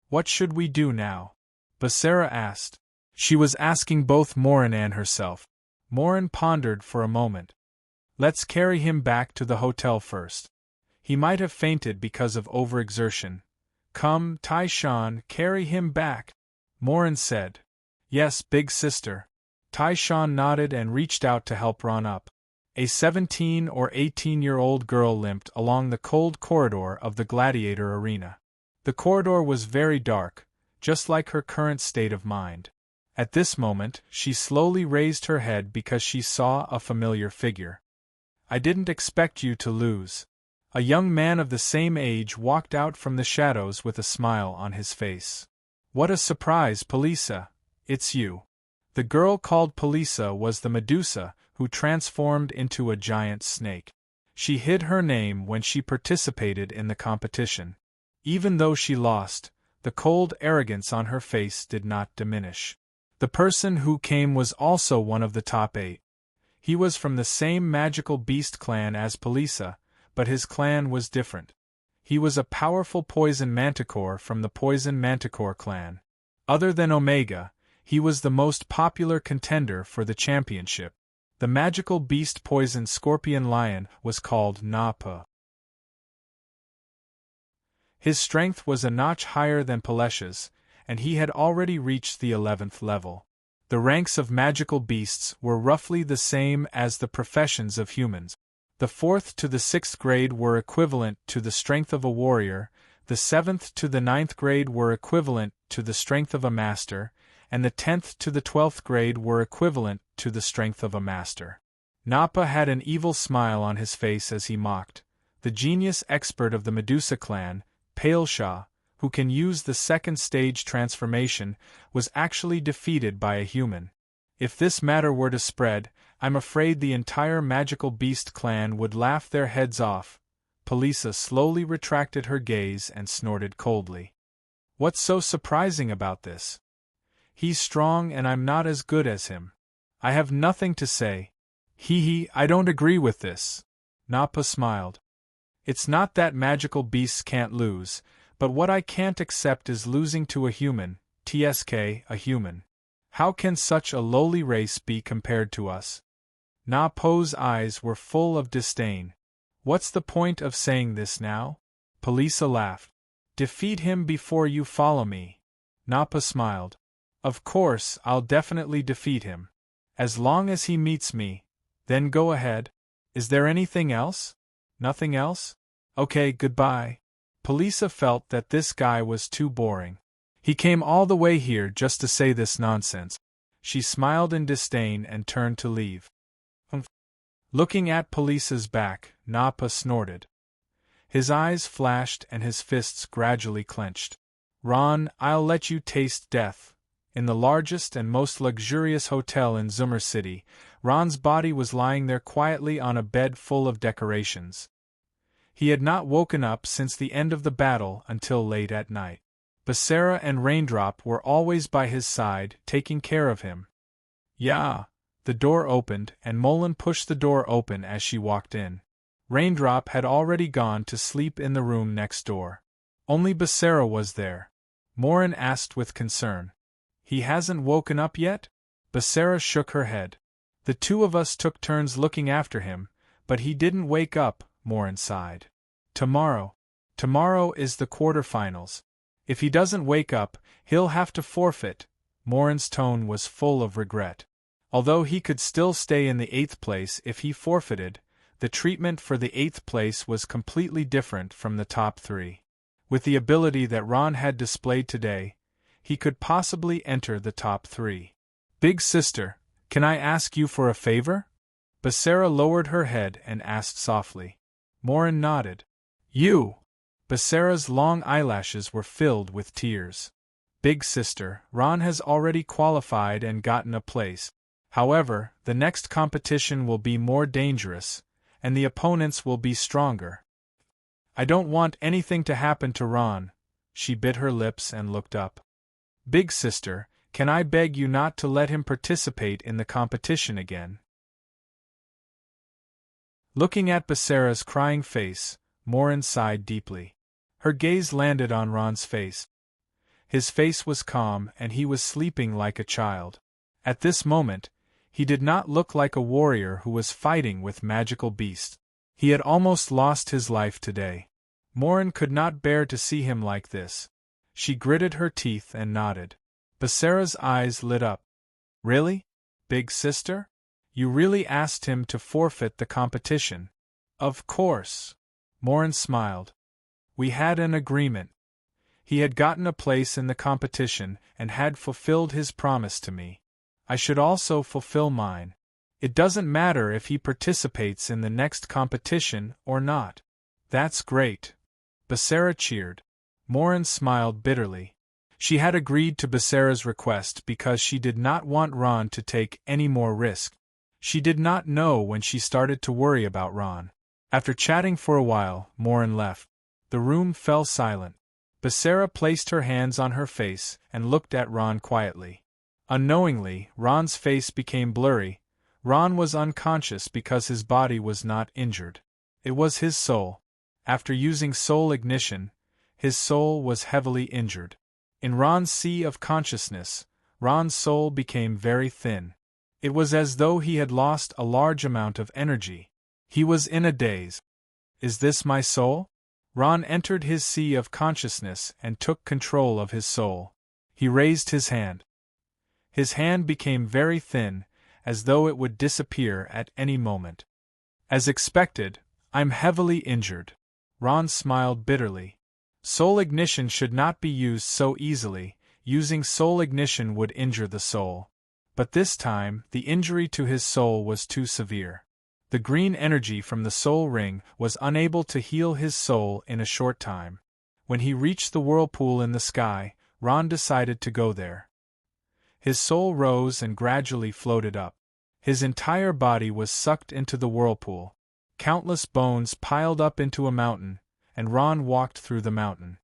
What should we do now? Becerra asked. She was asking both Morin and herself. Morin pondered for a moment. Let's carry him back to the hotel first. He might have fainted because of overexertion. Come, Tai-Shan, carry him back, Morin said. Yes, big sister. Tai-Shan nodded and reached out to help Ron up. A 17 or 18-year-old girl limped along the cold corridor of the gladiator arena. The corridor was very dark, just like her current state of mind. At this moment, she slowly raised her head because she saw a familiar figure. "I didn't expect you to lose." A young man of the same age walked out from the shadows with a smile on his face. "What a surprise, Polisa! It's you." The girl called Polisa was the Medusa who transformed into a giant snake. She hid her name when she participated in the competition. Even though she lost, the cold arrogance on her face did not diminish. The person who came was also one of the top 8. He was from the same magical beast clan as Polisa, but his clan was different. He was a powerful poison manticore from the poison manticore clan. Other than Omega, he was the most popular contender for the championship. The magical beast poison scorpion lion was called Napa. His strength was a notch higher than Palesha's, and he had already reached the 11th level. The ranks of magical beasts were roughly the same as the professions of humans. The 4th to the 6th grade were equivalent to the strength of a warrior, the 7th to the 9th grade were equivalent to the strength of a master, and the 10th to the 12th grade were equivalent to the strength of a master. Nappa had an evil smile on his face as he mocked. The genius expert of the Medusa clan, Palesha, who can use the second stage transformation, was actually defeated by a human. If this matter were to spread, I'm afraid the entire magical beast clan would laugh their heads off. Polisa slowly retracted her gaze and snorted coldly. What's so surprising about this? He's strong and I'm not as good as him. I have nothing to say. Hee, I don't agree with this. Nappa smiled. It's not that magical beasts can't lose, but what I can't accept is losing to a human, TSK, a human. How can such a lowly race be compared to us? Nappa's eyes were full of disdain. What's the point of saying this now? Polisa laughed. Defeat him before you follow me. Nappa smiled. Of course, I'll definitely defeat him. As long as he meets me, then go ahead. Is there anything else? Nothing else? Okay, goodbye. Polisa felt that this guy was too boring. He came all the way here just to say this nonsense. She smiled in disdain and turned to leave. Looking at Polisa's back, Nappa snorted. His eyes flashed and his fists gradually clenched. Ron, I'll let you taste death. In the largest and most luxurious hotel in Zoomer City, Ron's body was lying there quietly on a bed full of decorations. He had not woken up since the end of the battle until late at night. Basara and Raindrop were always by his side, taking care of him. Yeah. The door opened, and Mullen pushed the door open as she walked in. Raindrop had already gone to sleep in the room next door. Only Basara was there. Morin asked with concern. He hasn't woken up yet? Basara shook her head. The two of us took turns looking after him, but he didn't wake up, Morin sighed. Tomorrow is the quarterfinals. If he doesn't wake up, he'll have to forfeit. Morin's tone was full of regret. Although he could still stay in the 8th place if he forfeited, the treatment for the 8th place was completely different from the top 3. With the ability that Ron had displayed today, he could possibly enter the top 3. Big sister, can I ask you for a favor? Basara lowered her head and asked softly. Morin nodded. You! Basara's long eyelashes were filled with tears. Big sister, Ron has already qualified and gotten a place. However, the next competition will be more dangerous, and the opponents will be stronger. I don't want anything to happen to Ron. She bit her lips and looked up. Big sister, can I beg you not to let him participate in the competition again? Looking at Basara's crying face, Morin sighed deeply. Her gaze landed on Ron's face. His face was calm and he was sleeping like a child. At this moment, he did not look like a warrior who was fighting with magical beasts. He had almost lost his life today. Morin could not bear to see him like this. She gritted her teeth and nodded. Basara's eyes lit up. Really? Big sister? You really asked him to forfeit the competition? Of course. Morin smiled. We had an agreement. He had gotten a place in the competition and had fulfilled his promise to me. I should also fulfill mine. It doesn't matter if he participates in the next competition or not. That's great. Basara cheered. Morin smiled bitterly. She had agreed to Basara's request because she did not want Ron to take any more risk. She did not know when she started to worry about Ron. After chatting for a while, Morin left. The room fell silent. Basara placed her hands on her face and looked at Ron quietly. Unknowingly, Ron's face became blurry. Ron was unconscious because his body was not injured. It was his soul. After using soul ignition, his soul was heavily injured. In Ron's sea of consciousness, Ron's soul became very thin. It was as though he had lost a large amount of energy. He was in a daze. Is this my soul? Ron entered his sea of consciousness and took control of his soul. He raised his hand. His hand became very thin, as though it would disappear at any moment. As expected, I'm heavily injured. Ron smiled bitterly. Soul ignition should not be used so easily. Using soul ignition would injure the soul. But this time, the injury to his soul was too severe. The green energy from the soul ring was unable to heal his soul in a short time. When he reached the whirlpool in the sky, Ron decided to go there. His soul rose and gradually floated up. His entire body was sucked into the whirlpool. Countless bones piled up into a mountain, and Ron walked through the mountain.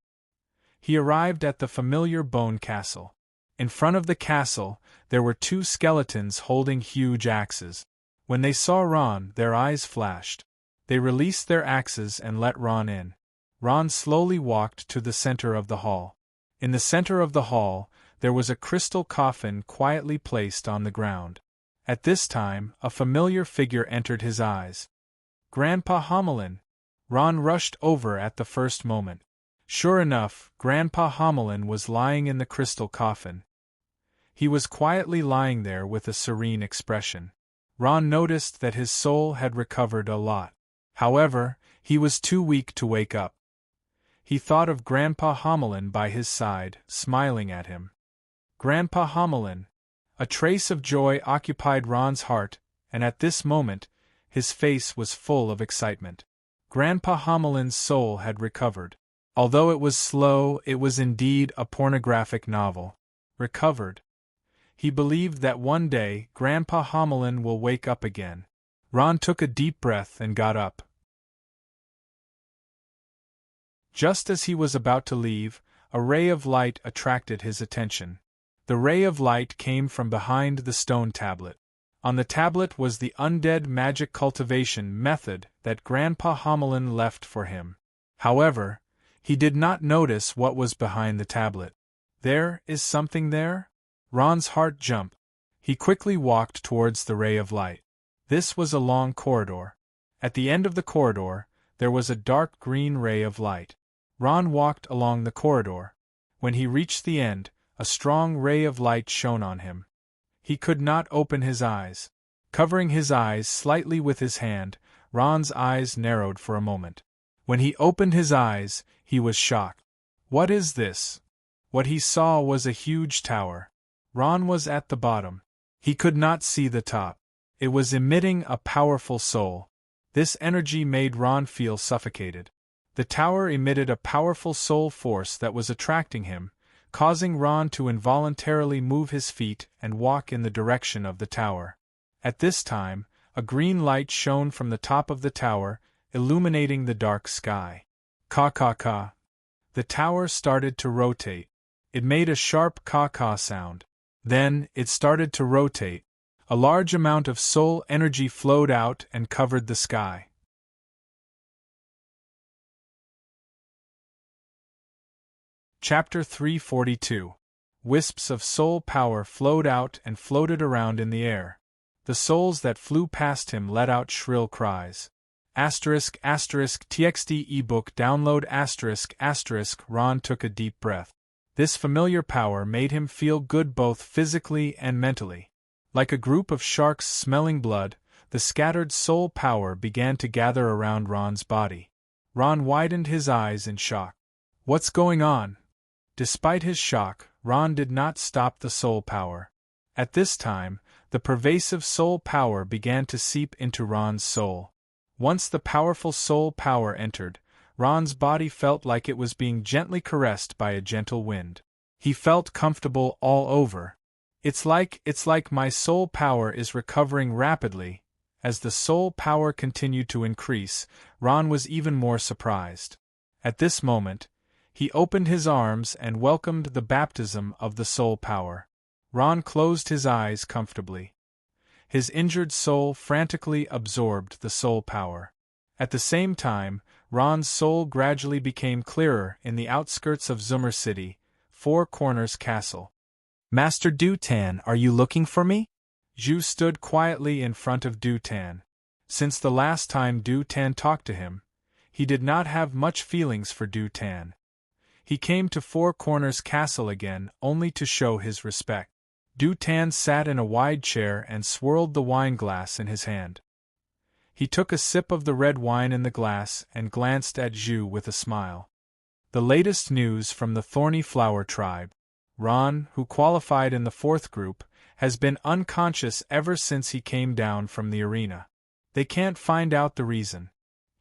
He arrived at the familiar bone castle. In front of the castle, there were two skeletons holding huge axes. When they saw Ron, their eyes flashed. They released their axes and let Ron in. Ron slowly walked to the center of the hall. In the center of the hall, there was a crystal coffin quietly placed on the ground. At this time, a familiar figure entered his eyes. Grandpa Homelin! Ron rushed over at the first moment. Sure enough, Grandpa Homelin was lying in the crystal coffin. He was quietly lying there with a serene expression. Ron noticed that his soul had recovered a lot. However, he was too weak to wake up. He thought of Grandpa Homelin by his side, smiling at him. Grandpa Homelin! A trace of joy occupied Ron's heart, and at this moment, his face was full of excitement. Grandpa Homelin's soul had recovered. Although it was slow, it was indeed a pornographic novel. Recovered. He believed that one day Grandpa Homelin will wake up again. Ron took a deep breath and got up. Just as he was about to leave, a ray of light attracted his attention. The ray of light came from behind the stone tablet. On the tablet was the undead magic cultivation method that Grandpa Homelin left for him. However, he did not notice what was behind the tablet. There is something there? Ron's heart jumped. He quickly walked towards the ray of light. This was a long corridor. At the end of the corridor, there was a dark green ray of light. Ron walked along the corridor. When he reached the end, a strong ray of light shone on him. He could not open his eyes. Covering his eyes slightly with his hand, Ron's eyes narrowed for a moment. When he opened his eyes, he was shocked. What is this? What he saw was a huge tower. Ron was at the bottom. He could not see the top. It was emitting a powerful soul. This energy made Ron feel suffocated. The tower emitted a powerful soul force that was attracting him, causing Ron to involuntarily move his feet and walk in the direction of the tower. At this time, a green light shone from the top of the tower, illuminating the dark sky. Caw-caw-caw. The tower started to rotate. It made a sharp caw-caw sound. Then, it started to rotate. A large amount of soul energy flowed out and covered the sky. Chapter 342. Wisps of soul power flowed out and floated around in the air. The souls that flew past him let out shrill cries. **TXT ebook download ***. Ron took a deep breath. This familiar power made him feel good both physically and mentally. Like a group of sharks smelling blood, the scattered soul power began to gather around Ron's body. Ron widened his eyes in shock. What's going on? Despite his shock, Ron did not stop the soul power. At this time, the pervasive soul power began to seep into Ron's soul. Once the powerful soul power entered, Ron's body felt like it was being gently caressed by a gentle wind. He felt comfortable all over. It's like my soul power is recovering rapidly. As the soul power continued to increase, Ron was even more surprised. At this moment, he opened his arms and welcomed the baptism of the soul power. Ron closed his eyes comfortably. His injured soul frantically absorbed the soul power. At the same time, Ron's soul gradually became clearer in the outskirts of Zoomer City, Four Corners Castle. Master Dutan, are you looking for me? Zhu stood quietly in front of Dutan. Since the last time Dutan talked to him, he did not have much feelings for Dutan. He came to Four Corners Castle again only to show his respect. Dutan sat in a wide chair and swirled the wine glass in his hand. He took a sip of the red wine in the glass and glanced at Zhu with a smile. The latest news from the Thorny Flower tribe. Ron, who qualified in the fourth group, has been unconscious ever since he came down from the arena. They can't find out the reason.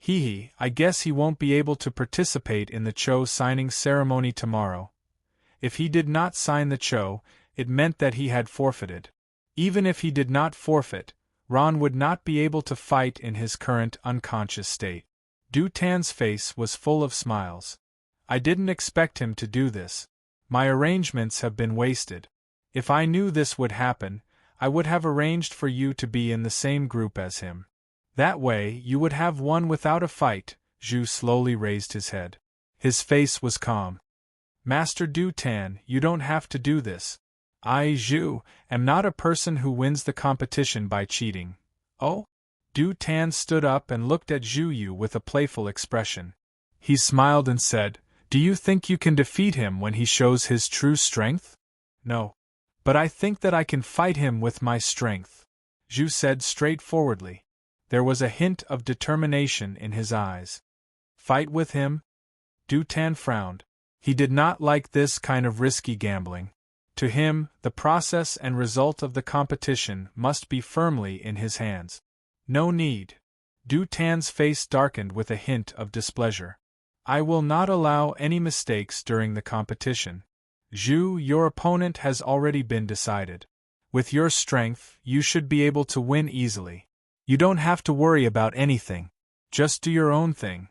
I guess he won't be able to participate in the Cho signing ceremony tomorrow. If he did not sign the Cho, it meant that he had forfeited. Even if he did not forfeit, Ron would not be able to fight in his current unconscious state. Dutan's face was full of smiles. I didn't expect him to do this. My arrangements have been wasted. If I knew this would happen, I would have arranged for you to be in the same group as him. That way, you would have won without a fight. Zhu slowly raised his head. His face was calm. Master Dutan, you don't have to do this. I, Zhu, am not a person who wins the competition by cheating. Oh? Dutan stood up and looked at Zhu Yu with a playful expression. He smiled and said, Do you think you can defeat him when he shows his true strength? No. But I think that I can fight him with my strength, Zhu said straightforwardly. There was a hint of determination in his eyes. Fight with him? Dutan frowned. He did not like this kind of risky gambling. To him, the process and result of the competition must be firmly in his hands. No need. Dutan's face darkened with a hint of displeasure. I will not allow any mistakes during the competition. Zhu, your opponent has already been decided. With your strength, you should be able to win easily. You don't have to worry about anything. Just do your own thing.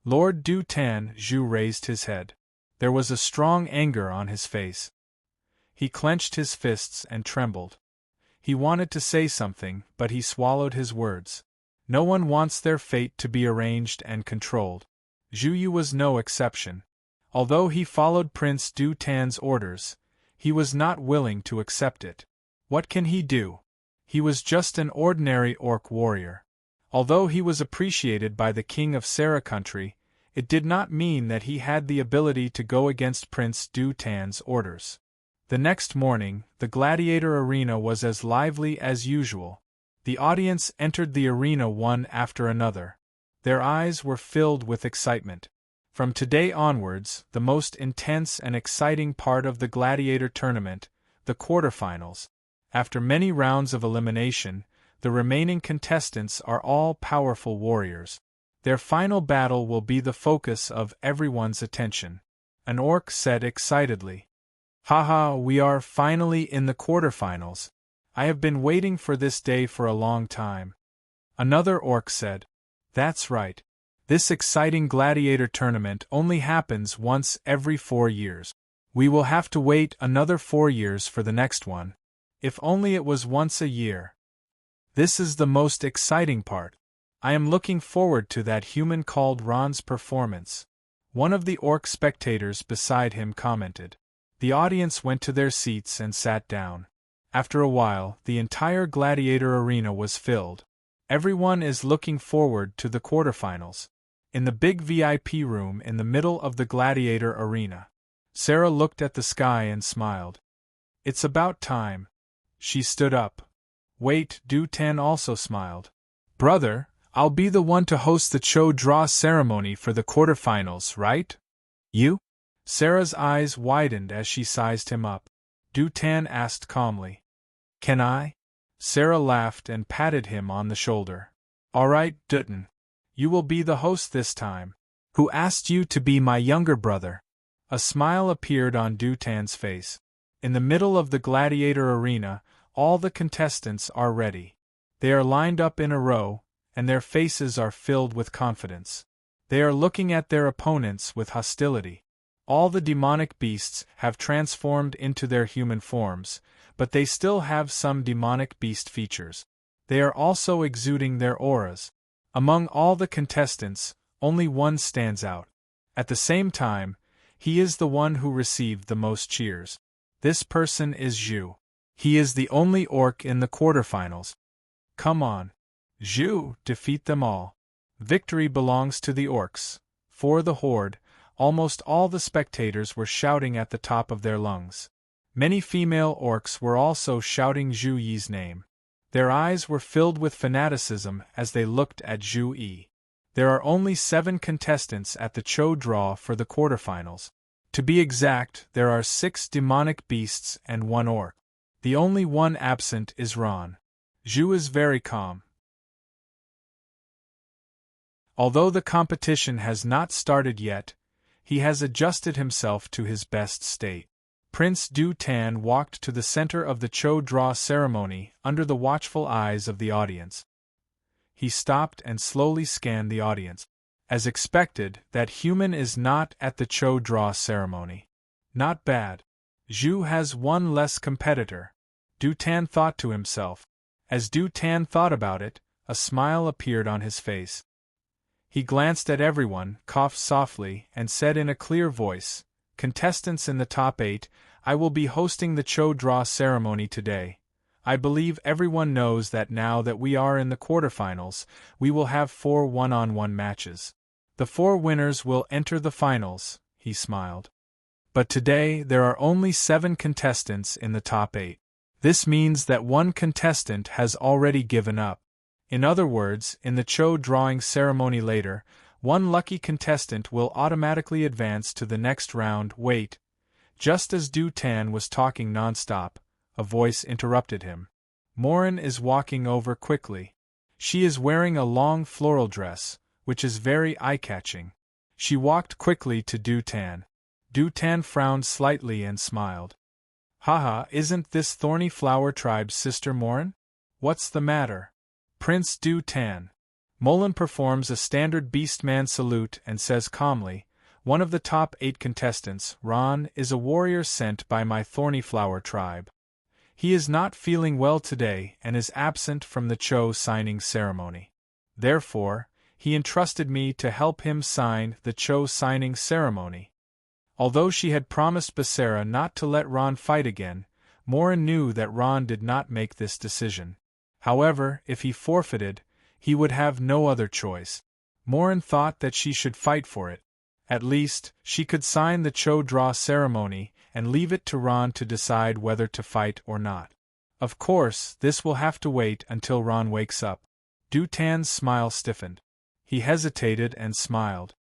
Lord Dutan, Zhu raised his head. There was a strong anger on his face. He clenched his fists and trembled. He wanted to say something, but he swallowed his words. No one wants their fate to be arranged and controlled. Zhu Yu was no exception. Although he followed Prince Dutan's orders, he was not willing to accept it. What can he do? He was just an ordinary orc warrior. Although he was appreciated by the king of Sera country, it did not mean that he had the ability to go against Prince Dutan's orders. The next morning, the gladiator arena was as lively as usual. The audience entered the arena one after another. Their eyes were filled with excitement. From today onwards, the most intense and exciting part of the gladiator tournament, the quarterfinals. After many rounds of elimination, the remaining contestants are all powerful warriors. Their final battle will be the focus of everyone's attention. An orc said excitedly. Haha, we are finally in the quarterfinals. I have been waiting for this day for a long time. Another orc said. That's right. This exciting gladiator tournament only happens once every 4 years. We will have to wait another 4 years for the next one. If only it was once a year. This is the most exciting part. I am looking forward to that human called Ron's performance. One of the orc spectators beside him commented. The audience went to their seats and sat down. After a while, the entire gladiator arena was filled. Everyone is looking forward to the quarterfinals. In the big VIP room in the middle of the gladiator arena, Sarah looked at the sky and smiled. It's about time. She stood up. Wait, Du Tan also smiled. Brother, I'll be the one to host the Cho draw ceremony for the quarterfinals, right? You? Sarah's eyes widened as she sized him up. Du Tan asked calmly. Can I? Sarah laughed and patted him on the shoulder. All right, Dutton. You will be the host this time. Who asked you to be my younger brother? A smile appeared on Du Tan's face. In the middle of the gladiator arena, all the contestants are ready. They are lined up in a row, and their faces are filled with confidence. They are looking at their opponents with hostility. All the demonic beasts have transformed into their human forms, but they still have some demonic beast features. They are also exuding their auras. Among all the contestants, only one stands out. At the same time, he is the one who received the most cheers. This person is Zhu. He is the only orc in the quarterfinals. Come on. Zhu, defeat them all. Victory belongs to the orcs. For the horde, almost all the spectators were shouting at the top of their lungs. Many female orcs were also shouting Zhu Yi's name. Their eyes were filled with fanaticism as they looked at Zhu Yi. There are only 7 contestants at the Cho draw for the quarterfinals. To be exact, there are 6 demonic beasts and 1 orc. The only one absent is Ron. Zhu is very calm. Although the competition has not started yet, he has adjusted himself to his best state. Prince Du Tan walked to the center of the Cho draw ceremony under the watchful eyes of the audience. He stopped and slowly scanned the audience. As expected, that human is not at the Cho draw ceremony. Not bad. Zhu has one less competitor. Du Tan thought to himself. As Du Tan thought about it, a smile appeared on his face. He glanced at everyone, coughed softly, and said in a clear voice, Contestants in the top 8, I will be hosting the Cho draw ceremony today. I believe everyone knows that now that we are in the quarterfinals, we will have 4 one-on-one matches. The 4 winners will enter the finals, he smiled. But today there are only 7 contestants in the top 8. This means that 1 contestant has already given up. In other words, in the Cho drawing ceremony later, 1 lucky contestant will automatically advance to the next round. Wait. Just as Du Tan was talking non-stop, a voice interrupted him. Morin is walking over quickly. She is wearing a long floral dress, which is very eye-catching. She walked quickly to Du Tan. Du Tan frowned slightly and smiled. Haha, isn't this Thorny Flower Tribe's sister Morin? What's the matter? Prince Du Tan. Morin performs a standard beastman salute and says calmly, one of the top 8 contestants, Ron, is a warrior sent by my Thorny Flower Tribe. He is not feeling well today and is absent from the Cho signing ceremony. Therefore, he entrusted me to help him sign the Cho signing ceremony. Although she had promised Basara not to let Ron fight again, Morin knew that Ron did not make this decision. However, if he forfeited, he would have no other choice. Morin thought that she should fight for it. At least, she could sign the Cho draw ceremony and leave it to Ron to decide whether to fight or not. Of course, this will have to wait until Ron wakes up. Du Tan's smile stiffened. He hesitated and smiled.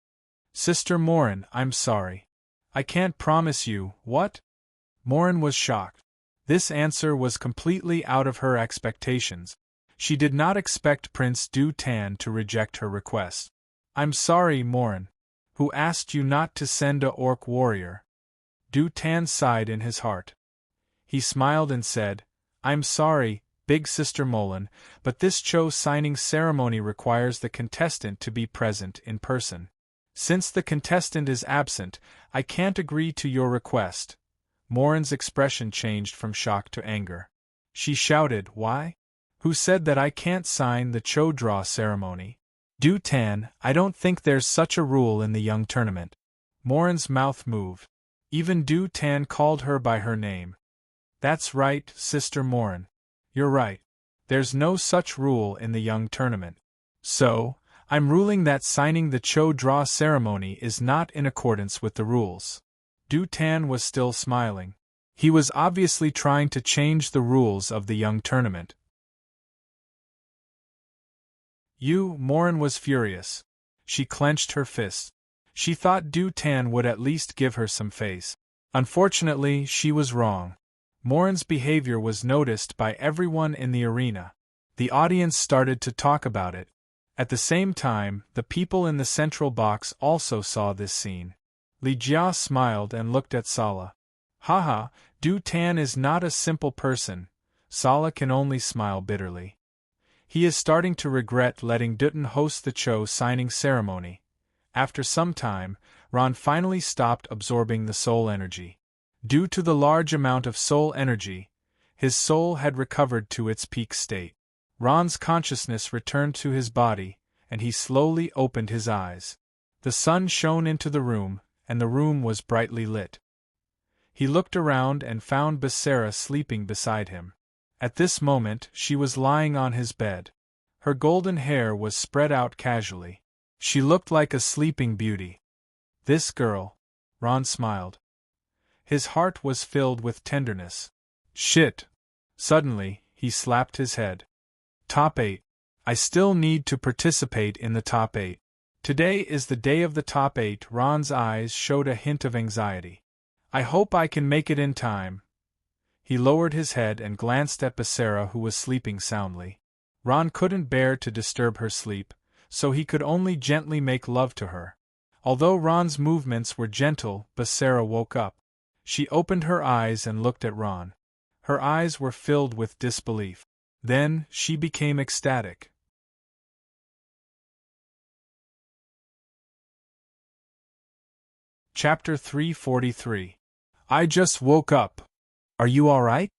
Sister Morin, I'm sorry. I can't promise you, what? Morin was shocked. This answer was completely out of her expectations. She did not expect Prince Du Tan to reject her request. I'm sorry, Morin. Who asked you not to send a orc warrior? Du Tan sighed in his heart. He smiled and said, I'm sorry, Big Sister Morin, but this Cho signing ceremony requires the contestant to be present in person. Since the contestant is absent, I can't agree to your request. Morin's expression changed from shock to anger. She shouted, Why? Who said that I can't sign the Cho draw ceremony? Du Tan, I don't think there's such a rule in the young tournament. Morin's mouth moved. Even Du Tan called her by her name. That's right, Sister Morin. You're right. There's no such rule in the young tournament. So, I'm ruling that signing the Cho draw ceremony is not in accordance with the rules. Du Tan was still smiling. He was obviously trying to change the rules of the young tournament. Morin was furious. She clenched her fists. She thought Du Tan would at least give her some face. Unfortunately, she was wrong. Morin's behavior was noticed by everyone in the arena. The audience started to talk about it. At the same time, the people in the central box also saw this scene. Li Jia smiled and looked at Sala. Haha, Du Tan is not a simple person. Sala can only smile bitterly. He is starting to regret letting Dutton host the Cho signing ceremony. After some time, Ron finally stopped absorbing the soul energy. Due to the large amount of soul energy, his soul had recovered to its peak state. Ron's consciousness returned to his body, and he slowly opened his eyes. The sun shone into the room, and the room was brightly lit. He looked around and found Becerra sleeping beside him. At this moment, she was lying on his bed. Her golden hair was spread out casually. She looked like a sleeping beauty. This girl. Ron smiled. His heart was filled with tenderness. Shit! Suddenly, he slapped his head. Top 8. I still need to participate in the top 8. Today is the day of the top 8. Ron's eyes showed a hint of anxiety. I hope I can make it in time. He lowered his head and glanced at Becerra, who was sleeping soundly. Ron couldn't bear to disturb her sleep, so he could only gently make love to her. Although Ron's movements were gentle, Becerra woke up. She opened her eyes and looked at Ron. Her eyes were filled with disbelief. Then, she became ecstatic. Chapter 343. I just woke up. Are you alright?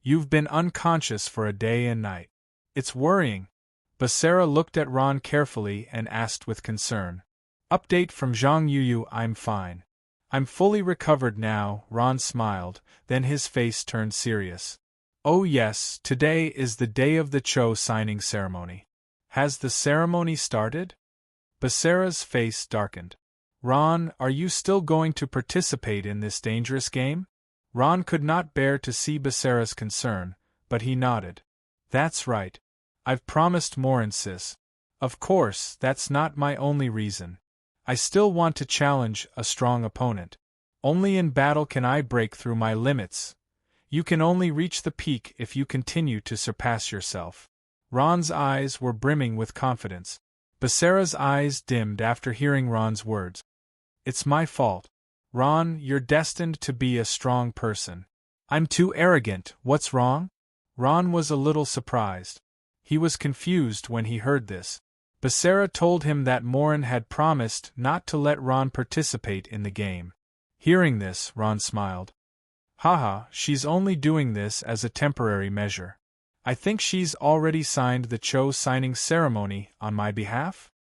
You've been unconscious for a day and night. It's worrying. Becerra looked at Ron carefully and asked with concern. Update from Zhang Yuyu. I'm fine. I'm fully recovered now. Ron smiled, then his face turned serious. Oh yes, today is the day of the Cho signing ceremony. Has the ceremony started? Becerra's face darkened. Ron, are you still going to participate in this dangerous game? Ron could not bear to see Becerra's concern, but he nodded. That's right. I've promised Morin, sis. Of course, that's not my only reason. I still want to challenge a strong opponent. Only in battle can I break through my limits. You can only reach the peak if you continue to surpass yourself. Ron's eyes were brimming with confidence. Becerra's eyes dimmed after hearing Ron's words. It's my fault. Ron, you're destined to be a strong person. I'm too arrogant. What's wrong? Ron was a little surprised. He was confused when he heard this. Becerra told him that Morin had promised not to let Ron participate in the game. Hearing this, Ron smiled. Haha, she's only doing this as a temporary measure. I think she's already signed the Cho signing ceremony on my behalf?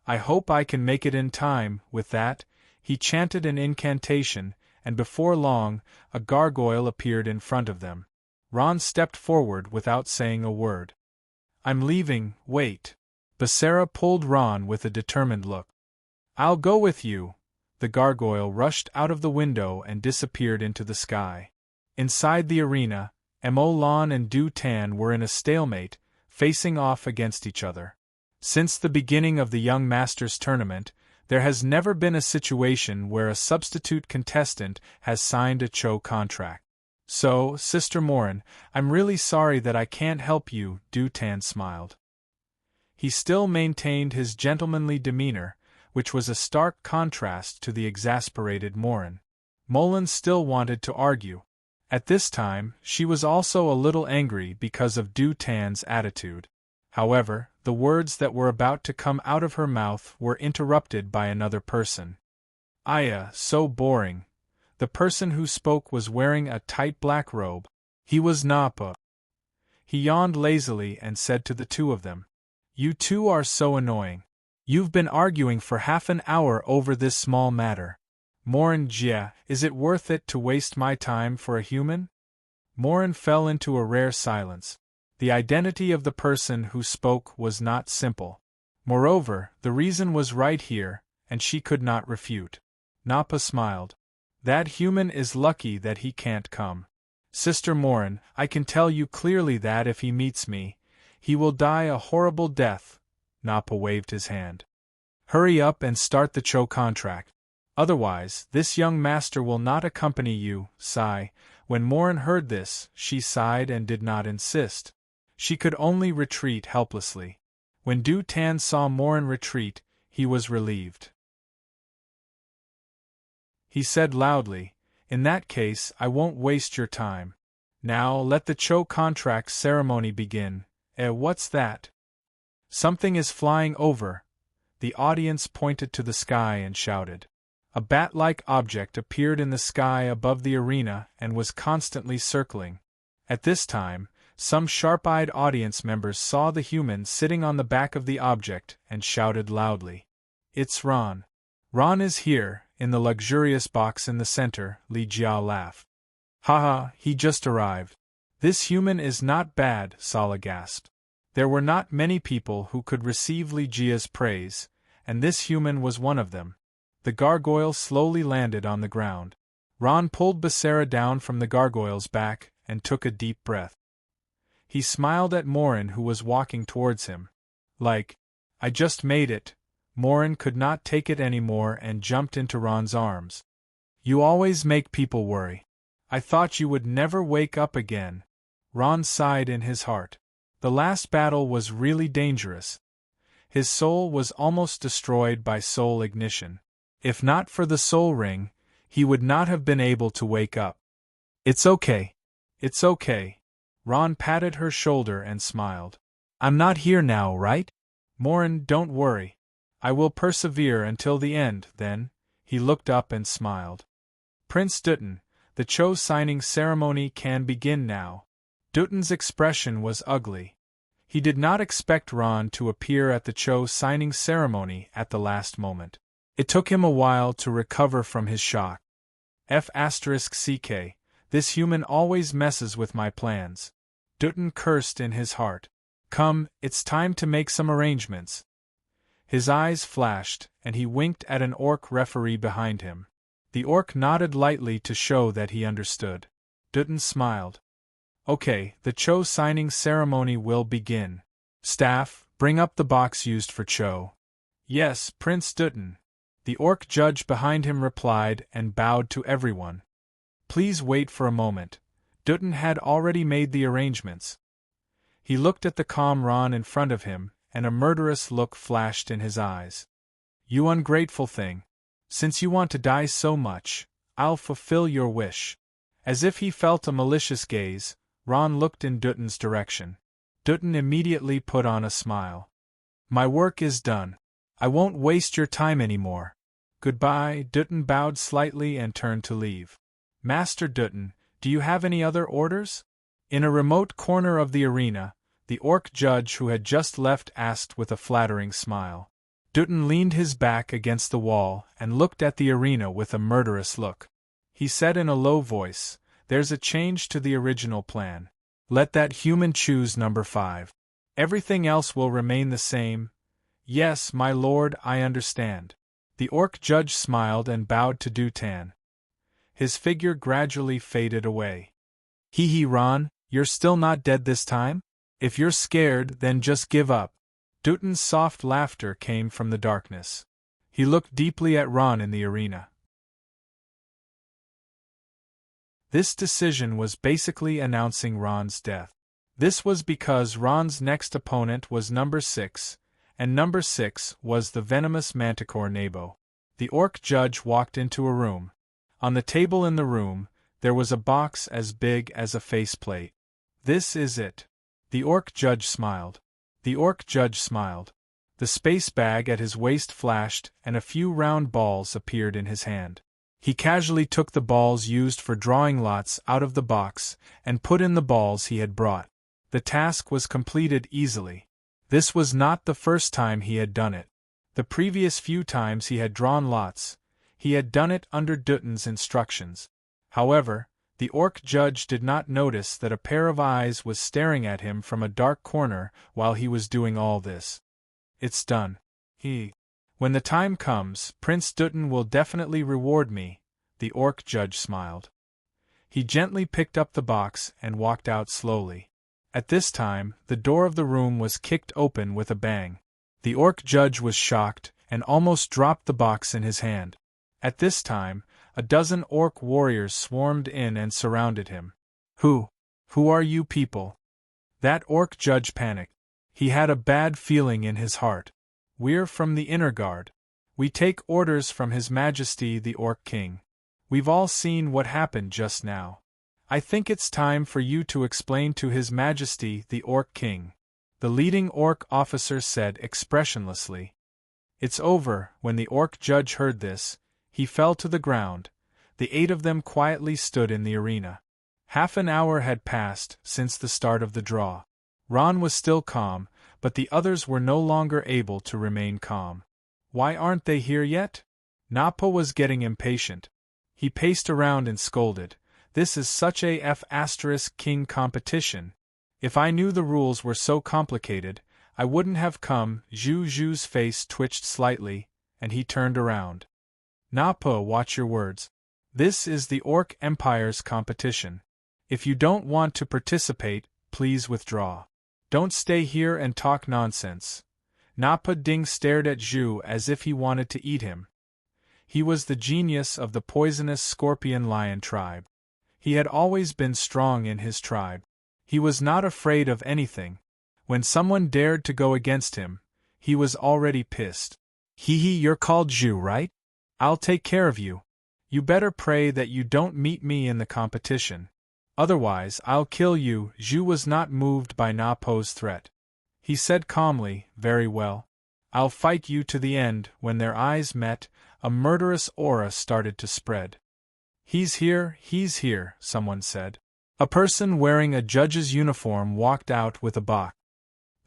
I hope I can make it in time. With that, he chanted an incantation, and before long, a gargoyle appeared in front of them. Ron stepped forward without saying a word. I'm leaving, wait. Becerra pulled Ron with a determined look. I'll go with you. The gargoyle rushed out of the window and disappeared into the sky. Inside the arena, Mo Lan and Du Tan were in a stalemate, facing off against each other. Since the beginning of the Young Masters tournament, there has never been a situation where a substitute contestant has signed a Cho contract. So, Sister Morin, I'm really sorry that I can't help you, Du Tan smiled. He still maintained his gentlemanly demeanor, which was a stark contrast to the exasperated Morin. Molan still wanted to argue. At this time, she was also a little angry because of Du Tan's attitude. However, the words that were about to come out of her mouth were interrupted by another person. Aya, so boring. The person who spoke was wearing a tight black robe. He was Napa. He yawned lazily and said to the two of them, You two are so annoying. You've been arguing for half an hour over this small matter. Morin Jia, is it worth it to waste my time for a human? Morin fell into a rare silence. The identity of the person who spoke was not simple. Moreover, the reason was right here, and she could not refute. Napa smiled. That human is lucky that he can't come. Sister Morin, I can tell you clearly that if he meets me, he will die a horrible death. Nappa waved his hand. Hurry up and start the Cho contract. Otherwise, this young master will not accompany you. Sigh. When Morin heard this, she sighed and did not insist. She could only retreat helplessly. When Du Tan saw Morin retreat, he was relieved. He said loudly, "In that case, I won't waste your time. Now let the Cho contract ceremony begin." What's that? Something is flying over. The audience pointed to the sky and shouted. A bat-like object appeared in the sky above the arena and was constantly circling. At this time, some sharp-eyed audience members saw the human sitting on the back of the object and shouted loudly. "It's Ron. Ron is here, in the luxurious box in the center," Li Jiao laughed. "Haha, he just arrived. This human is not bad," Sala gasped. There were not many people who could receive Li Jia's praise, and this human was one of them. The gargoyle slowly landed on the ground. Ron pulled Becerra down from the gargoyle's back and took a deep breath. He smiled at Morin, who was walking towards him. I just made it." Morin could not take it anymore and jumped into Ron's arms. "You always make people worry. I thought you would never wake up again." Ron sighed in his heart. The last battle was really dangerous. His soul was almost destroyed by soul ignition. If not for the soul ring, he would not have been able to wake up. "It's okay. It's okay." Ron patted her shoulder and smiled. "I'm not here now, right? Morin, don't worry. I will persevere until the end." Then, he looked up and smiled. "Prince Dutton, the Cho signing ceremony can begin now." Dutton's expression was ugly. He did not expect Ron to appear at the Cho signing ceremony at the last moment. It took him a while to recover from his shock. F***ck, this human always messes with my plans. Dutton cursed in his heart. "Come, it's time to make some arrangements." His eyes flashed, and he winked at an orc referee behind him. The orc nodded lightly to show that he understood. Dutton smiled. "Okay, the Cho signing ceremony will begin. Staff, bring up the box used for Cho." "Yes, Prince Dutton." The orc judge behind him replied and bowed to everyone. "Please wait for a moment." Dutton had already made the arrangements. He looked at the calm Ron in front of him, and a murderous look flashed in his eyes. "You ungrateful thing. Since you want to die so much, I'll fulfill your wish." As if he felt a malicious gaze, Ron looked in Dutton's direction. Dutton immediately put on a smile. "My work is done. I won't waste your time anymore. Goodbye." Dutton bowed slightly and turned to leave. "Master Dutton, do you have any other orders?" In a remote corner of the arena, the orc judge who had just left asked with a flattering smile. Dutton leaned his back against the wall and looked at the arena with a murderous look. He said in a low voice, "There's a change to the original plan. Let that human choose number 5. Everything else will remain the same." "Yes, my lord, I understand." The orc judge smiled and bowed to Du Tan. His figure gradually faded away. "Hee hee, Ron, you're still not dead this time? If you're scared, then just give up." Dutton's soft laughter came from the darkness. He looked deeply at Ron in the arena. This decision was basically announcing Ron's death. This was because Ron's next opponent was number 6, and number 6 was the venomous manticore Nabo. The orc judge walked into a room. On the table in the room, there was a box as big as a faceplate. "This is it." The orc judge smiled. The space bag at his waist flashed, and a few round balls appeared in his hand. He casually took the balls used for drawing lots out of the box and put in the balls he had brought. The task was completed easily. This was not the first time he had done it. The previous few times he had drawn lots, he had done it under Dutton's instructions. However, the orc judge did not notice that a pair of eyes was staring at him from a dark corner while he was doing all this. "It's done." "When the time comes, Prince Dutton will definitely reward me," the orc judge smiled. He gently picked up the box and walked out slowly. At this time, the door of the room was kicked open with a bang. The orc judge was shocked and almost dropped the box in his hand. At this time, a dozen orc warriors swarmed in and surrounded him. Who are you people? That orc judge panicked. He had a bad feeling in his heart. We're from the inner guard. We take orders from His Majesty the Orc King. We've all seen what happened just now. I think it's time for you to explain to His Majesty the Orc King, the leading orc officer said expressionlessly. It's over. When the orc judge heard this, he fell to the ground. The 8 of them quietly stood in the arena. Half an hour had passed since the start of the draw. Ron was still calm, but the others were no longer able to remain calm. Why aren't they here yet? Nappa was getting impatient. He paced around and scolded. This is such a King competition. If I knew the rules were so complicated, I wouldn't have come. Zhu's face twitched slightly, and he turned around. Nappa, watch your words. This is the Orc Empire's competition. If you don't want to participate, please withdraw. Don't stay here and talk nonsense. Nappa Ding stared at Zhu as if he wanted to eat him. He was the genius of the poisonous scorpion lion tribe. He had always been strong in his tribe. He was not afraid of anything. When someone dared to go against him, he was already pissed. You're called Zhu, right? I'll take care of you. You better pray that you don't meet me in the competition. Otherwise, I'll kill you. Zhu was not moved by Nappa's threat. He said calmly, very well. I'll fight you to the end. When their eyes met, a murderous aura started to spread. He's here, someone said. A person wearing a judge's uniform walked out with a box.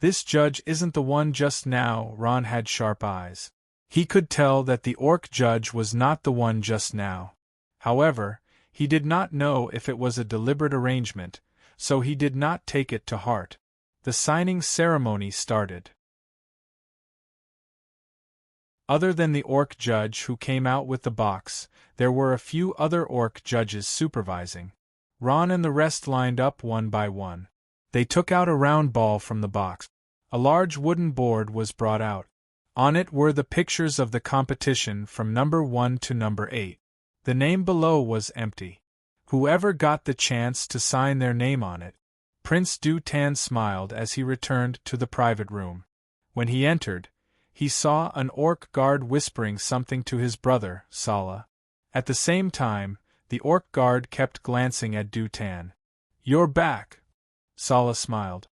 This judge isn't the one just now. Ron had sharp eyes. He could tell that the orc judge was not the one just now. However, he did not know if it was a deliberate arrangement, so he did not take it to heart. The signing ceremony started. Other than the orc judge who came out with the box, there were a few other orc judges supervising. Ron and the rest lined up one by one. They took out a round ball from the box. A large wooden board was brought out. On it were the pictures of the competition from number 1 to number 8. The name below was empty. Whoever got the chance to sign their name on it. Prince Du Tan smiled as he returned to the private room. When he entered, he saw an orc guard whispering something to his brother, Sala. At the same time, the orc guard kept glancing at Du Tan. You're back. Sala smiled.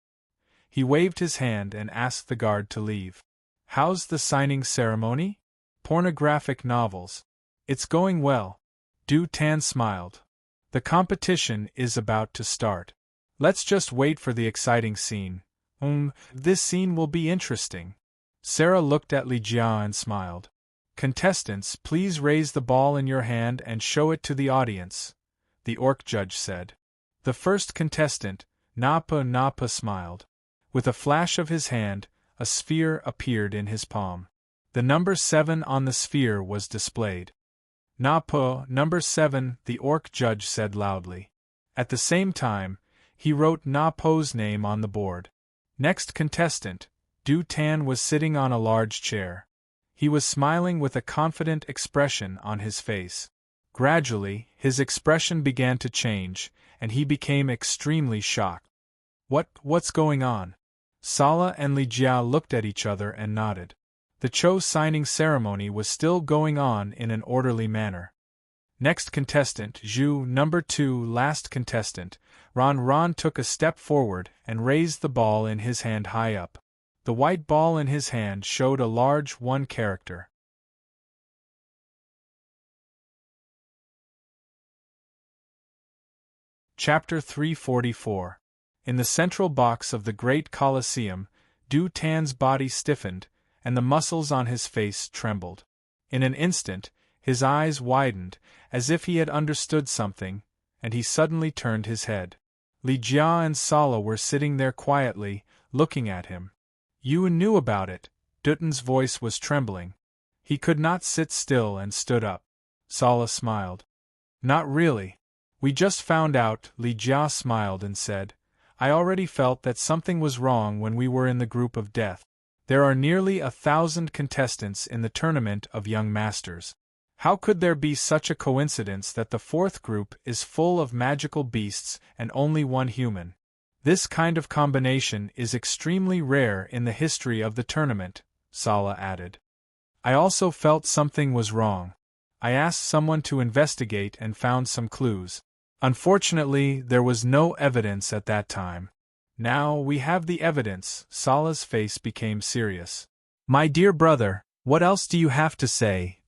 He waved his hand and asked the guard to leave. How's the signing ceremony? Pornographic novels. It's going well. Du Tan smiled. The competition is about to start. Let's just wait for the exciting scene. This scene will be interesting. Sarah looked at Li Jia and smiled. Contestants, please raise the ball in your hand and show it to the audience, the orc judge said. The first contestant, Nappa smiled. With a flash of his hand, a sphere appeared in his palm. The number 7 on the sphere was displayed. Nappa, number 7, the orc judge said loudly. At the same time, he wrote Nappa's name on the board. Next contestant, Du Tan was sitting on a large chair. He was smiling with a confident expression on his face. Gradually, his expression began to change, and he became extremely shocked. What's going on? Sala and Li Jia looked at each other and nodded. The Cho signing ceremony was still going on in an orderly manner. Next contestant, Zhu, number 2, last contestant. Ron took a step forward and raised the ball in his hand high up. The white ball in his hand showed a large 1 character. Chapter 344. In the central box of the Great Colosseum, Du Tan's body stiffened, and the muscles on his face trembled. In an instant, his eyes widened, as if he had understood something, and he suddenly turned his head. Li Jia and Sala were sitting there quietly, looking at him. You knew about it. Dutan's voice was trembling. He could not sit still and stood up. Sala smiled. Not really. We just found out, Li Jia smiled and said. I already felt that something was wrong when we were in the group of death. There are nearly 1,000 contestants in the tournament of young masters. How could there be such a coincidence that the fourth group is full of magical beasts and only one human? This kind of combination is extremely rare in the history of the tournament, Sala added. I also felt something was wrong. I asked someone to investigate and found some clues. Unfortunately, there was no evidence at that time. Now we have the evidence. Sala's face became serious. My dear brother, what else do you have to say?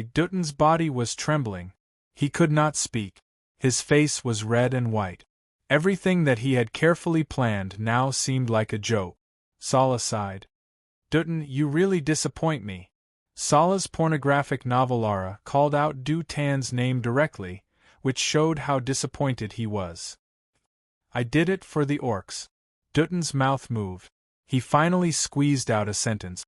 Dutin's body was trembling. He could not speak. His face was red and white. Everything that he had carefully planned now seemed like a joke. Sala sighed. Dutin, you really disappoint me. Sala's pornographic novelara called out Du Tan's name directly, which showed how disappointed he was. I did it for the orcs. Dutin's mouth moved. He finally squeezed out a sentence.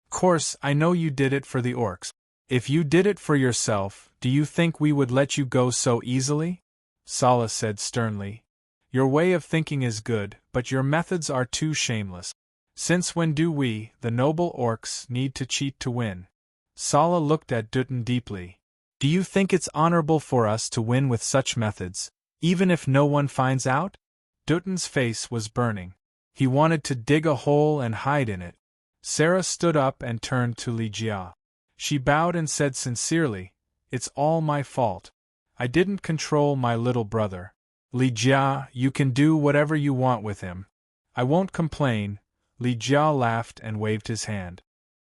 Course, I know you did it for the orcs. If you did it for yourself, do you think we would let you go so easily? Sala said sternly. Your way of thinking is good, but your methods are too shameless. Since when do we, the noble orcs, need to cheat to win? Sala looked at Dutin deeply. Do you think it's honorable for us to win with such methods, even if no one finds out? Dutin's face was burning. He wanted to dig a hole and hide in it. Sarah stood up and turned to Li Jia. She bowed and said sincerely, It's all my fault. I didn't control my little brother. Li Jia, you can do whatever you want with him. I won't complain. Li Jia laughed and waved his hand.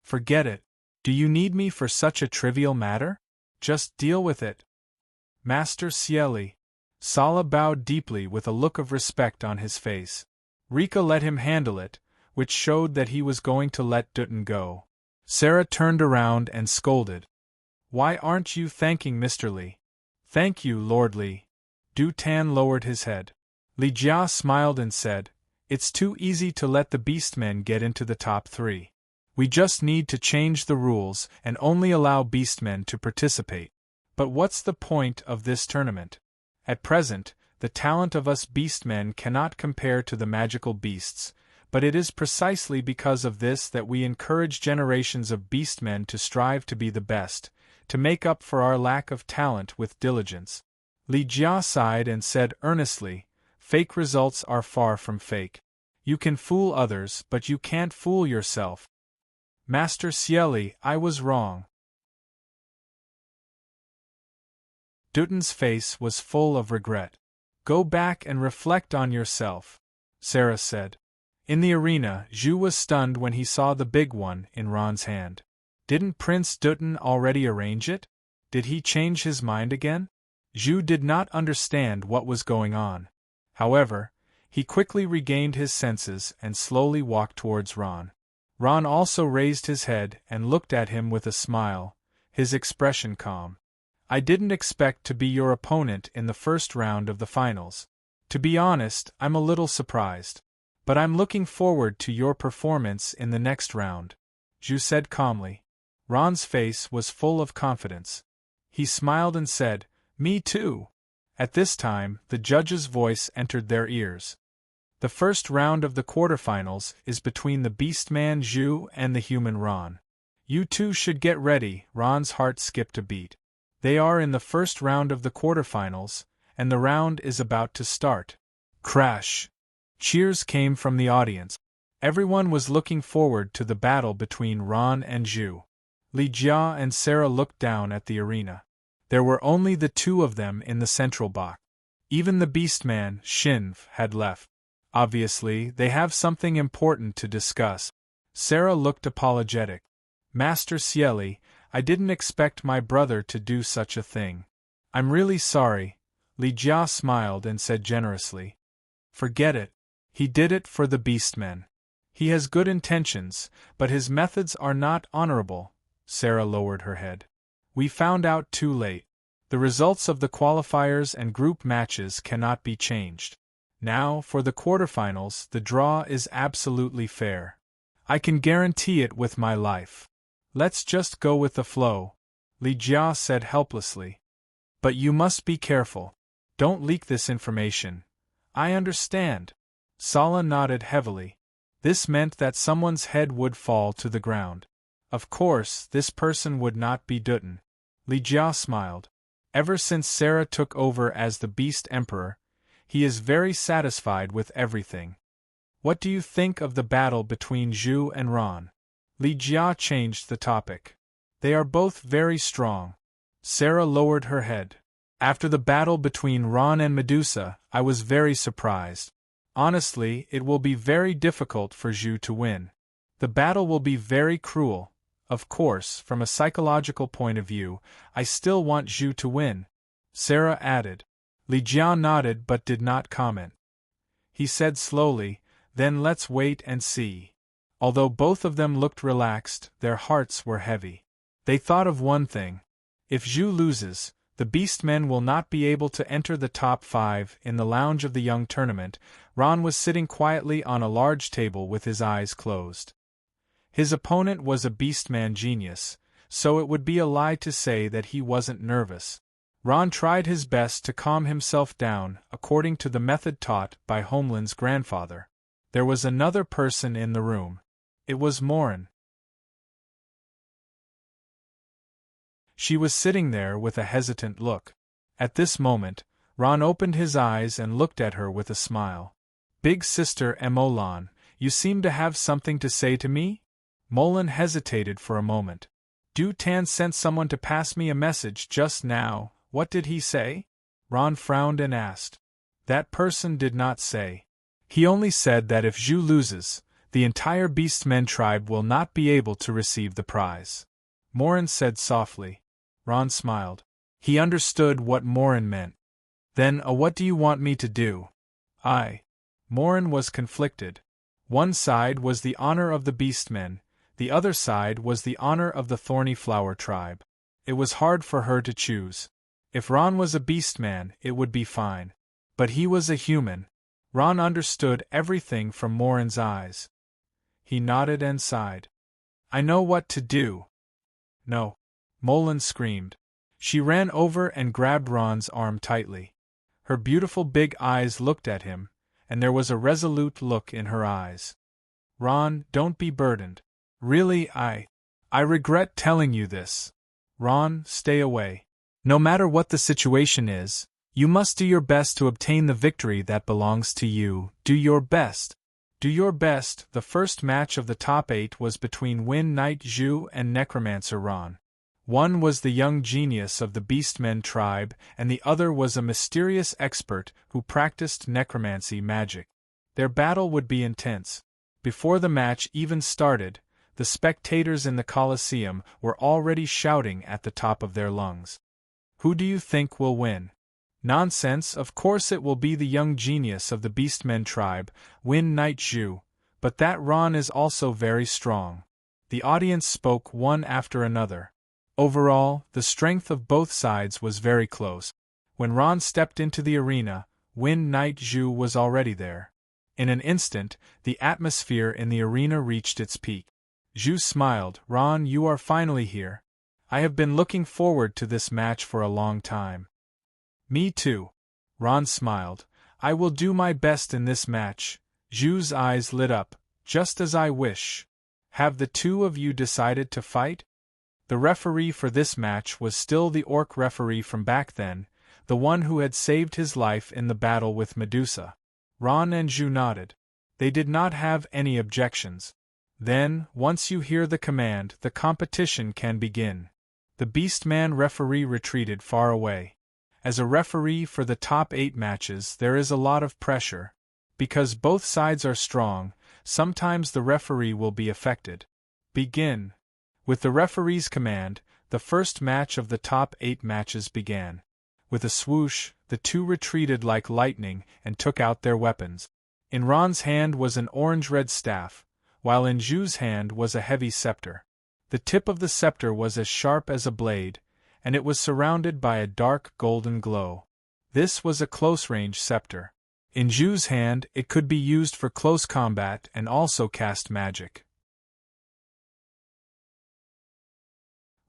Forget it. Do you need me for such a trivial matter? Just deal with it. Master Cieli. Sala bowed deeply with a look of respect on his face. Rika let him handle it, which showed that he was going to let Dutin go. Sarah turned around and scolded. Why aren't you thanking Mr. Li? Thank you, Lord Li. Du Tan lowered his head. Li Jia smiled and said, It's too easy to let the beastmen get into the top 3. We just need to change the rules and only allow beastmen to participate. But what's the point of this tournament? At present, the talent of us beastmen cannot compare to the magical beasts, but it is precisely because of this that we encourage generations of beastmen to strive to be the best, to make up for our lack of talent with diligence. Li Jia sighed and said earnestly, Fake results are far from fake. You can fool others, but you can't fool yourself. Master Cieli, I was wrong. Dutin's face was full of regret. Go back and reflect on yourself, Sarah said. In the arena, Zhu was stunned when he saw the big one in Ron's hand. Didn't Prince Dutin already arrange it? Did he change his mind again? Zhu did not understand what was going on. However, he quickly regained his senses and slowly walked towards Ron. Ron also raised his head and looked at him with a smile, his expression calm. I didn't expect to be your opponent in the first round of the finals. To be honest, I'm a little surprised. But I'm looking forward to your performance in the next round, Zhu said calmly. Ron's face was full of confidence. He smiled and said, Me too. At this time, the judge's voice entered their ears. The first round of the quarterfinals is between the beastman Zhu and the human Ron. You two should get ready. Ron's heart skipped a beat. They are in the first round of the quarterfinals, and the round is about to start. Crash! Cheers came from the audience. Everyone was looking forward to the battle between Ron and Zhu. Li Jia and Sarah looked down at the arena. There were only the two of them in the central box. Even the beastman, Shinv, had left. Obviously, they have something important to discuss. Sarah looked apologetic. Master Cieli, I didn't expect my brother to do such a thing. I'm really sorry. Li Jia smiled and said generously. Forget it. He did it for the beastmen. He has good intentions, but his methods are not honorable. Sarah lowered her head. We found out too late. The results of the qualifiers and group matches cannot be changed. Now, for the quarterfinals, the draw is absolutely fair. I can guarantee it with my life. Let's just go with the flow, Li Jia said helplessly. But you must be careful. Don't leak this information. I understand. Sala nodded heavily. This meant that someone's head would fall to the ground. Of course, this person would not be Dutton. Li Jia smiled. Ever since Sarah took over as the Beast Emperor, he is very satisfied with everything. What do you think of the battle between Zhu and Ron? Li Jia changed the topic. They are both very strong. Sarah lowered her head. After the battle between Ron and Medusa, I was very surprised. Honestly, it will be very difficult for Zhu to win. The battle will be very cruel. Of course, from a psychological point of view, I still want Zhu to win, Sarah added. Li Jia nodded but did not comment. He said slowly, then let's wait and see. Although both of them looked relaxed, their hearts were heavy. They thought of one thing. If Zhu loses, the Beastmen will not be able to enter the top 5 in the lounge of the Young Tournament. Ron was sitting quietly on a large table with his eyes closed. His opponent was a Beastman genius, so it would be a lie to say that he wasn't nervous. Ron tried his best to calm himself down, according to the method taught by Homeland's grandfather. There was another person in the room. It was Morin. She was sitting there with a hesitant look. At this moment, Ron opened his eyes and looked at her with a smile. Big Sister Emolan, you seem to have something to say to me? Molan hesitated for a moment. Du Tan sent someone to pass me a message just now. What did he say? Ron frowned and asked. That person did not say. He only said that if Zhu loses, the entire Beastmen tribe will not be able to receive the prize. Morin said softly. Ron smiled. He understood what Morin meant. Then, what do you want me to do? Morin was conflicted. One side was the honor of the Beastmen, the other side was the honor of the Thorny Flower tribe. It was hard for her to choose. If Ron was a Beastman, it would be fine. But he was a human. Ron understood everything from Morin's eyes. He nodded and sighed. I know what to do. No. Molan screamed. She ran over and grabbed Ron's arm tightly. Her beautiful big eyes looked at him, and there was a resolute look in her eyes. Ron, don't be burdened. Really, I regret telling you this. Ron, stay away. No matter what the situation is, you must do your best to obtain the victory that belongs to you. Do your best. Do your best. The first match of the top 8 was between Win Knight Zhu and Necromancer Ron. One was the young genius of the Beastmen tribe, and the other was a mysterious expert who practiced necromancy magic. Their battle would be intense. Before the match even started, the spectators in the Colosseum were already shouting at the top of their lungs. Who do you think will win? Nonsense, of course it will be the young genius of the Beastmen tribe, Win Knight Zhu, but that Ron is also very strong. The audience spoke one after another. Overall, the strength of both sides was very close. When Ron stepped into the arena, Win Knight Zhu was already there. In an instant, the atmosphere in the arena reached its peak. Zhu smiled. Ron, you are finally here. I have been looking forward to this match for a long time. Me too. Ron smiled. I will do my best in this match. Zhu's eyes lit up. Just as I wish. Have the two of you decided to fight? The referee for this match was still the orc referee from back then, the one who had saved his life in the battle with Medusa. Ron and Zhu nodded. They did not have any objections. Then, once you hear the command, the competition can begin. The Beastman referee retreated far away. As a referee for the top 8 matches, there is a lot of pressure. Because both sides are strong, sometimes the referee will be affected. Begin. With the referee's command, the first match of the top 8 matches began. With a swoosh, the two retreated like lightning and took out their weapons. In Ron's hand was an orange-red staff, while in Zhu's hand was a heavy scepter. The tip of the scepter was as sharp as a blade, and it was surrounded by a dark golden glow. This was a close-range scepter. In Zhu's hand, it could be used for close combat and also cast magic.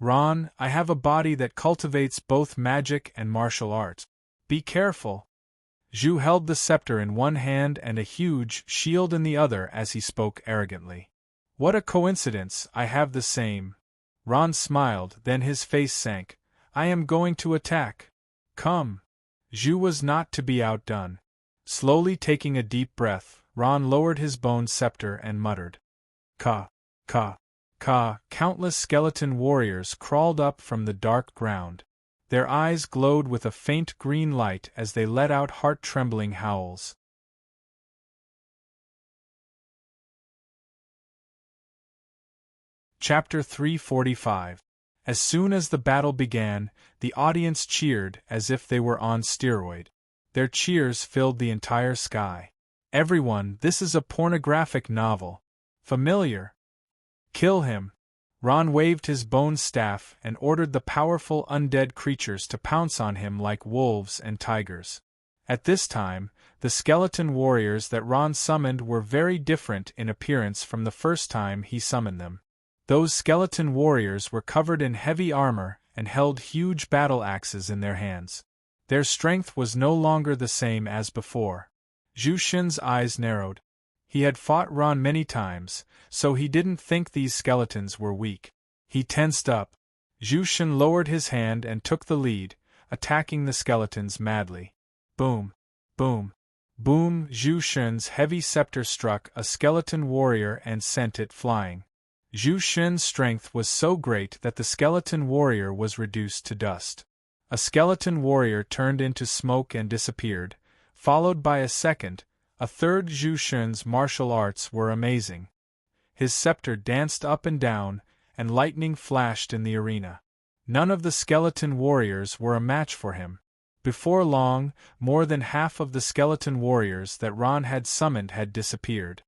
Ron, I have a body that cultivates both magic and martial arts. Be careful. Zhu held the scepter in one hand and a huge shield in the other as he spoke arrogantly. What a coincidence, I have the same. Ron smiled, then his face sank. I am going to attack. Come. Zhu was not to be outdone. Slowly taking a deep breath, Ron lowered his bone scepter and muttered. Ka, ka, ka. Countless skeleton warriors crawled up from the dark ground. Their eyes glowed with a faint green light as they let out heart-trembling howls. Chapter 345. As soon as the battle began, the audience cheered as if they were on steroid. Their cheers filled the entire sky. Everyone, this is a pornographic novel. Familiar. Kill him. Ron waved his bone staff and ordered the powerful undead creatures to pounce on him like wolves and tigers. At this time, the skeleton warriors that Ron summoned were very different in appearance from the first time he summoned them. Those skeleton warriors were covered in heavy armor and held huge battle axes in their hands. Their strength was no longer the same as before. Zhu Xun's eyes narrowed. He had fought Ron many times, so he didn't think these skeletons were weak. He tensed up. Zhu Xun lowered his hand and took the lead, attacking the skeletons madly. Boom! Boom! Boom! Zhu Xun's heavy scepter struck a skeleton warrior and sent it flying. Zhu Xun's strength was so great that the skeleton warrior was reduced to dust. A skeleton warrior turned into smoke and disappeared, followed by a second, a third. Zhu Xun's martial arts were amazing. His scepter danced up and down, and lightning flashed in the arena. None of the skeleton warriors were a match for him. Before long, more than half of the skeleton warriors that Ron had summoned had disappeared.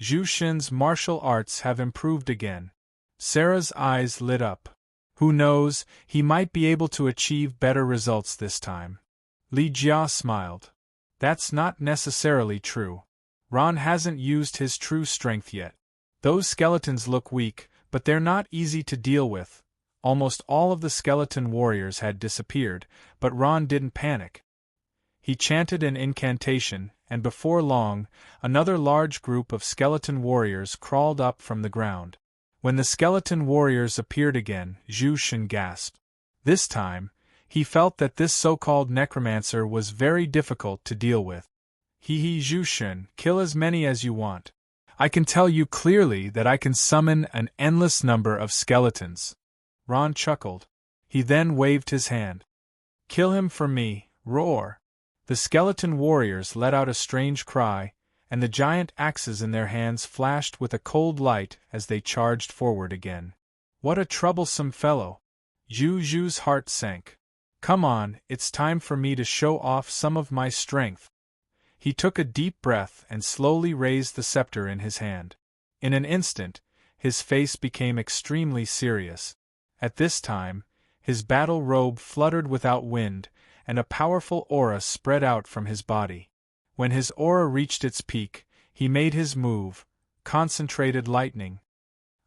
Zhu Xun's martial arts have improved again. Sarah's eyes lit up. Who knows, he might be able to achieve better results this time. Li Jia smiled. That's not necessarily true. Ron hasn't used his true strength yet. Those skeletons look weak, but they're not easy to deal with. Almost all of the skeleton warriors had disappeared, but Ron didn't panic. He chanted an incantation, and before long, another large group of skeleton warriors crawled up from the ground. When the skeleton warriors appeared again, Zhu Xun gasped. This time, he felt that this so-called necromancer was very difficult to deal with. Zhu Xun, kill as many as you want. I can tell you clearly that I can summon an endless number of skeletons. Ron chuckled. He then waved his hand. Kill him for me, roar. The skeleton warriors let out a strange cry, and the giant axes in their hands flashed with a cold light as they charged forward again. What a troublesome fellow! Zhu's heart sank. Come on, it's time for me to show off some of my strength. He took a deep breath and slowly raised the scepter in his hand. In an instant, his face became extremely serious. At this time, his battle robe fluttered without wind, and a powerful aura spread out from his body. When his aura reached its peak, he made his move, concentrated lightning.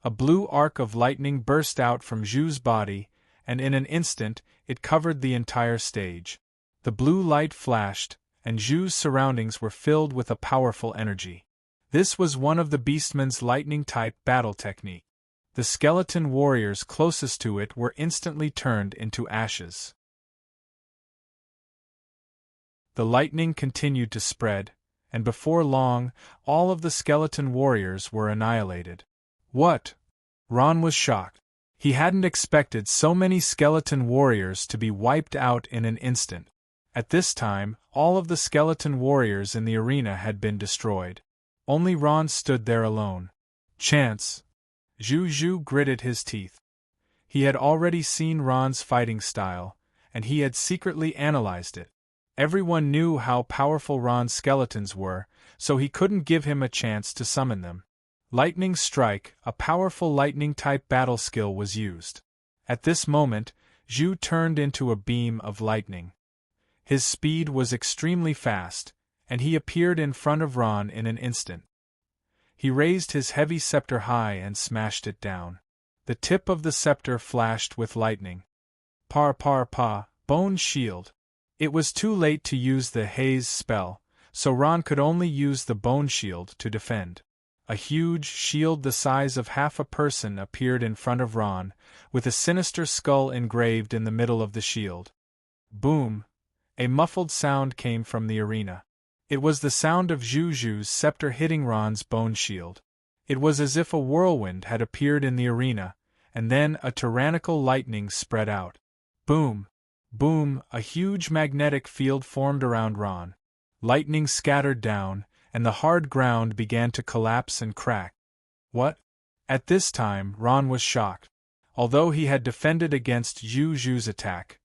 A blue arc of lightning burst out from Zhu's body, and in an instant, it covered the entire stage. The blue light flashed, and Zhu's surroundings were filled with a powerful energy. This was one of the beastman's lightning-type battle technique. The skeleton warriors closest to it were instantly turned into ashes. The lightning continued to spread, and before long, all of the skeleton warriors were annihilated. What? Ron was shocked. He hadn't expected so many skeleton warriors to be wiped out in an instant. At this time, all of the skeleton warriors in the arena had been destroyed. Only Ron stood there alone. Chance. Zhu gritted his teeth. He had already seen Ron's fighting style, and he had secretly analyzed it. Everyone knew how powerful Ron's skeletons were, so he couldn't give him a chance to summon them. Lightning Strike, a powerful lightning-type battle skill, was used. At this moment, Zhu turned into a beam of lightning. His speed was extremely fast, and he appeared in front of Ron in an instant. He raised his heavy scepter high and smashed it down. The tip of the scepter flashed with lightning. Par par pa, bone shield. It was too late to use the haze spell, so Ron could only use the bone shield to defend. A huge shield the size of half a person appeared in front of Ron, with a sinister skull engraved in the middle of the shield. Boom! A muffled sound came from the arena. It was the sound of Juju's scepter hitting Ron's bone shield. It was as if a whirlwind had appeared in the arena, and then a tyrannical lightning spread out. Boom! Boom! A huge magnetic field formed around Ron. Lightning scattered down, and the hard ground began to collapse and crack. What? At this time, Ron was shocked. Although he had defended against Juju's attack,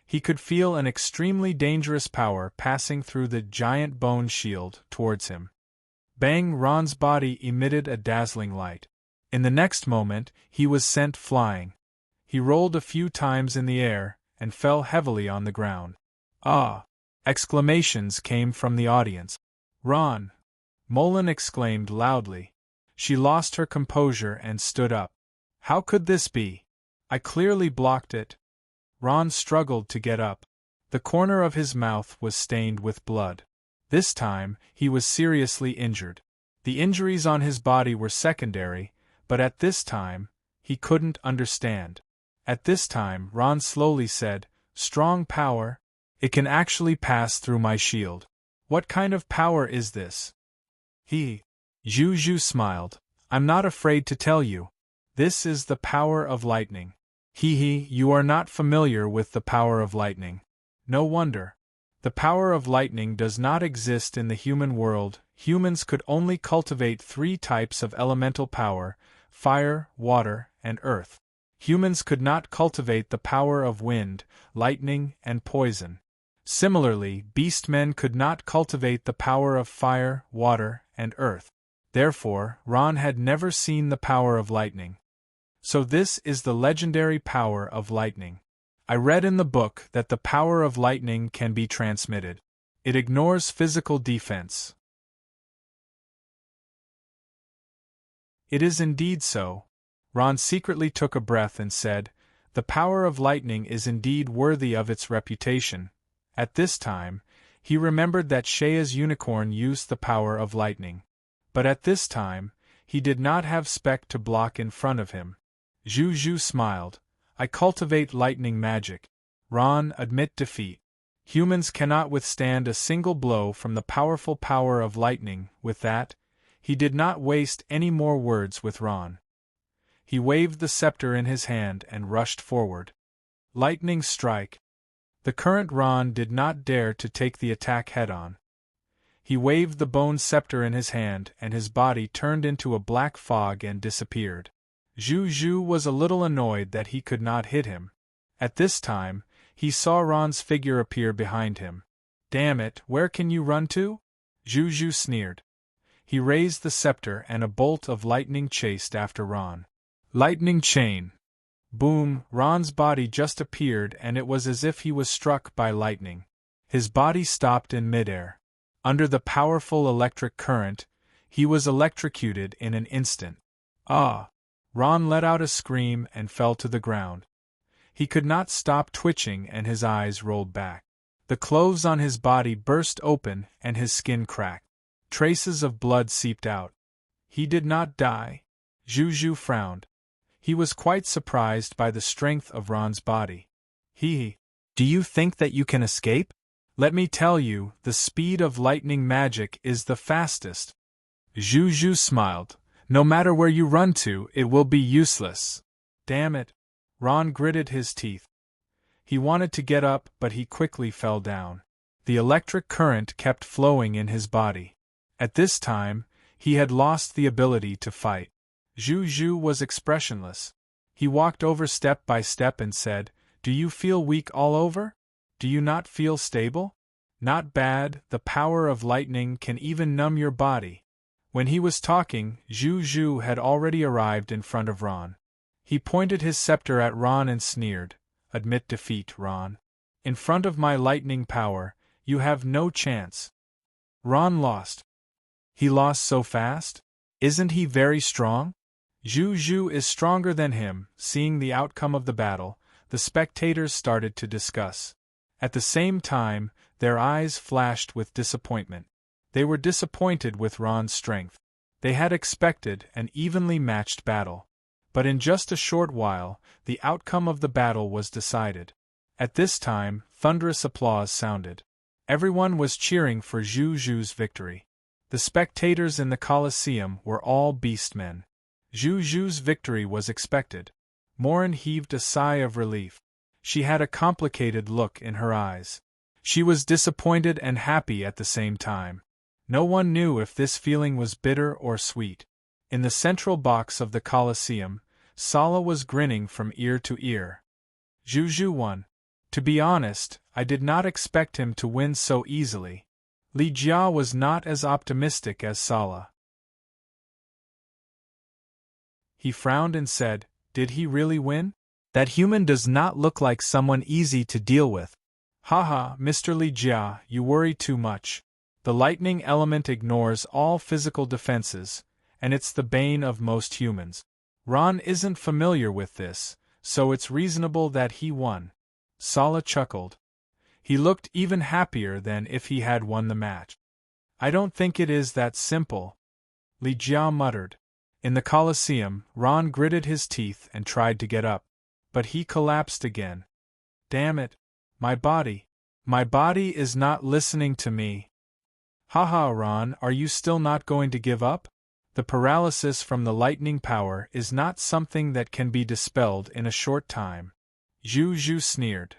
he could feel an extremely dangerous power passing through the giant bone shield towards him. Bang! Ron's body emitted a dazzling light. In the next moment, he was sent flying. He rolled a few times in the air, and fell heavily on the ground. Ah! Exclamations came from the audience. Ron! Mullen exclaimed loudly. She lost her composure and stood up. How could this be? I clearly blocked it. Ron struggled to get up. The corner of his mouth was stained with blood. This time, he was seriously injured. The injuries on his body were secondary, but at this time, he couldn't understand. At this time, Ron slowly said, "Strong power? It can actually pass through my shield. What kind of power is this?" Juju smiled. "I'm not afraid to tell you. This is the power of lightning." You are not familiar with the power of lightning. No wonder. The power of lightning does not exist in the human world. Humans could only cultivate 3 types of elemental power: fire, water, and earth. Humans could not cultivate the power of wind, lightning, and poison. Similarly, beastmen could not cultivate the power of fire, water, and earth. Therefore, Ron had never seen the power of lightning. So this is the legendary power of lightning. I read in the book that the power of lightning can be transmitted. It ignores physical defense. It is indeed so. Ron secretly took a breath and said, "The power of lightning is indeed worthy of its reputation." At this time, he remembered that Shea's unicorn used the power of lightning. But at this time, he did not have Speck to block in front of him. Juju smiled. "I cultivate lightning magic." Ron, admit defeat. Humans cannot withstand a single blow from the powerful power of lightning. With that, he did not waste any more words with Ron. He waved the scepter in his hand and rushed forward. Lightning strike. The current Ron did not dare to take the attack head-on. He waved the bone scepter in his hand, and his body turned into a black fog and disappeared. Juju was a little annoyed that he could not hit him. At this time, he saw Ron's figure appear behind him. "Damn it, where can you run to?" Juju sneered. He raised the scepter and a bolt of lightning chased after Ron. Lightning chain. Boom! Ron's body just appeared, and it was as if he was struck by lightning. His body stopped in midair. Under the powerful electric current, he was electrocuted in an instant. Ah! Ron let out a scream and fell to the ground. He could not stop twitching and his eyes rolled back. The clothes on his body burst open and his skin cracked. Traces of blood seeped out. He did not die. Juju frowned. He was quite surprised by the strength of Ron's body. Do you think that you can escape? Let me tell you, the speed of lightning magic is the fastest. Juju smiled. No matter where you run to, it will be useless. Damn it. Ron gritted his teeth. He wanted to get up, but he quickly fell down. The electric current kept flowing in his body. At this time, he had lost the ability to fight. Juju was expressionless. He walked over step by step and said, "Do you feel weak all over? Do you not feel stable? Not bad, the power of lightning can even numb your body." When he was talking, Juju had already arrived in front of Ron. He pointed his scepter at Ron and sneered, "Admit defeat, Ron. In front of my lightning power, you have no chance." Ron lost. He lost so fast? Isn't he very strong? Zhu Zhu is stronger than him. Seeing the outcome of the battle, the spectators started to discuss. At the same time, their eyes flashed with disappointment. They were disappointed with Ron's strength. They had expected an evenly matched battle. But in just a short while, the outcome of the battle was decided. At this time, thunderous applause sounded. Everyone was cheering for Zhu Zhu's victory. The spectators in the Colosseum were all beastmen. Zhu Zhu's victory was expected. Morin heaved a sigh of relief. She had a complicated look in her eyes. She was disappointed and happy at the same time. No one knew if this feeling was bitter or sweet. In the central box of the Colosseum, Sala was grinning from ear to ear. Zhu Zhu won. To be honest, I did not expect him to win so easily. Li Jia was not as optimistic as Sala. He frowned and said, "Did he really win? That human does not look like someone easy to deal with." "Haha, Mr. Li Jia, you worry too much. The lightning element ignores all physical defenses, and it's the bane of most humans. Ron isn't familiar with this, so it's reasonable that he won." Sala chuckled. He looked even happier than if he had won the match. "I don't think it is that simple," Li Jia muttered. In the Colosseum, Ron gritted his teeth and tried to get up. But he collapsed again. "Damn it! My body is not listening to me." "Haha, Ron, are you still not going to give up? The paralysis from the lightning power is not something that can be dispelled in a short time." Zhu Zhu sneered.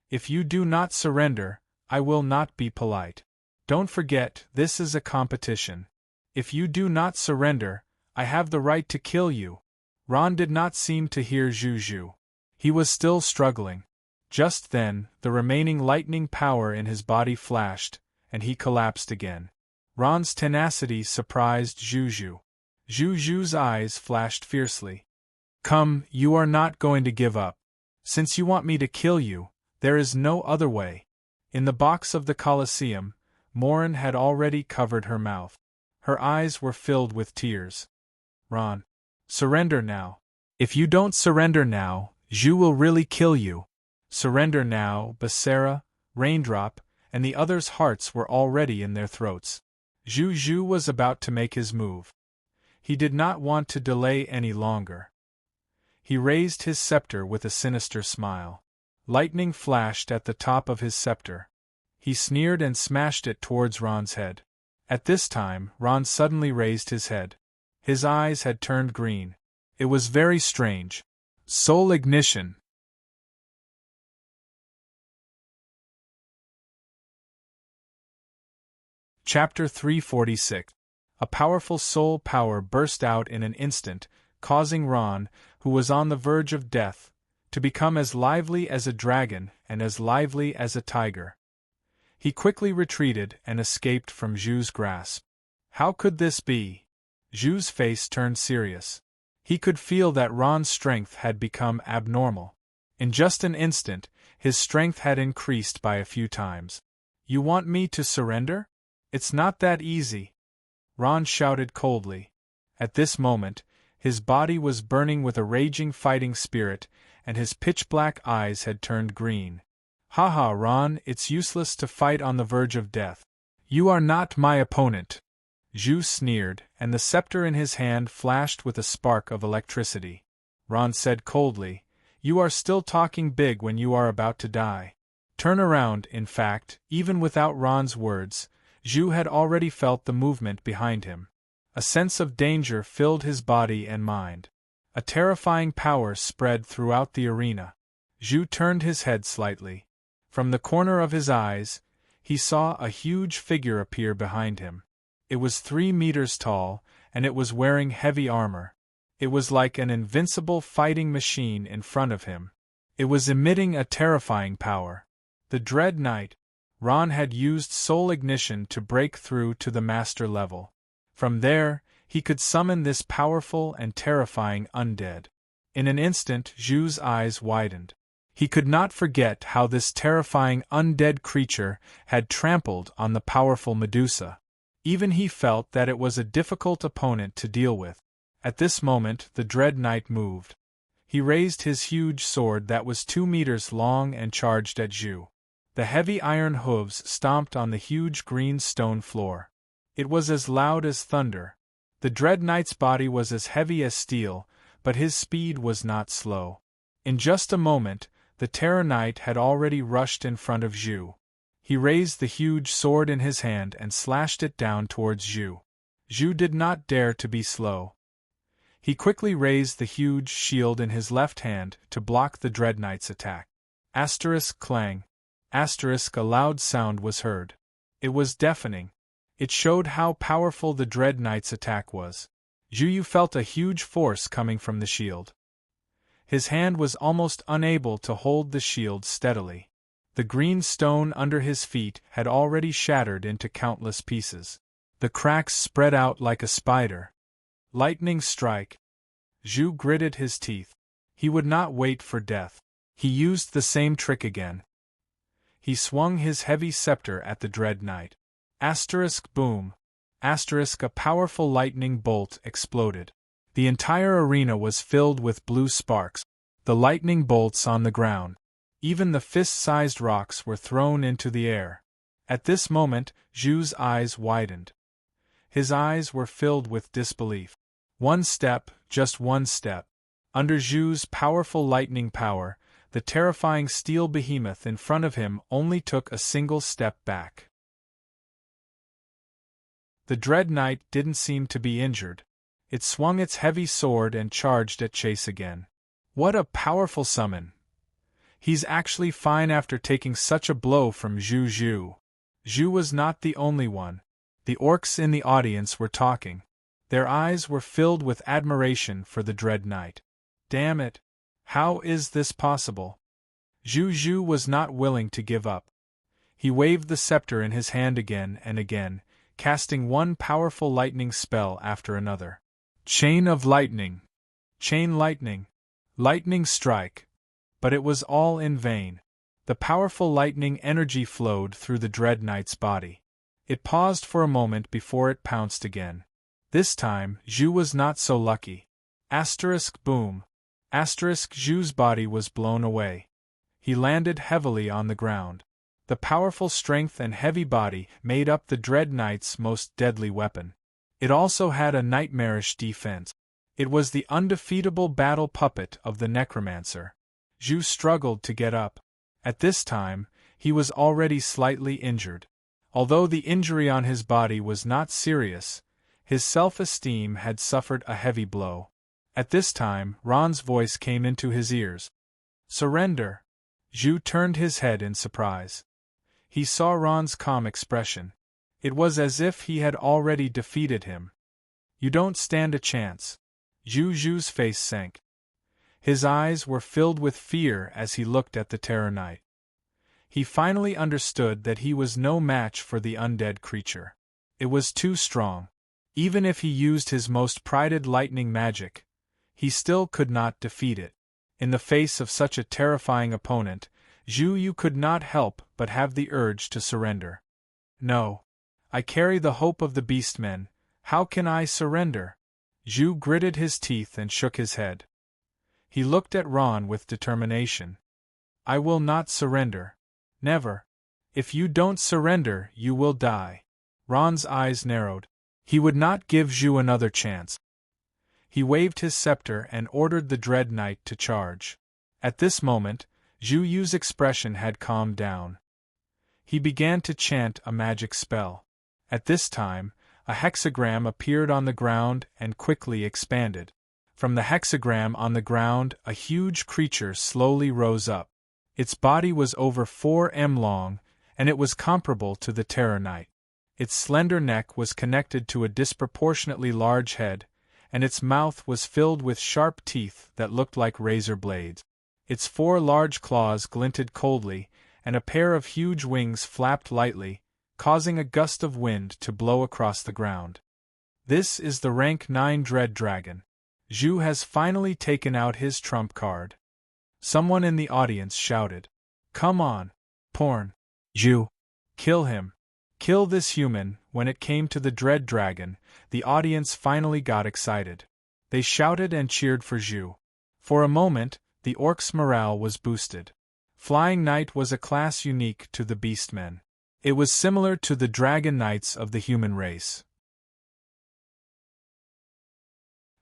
"If you do not surrender, I will not be polite. Don't forget, this is a competition. If you do not surrender, I have the right to kill you." Ron did not seem to hear Zhu Zhu. He was still struggling. Just then, the remaining lightning power in his body flashed, and he collapsed again. Ron's tenacity surprised Zhu Zhu. Zhu Zhu's eyes flashed fiercely. "Come, you are not going to give up. Since you want me to kill you, there is no other way." In the box of the Colosseum, Morin had already covered her mouth. Her eyes were filled with tears. "Ron, surrender now. If you don't surrender now, Zhu will really kill you. Surrender now." Basara, Raindrop, and the others' hearts were already in their throats. Zhu Zhu was about to make his move. He did not want to delay any longer. He raised his scepter with a sinister smile. Lightning flashed at the top of his scepter. He sneered and smashed it towards Ron's head. At this time, Ron suddenly raised his head. His eyes had turned green. It was very strange. Soul ignition. Chapter 346. A powerful soul power burst out in an instant, causing Ron, who was on the verge of death, to become as lively as a dragon and as lively as a tiger. He quickly retreated and escaped from Zhu's grasp. How could this be? Zhu's face turned serious. He could feel that Ron's strength had become abnormal. In just an instant, his strength had increased by a few times. "You want me to surrender? It's not that easy," Ron shouted coldly. At this moment, his body was burning with a raging fighting spirit, and his pitch-black eyes had turned green. "Haha, Ron, it's useless to fight on the verge of death. You are not my opponent." Zhu sneered, and the scepter in his hand flashed with a spark of electricity. Ron said coldly, "You are still talking big when you are about to die." Turn around. In fact, even without Ron's words, Zhu had already felt the movement behind him. A sense of danger filled his body and mind. A terrifying power spread throughout the arena. Zhu turned his head slightly. From the corner of his eyes, he saw a huge figure appear behind him. It was 3 meters tall, and it was wearing heavy armor. It was like an invincible fighting machine in front of him. It was emitting a terrifying power. The Dread Knight. Ron had used soul ignition to break through to the master level. From there, he could summon this powerful and terrifying undead. In an instant, Zhu's eyes widened. He could not forget how this terrifying undead creature had trampled on the powerful Medusa. Even he felt that it was a difficult opponent to deal with. At this moment, the Dread Knight moved. He raised his huge sword that was 2 meters long and charged at Zhu. The heavy iron hooves stomped on the huge green stone floor. It was as loud as thunder. The Dread Knight's body was as heavy as steel, but his speed was not slow. In just a moment, the Terror Knight had already rushed in front of Zhu. He raised the huge sword in his hand and slashed it down towards Zhu. Zhu did not dare to be slow. He quickly raised the huge shield in his left hand to block the Dread Knight's attack. Asterisk clang. Asterisk a loud sound was heard. It was deafening. It showed how powerful the Dread Knight's attack was. Zhu felt a huge force coming from the shield. His hand was almost unable to hold the shield steadily. The green stone under his feet had already shattered into countless pieces. The cracks spread out like a spider. Lightning strike. Zhu gritted his teeth. He would not wait for death. He used the same trick again. He swung his heavy scepter at the Dread Knight. Asterisk boom. Asterisk a powerful lightning bolt exploded. The entire arena was filled with blue sparks, the lightning bolts on the ground. Even the fist-sized rocks were thrown into the air. At this moment, Zhu's eyes widened. His eyes were filled with disbelief. One step, just one step. Under Zhu's powerful lightning power, the terrifying steel behemoth in front of him only took a single step back. The Dread Knight didn't seem to be injured. It swung its heavy sword and charged at Chase again. What a powerful summon! He's actually fine after taking such a blow from Zhu. Zhu was not the only one. The orcs in the audience were talking. Their eyes were filled with admiration for the Dread Knight. Damn it! How is this possible? Zhu was not willing to give up. He waved the scepter in his hand again and again, casting one powerful lightning spell after another. Chain of lightning. Chain lightning. Lightning strike. But it was all in vain. The powerful lightning energy flowed through the Dread Knight's body. It paused for a moment before it pounced again. This time, Zhu was not so lucky. Asterisk boom. Asterisk Zhu's body was blown away. He landed heavily on the ground. The powerful strength and heavy body made up the Dread Knight's most deadly weapon. It also had a nightmarish defense. It was the undefeatable battle puppet of the necromancer. Zhu struggled to get up. At this time, he was already slightly injured. Although the injury on his body was not serious, his self-esteem had suffered a heavy blow. At this time, Ron's voice came into his ears. Surrender! Zhu turned his head in surprise. He saw Ron's calm expression. It was as if he had already defeated him. You don't stand a chance. Zhu's face sank. His eyes were filled with fear as he looked at the Terror Knight. He finally understood that he was no match for the undead creature. It was too strong. Even if he used his most prided lightning magic, he still could not defeat it. In the face of such a terrifying opponent, Zhu could not help but have the urge to surrender. No. I carry the hope of the beastmen. How can I surrender? Zhu gritted his teeth and shook his head. He looked at Ron with determination. I will not surrender. Never. If you don't surrender, you will die. Ron's eyes narrowed. He would not give Zhu another chance. He waved his scepter and ordered the Dread Knight to charge. At this moment, Zhu's expression had calmed down. He began to chant a magic spell. At this time, a hexagram appeared on the ground and quickly expanded. From the hexagram on the ground, a huge creature slowly rose up. Its body was over 4 m long, and it was comparable to the Terror Knight. Its slender neck was connected to a disproportionately large head, and its mouth was filled with sharp teeth that looked like razor blades. Its 4 large claws glinted coldly, and a pair of huge wings flapped lightly, causing a gust of wind to blow across the ground. This is the rank 9 Dread Dragon. Zhu has finally taken out his trump card. Someone in the audience shouted. Come on, Porn. Zhu. Kill him. Kill this human. When it came to the Dread Dragon, the audience finally got excited. They shouted and cheered for Zhu. For a moment, the orcs' morale was boosted. Flying Knight was a class unique to the Beastmen. It was similar to the Dragon Knights of the human race.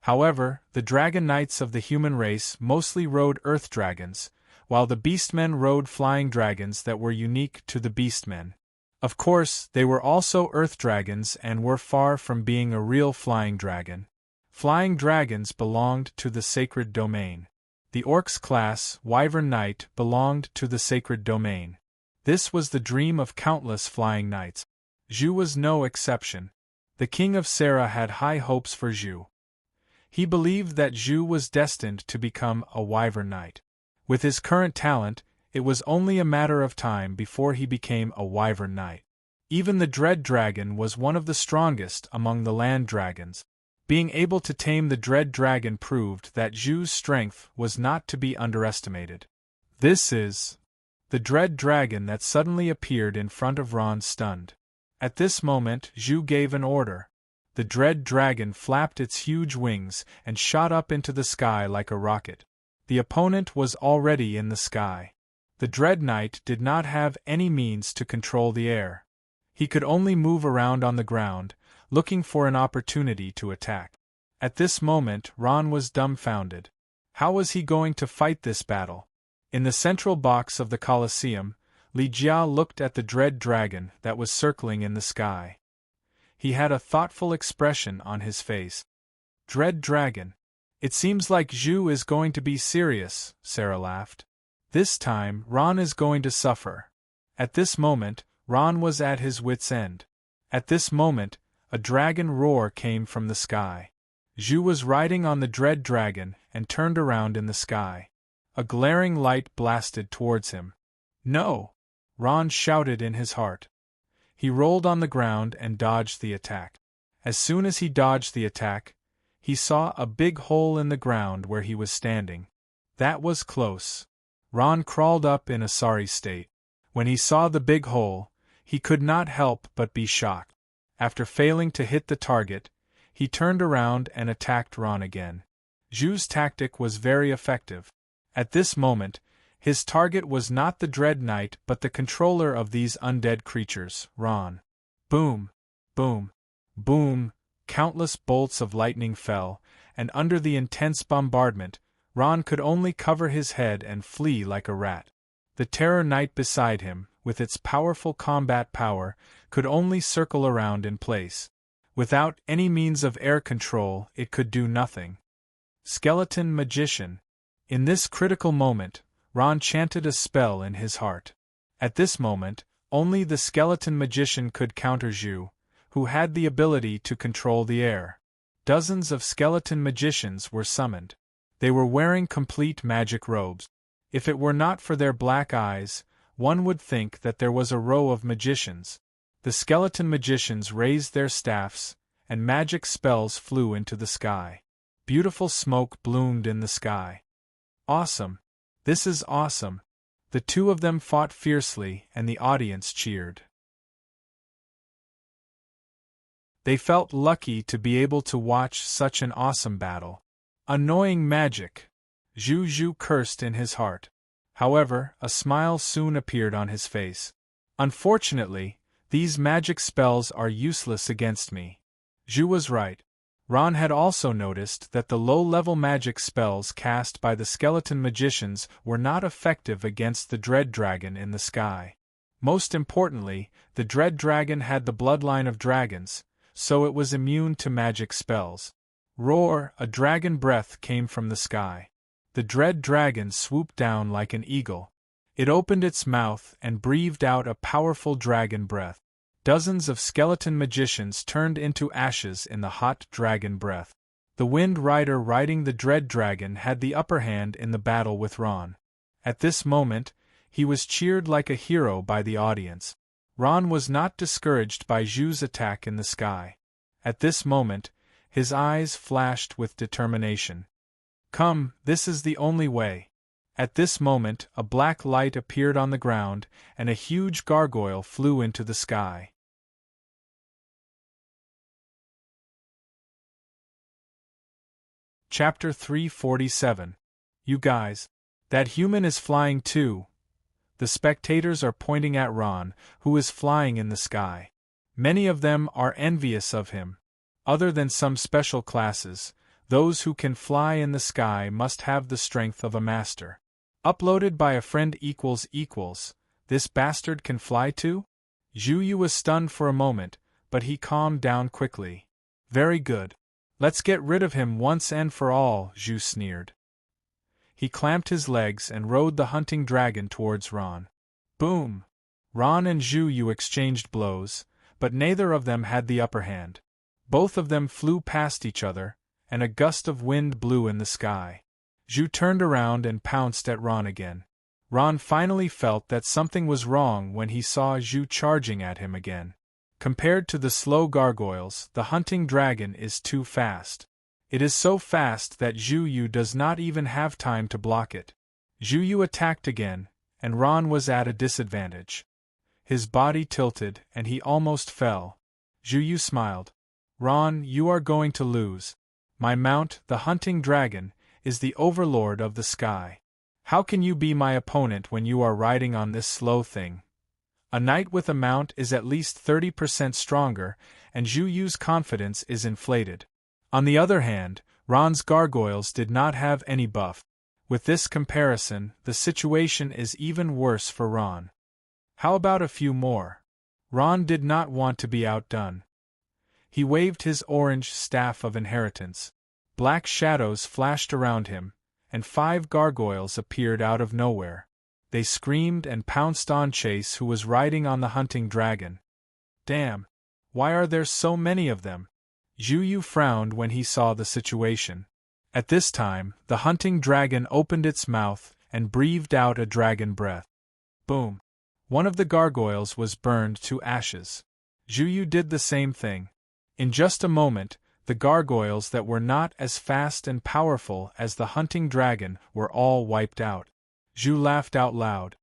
However, the Dragon Knights of the human race mostly rode earth dragons, while the Beastmen rode flying dragons that were unique to the Beastmen. Of course, they were also earth dragons and were far from being a real flying dragon. Flying dragons belonged to the sacred domain. The orcs class, Wyvern Knight, belonged to the sacred domain. This was the dream of countless flying knights. Zhu was no exception. The king of Serra had high hopes for Zhu. He believed that Zhu was destined to become a Wyvern Knight. With his current talent, it was only a matter of time before he became a Wyvern Knight. Even the Dread Dragon was one of the strongest among the land dragons. Being able to tame the Dread Dragon proved that Zhu's strength was not to be underestimated. This is the Dread Dragon that suddenly appeared in front of Ron, stunned. At this moment, Zhu gave an order. The Dread Dragon flapped its huge wings and shot up into the sky like a rocket. The opponent was already in the sky. The Dread Knight did not have any means to control the air. He could only move around on the ground, looking for an opportunity to attack. At this moment, Ron was dumbfounded. How was he going to fight this battle? In the central box of the Colosseum, Li Jia looked at the Dread Dragon that was circling in the sky. He had a thoughtful expression on his face. Dread Dragon. It seems like Zhu is going to be serious, Sarah laughed. This time, Ron is going to suffer. At this moment, Ron was at his wits' end. At this moment, a dragon roar came from the sky. Zhu was riding on the Dread Dragon and turned around in the sky. A glaring light blasted towards him. No! Ron shouted in his heart. He rolled on the ground and dodged the attack. As soon as he dodged the attack, he saw a big hole in the ground where he was standing. That was close. Ron crawled up in a sorry state. When he saw the big hole, he could not help but be shocked. After failing to hit the target, he turned around and attacked Ron again. Zhu's tactic was very effective. At this moment, his target was not the Dread Knight but the controller of these undead creatures, Ron. Boom! Boom! Boom! Countless bolts of lightning fell, and under the intense bombardment, Ron could only cover his head and flee like a rat. The Terror Knight beside him, with its powerful combat power, could only circle around in place. Without any means of air control, it could do nothing. Skeleton Magician. In this critical moment, Ron chanted a spell in his heart. At this moment, only the Skeleton Magician could counter Zhu, who had the ability to control the air. Dozens of Skeleton Magicians were summoned. They were wearing complete magic robes. If it were not for their black eyes, one would think that there was a row of magicians. The Skeleton Magicians raised their staffs, and magic spells flew into the sky. Beautiful smoke bloomed in the sky. Awesome! This is awesome! The two of them fought fiercely, and the audience cheered. They felt lucky to be able to watch such an awesome battle. Annoying magic! Zhu cursed in his heart. However, a smile soon appeared on his face. Unfortunately, these magic spells are useless against me. Zhu was right. Ron had also noticed that the low-level magic spells cast by the Skeleton Magicians were not effective against the Dread Dragon in the sky. Most importantly, the Dread Dragon had the bloodline of dragons, so it was immune to magic spells. Roar! A dragon breath came from the sky. The Dread Dragon swooped down like an eagle. It opened its mouth and breathed out a powerful dragon breath. Dozens of Skeleton Magicians turned into ashes in the hot dragon breath. The Wind Rider riding the Dread Dragon had the upper hand in the battle with Ron. At this moment, he was cheered like a hero by the audience. Ron was not discouraged by Zhu's attack in the sky. At this moment, his eyes flashed with determination. Come, this is the only way. At this moment, a black light appeared on the ground, and a huge gargoyle flew into the sky. Chapter 347. You guys. That human is flying too. The spectators are pointing at Ron, who is flying in the sky. Many of them are envious of him. Other than some special classes, those who can fly in the sky must have the strength of a master. Uploaded by a friend == This bastard can fly too? Zhu Yu was stunned for a moment, but he calmed down quickly. Very good. Let's get rid of him once and for all, Zhu sneered. He clamped his legs and rode the hunting dragon towards Ron. Boom! Ron and Zhu Yu exchanged blows, but neither of them had the upper hand. Both of them flew past each other, and a gust of wind blew in the sky. Zhu turned around and pounced at Ron again. Ron finally felt that something was wrong when he saw Zhu charging at him again. Compared to the slow gargoyles, the hunting dragon is too fast. It is so fast that Zhu Yu does not even have time to block it. Zhu Yu attacked again, and Ron was at a disadvantage. His body tilted, and he almost fell. Zhu Yu smiled. Ron, you are going to lose. My mount, the hunting dragon, is the overlord of the sky. How can you be my opponent when you are riding on this slow thing? A knight with a mount is at least 30% stronger, and Zhu Yu's confidence is inflated. On the other hand, Ron's gargoyles did not have any buff. With this comparison, the situation is even worse for Ron. How about a few more? Ron did not want to be outdone. He waved his orange staff of inheritance. Black shadows flashed around him, and 5 gargoyles appeared out of nowhere. They screamed and pounced on Chase, who was riding on the hunting dragon. Damn! Why are there so many of them? Zhu Yu frowned when he saw the situation. At this time, the hunting dragon opened its mouth and breathed out a dragon breath. Boom! One of the gargoyles was burned to ashes. Zhu Yu did the same thing. In just a moment, the gargoyles that were not as fast and powerful as the hunting dragon were all wiped out. Zhu laughed out loud.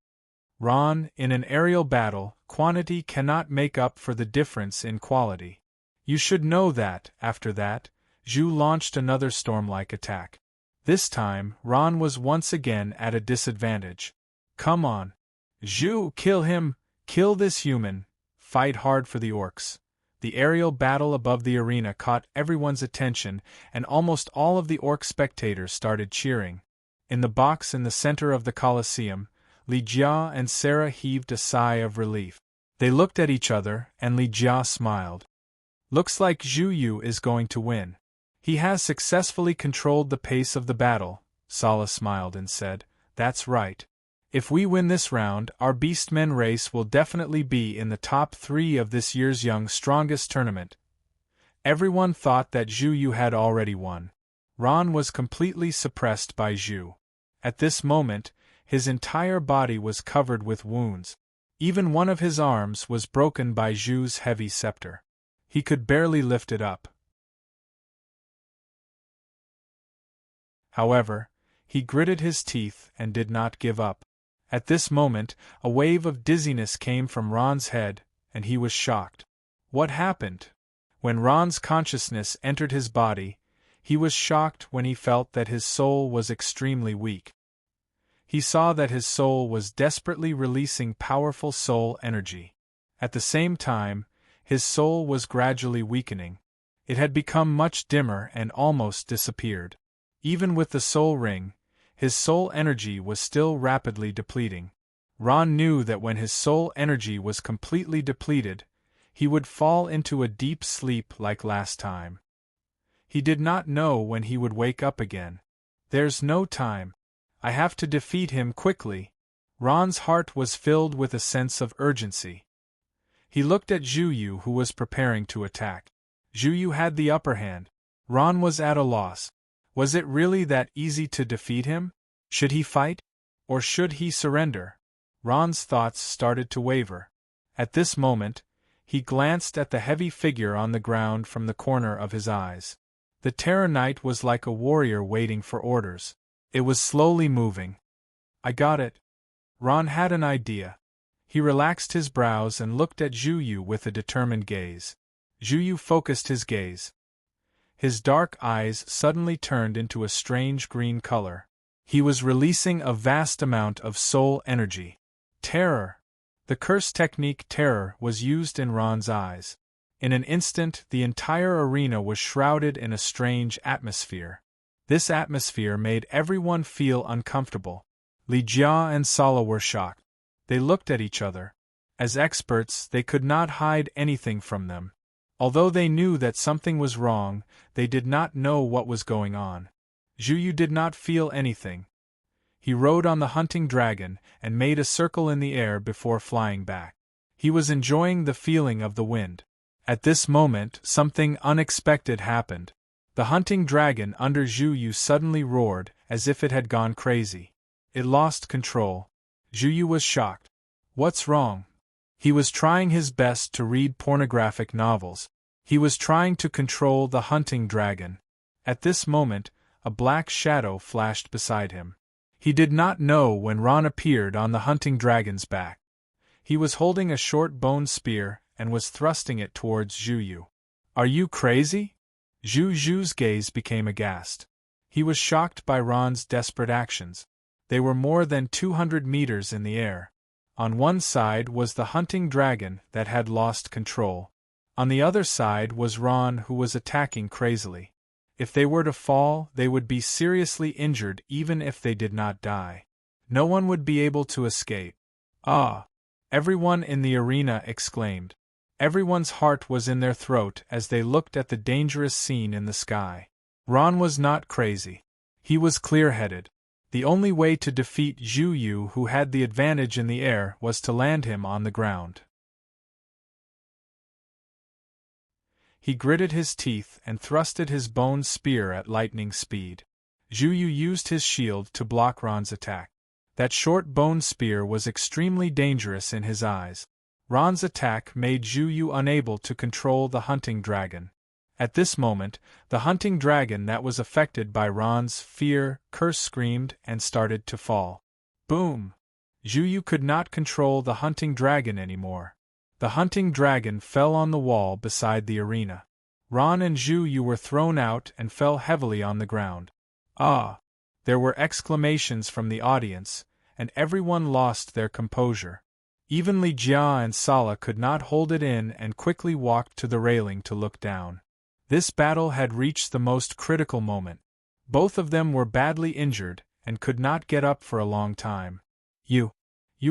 Ron, in an aerial battle, quantity cannot make up for the difference in quality. You should know that. After that, Zhu launched another storm-like attack. This time, Ron was once again at a disadvantage. Come on. Zhu, kill him! Kill this human! Fight hard for the orcs. The aerial battle above the arena caught everyone's attention, and almost all of the orc spectators started cheering. In the box in the center of the Colosseum, Li Jia and Sarah heaved a sigh of relief. They looked at each other, and Li Jia smiled. Looks like Zhu Yu is going to win. He has successfully controlled the pace of the battle, Sala smiled and said. That's right. If we win this round, our Beastmen race will definitely be in the top 3 of this year's Young Strongest tournament. Everyone thought that Zhu Yu had already won. Ron was completely suppressed by Zhu. At this moment, his entire body was covered with wounds. Even one of his arms was broken by Zhu's heavy scepter. He could barely lift it up. However, he gritted his teeth and did not give up. At this moment, a wave of dizziness came from Ron's head, and he was shocked. What happened? When Ron's consciousness entered his body, he was shocked when he felt that his soul was extremely weak. He saw that his soul was desperately releasing powerful soul energy. At the same time, his soul was gradually weakening. It had become much dimmer and almost disappeared. Even with the soul ring, his soul energy was still rapidly depleting. Ron knew that when his soul energy was completely depleted, he would fall into a deep sleep like last time. He did not know when he would wake up again. There's no time. I have to defeat him quickly. Ron's heart was filled with a sense of urgency. He looked at Zhu Yu, who was preparing to attack. Zhu Yu had the upper hand. Ron was at a loss. Was it really that easy to defeat him? Should he fight? Or should he surrender? Ron's thoughts started to waver. At this moment, he glanced at the heavy figure on the ground from the corner of his eyes. The Terror Knight was like a warrior waiting for orders. It was slowly moving. I got it. Ron had an idea. He relaxed his brows and looked at Zhu Yu with a determined gaze. Zhu Yu focused his gaze. His dark eyes suddenly turned into a strange green color. He was releasing a vast amount of soul energy. Terror. The curse technique Terror was used in Ron's eyes. In an instant, the entire arena was shrouded in a strange atmosphere. This atmosphere made everyone feel uncomfortable. Li Jia and Sala were shocked. They looked at each other. As experts, they could not hide anything from them. Although they knew that something was wrong, they did not know what was going on. Zhu Yu did not feel anything. He rode on the hunting dragon and made a circle in the air before flying back. He was enjoying the feeling of the wind. At this moment, something unexpected happened. The hunting dragon under Zhu Yu suddenly roared, as if it had gone crazy. It lost control. Zhu Yu was shocked. What's wrong? He was trying his best to read pornographic novels. He was trying to control the hunting dragon. At this moment, a black shadow flashed beside him. He did not know when Ron appeared on the hunting dragon's back. He was holding a short bone spear and was thrusting it towards Zhu Yu. Are you crazy? Zhu Yu's gaze became aghast. He was shocked by Ron's desperate actions. They were more than 200 meters in the air. On one side was the hunting dragon that had lost control. On the other side was Ron, who was attacking crazily. If they were to fall, they would be seriously injured even if they did not die. No one would be able to escape. Ah! Everyone in the arena exclaimed. Everyone's heart was in their throat as they looked at the dangerous scene in the sky. Ron was not crazy. He was clear-headed. The only way to defeat Zhu Yu, who had the advantage in the air, was to land him on the ground. He gritted his teeth and thrusted his bone spear at lightning speed. Zhu Yu used his shield to block Ron's attack. That short bone spear was extremely dangerous in his eyes. Ron's attack made Zhu Yu unable to control the hunting dragon. At this moment, the hunting dragon that was affected by Ron's curse screamed and started to fall. Boom! Zhu Yu could not control the hunting dragon anymore. The hunting dragon fell on the wall beside the arena. Ron and Zhu Yu were thrown out and fell heavily on the ground. Ah! There were exclamations from the audience, and everyone lost their composure. Even Li Jia and Sala could not hold it in and quickly walked to the railing to look down. This battle had reached the most critical moment. Both of them were badly injured and could not get up for a long time. You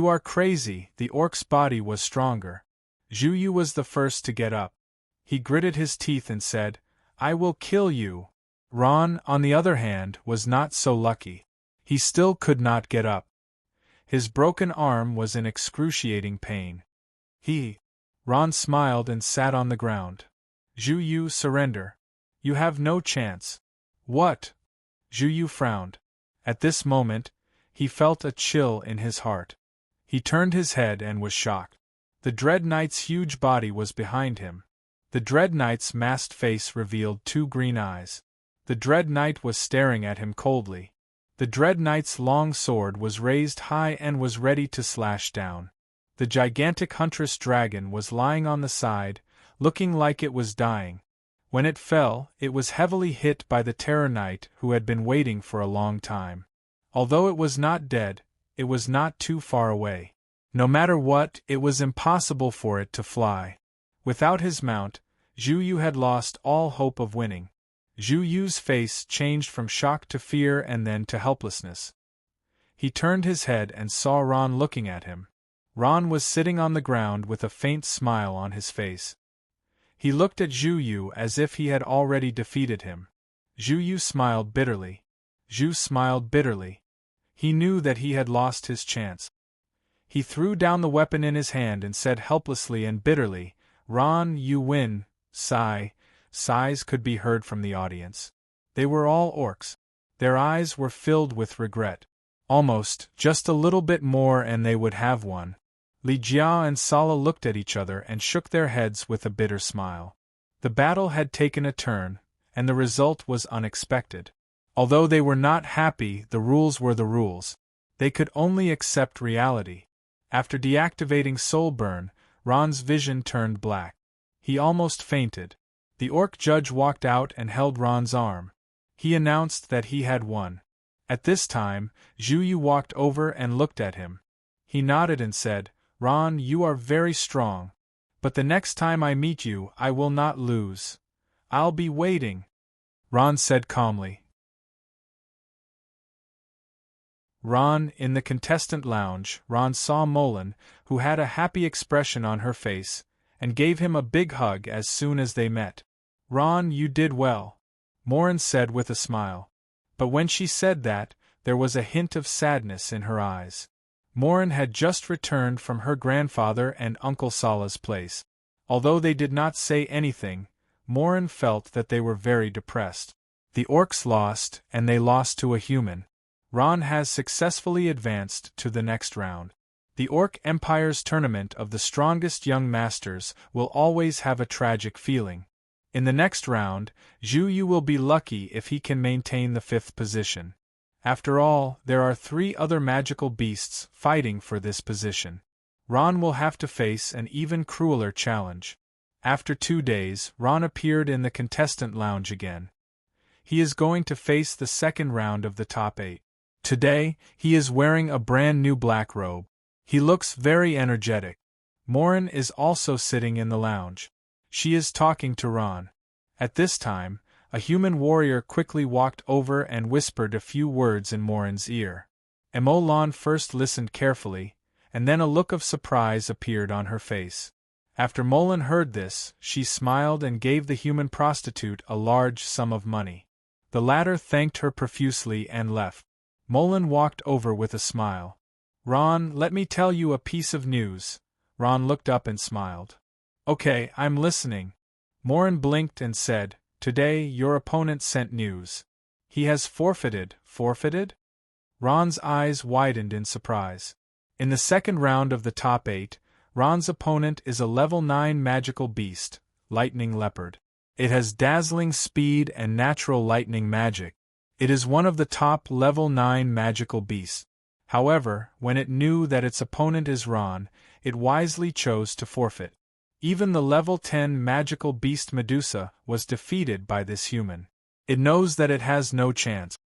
are crazy. The orc's body was stronger. Zhu Yu was the first to get up. He gritted his teeth and said, I will kill you. Ron, on the other hand, was not so lucky. He still could not get up. His broken arm was in excruciating pain. Ron smiled and sat on the ground. Zhu Yu, surrender. You have no chance. What? Zhu Yu frowned. At this moment, he felt a chill in his heart. He turned his head and was shocked. The Dread Knight's huge body was behind him. The Dread Knight's masked face revealed two green eyes. The Dread Knight was staring at him coldly. The Dread Knight's long sword was raised high and was ready to slash down. The gigantic huntress dragon was lying on the side, looking like it was dying. When it fell, it was heavily hit by the Terror Knight, who had been waiting for a long time. Although it was not dead, it was not too far away. No matter what, it was impossible for it to fly. Without his mount, Zhu Yu had lost all hope of winning. Zhu Yu's face changed from shock to fear and then to helplessness. He turned his head and saw Ron looking at him. Ron was sitting on the ground with a faint smile on his face. He looked at Zhu Yu as if he had already defeated him. Zhu Yu smiled bitterly. Zhu smiled bitterly. He knew that he had lost his chance. He threw down the weapon in his hand and said helplessly and bitterly, Ron, you win. Sighs could be heard from the audience. They were all orcs. Their eyes were filled with regret. Just a little bit more and they would have won. Li Jia and Sala looked at each other and shook their heads with a bitter smile. The battle had taken a turn, and the result was unexpected. Although they were not happy, the rules were the rules. They could only accept reality. After deactivating Soul Burn, Ron's vision turned black. He almost fainted. The orc judge walked out and held Ron's arm. He announced that he had won. At this time, Zhu Yu walked over and looked at him. He nodded and said, "Ron, you are very strong. But the next time I meet you, I will not lose. I'll be waiting," Ron said calmly. In the contestant lounge, Ron saw Molen, who had a happy expression on her face, and gave him a big hug as soon as they met. "Ron, you did well," Morin said with a smile. But when she said that, there was a hint of sadness in her eyes. Morin had just returned from her grandfather and Uncle Sala's place. Although they did not say anything, Morin felt that they were very depressed. The orcs lost, and they lost to a human. Ron has successfully advanced to the next round. The Orc Empire's tournament of the strongest young masters will always have a tragic feeling. In the next round, Zhu Yu will be lucky if he can maintain the 5th position. After all, there are 3 other magical beasts fighting for this position. Ron will have to face an even crueler challenge. After 2 days, Ron appeared in the contestant lounge again. He is going to face the second round of the top 8. Today, he is wearing a brand new black robe. He looks very energetic. Morin is also sitting in the lounge. She is talking to Ron. At this time, a human warrior quickly walked over and whispered a few words in Morin's ear. Emolan first listened carefully, and then a look of surprise appeared on her face. After Molen heard this, she smiled and gave the human prostitute a large sum of money. The latter thanked her profusely and left. Molen walked over with a smile. "Ron, let me tell you a piece of news." Ron looked up and smiled. "Okay, I'm listening." Morin blinked and said, "Today your opponent sent news. He has forfeited." "Forfeited?" Ron's eyes widened in surprise. In the second round of the top 8, Ron's opponent is a level 9 magical beast, Lightning Leopard. It has dazzling speed and natural lightning magic. It is one of the top level 9 magical beasts. However, when it knew that its opponent is Ron, it wisely chose to forfeit. Even the level 10 magical beast Medusa was defeated by this human. It knows that it has no chance.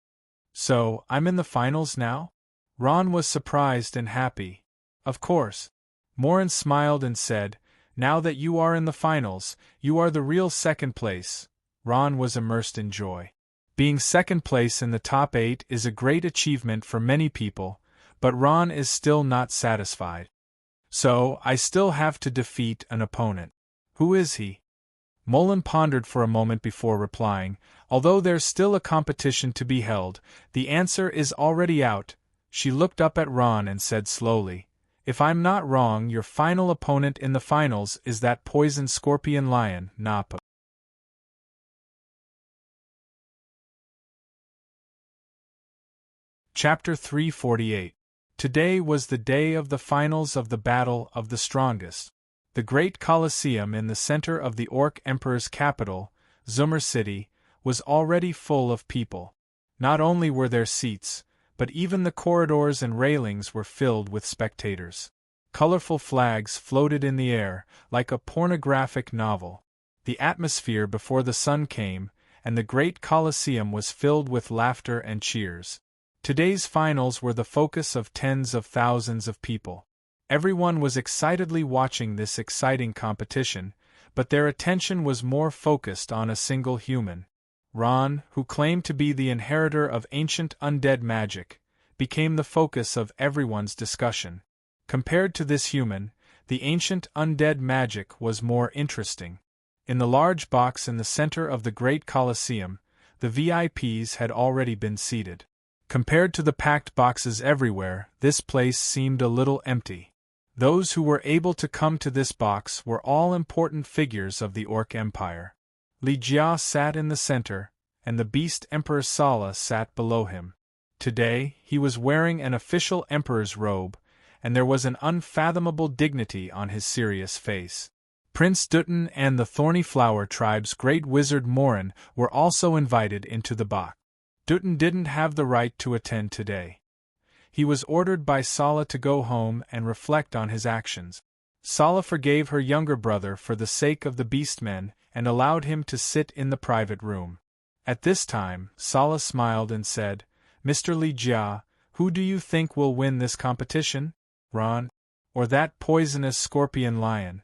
"So, I'm in the finals now?" Ron was surprised and happy. "Of course." Morin smiled and said, "Now that you are in the finals, you are the real second place." Ron was immersed in joy. Being second place in the top 8 is a great achievement for many people, but Ron is still not satisfied. "So, I still have to defeat an opponent. Who is he?" Molen pondered for a moment before replying, "Although there's still a competition to be held, the answer is already out." She looked up at Ron and said slowly, "If I'm not wrong, your final opponent in the finals is that poison scorpion lion, Napa." Chapter 348. Today was the day of the finals of the Battle of the Strongest. The great Colosseum in the center of the Orc Emperor's capital, Zumur City, was already full of people. Not only were there seats, but even the corridors and railings were filled with spectators. Colorful flags floated in the air, like a pornographic novel. The atmosphere before the sun came, and the great Colosseum was filled with laughter and cheers. Today's finals were the focus of tens of thousands of people. Everyone was excitedly watching this exciting competition, but their attention was more focused on a single human. Ron, who claimed to be the inheritor of ancient undead magic, became the focus of everyone's discussion. Compared to this human, the ancient undead magic was more interesting. In the large box in the center of the great Colosseum, the VIPs had already been seated. Compared to the packed boxes everywhere, this place seemed a little empty. Those who were able to come to this box were all important figures of the Orc Empire. Li Jia sat in the center, and the Beast Emperor Sala sat below him. Today, he was wearing an official emperor's robe, and there was an unfathomable dignity on his serious face. Prince Dutton and the Thorny Flower tribe's great wizard Morin were also invited into the box. Dutton didn't have the right to attend today. He was ordered by Sala to go home and reflect on his actions. Sala forgave her younger brother for the sake of the beastmen and allowed him to sit in the private room. At this time, Sala smiled and said, "Mr. Li Jia, who do you think will win this competition? Ron? Or that poisonous scorpion lion?"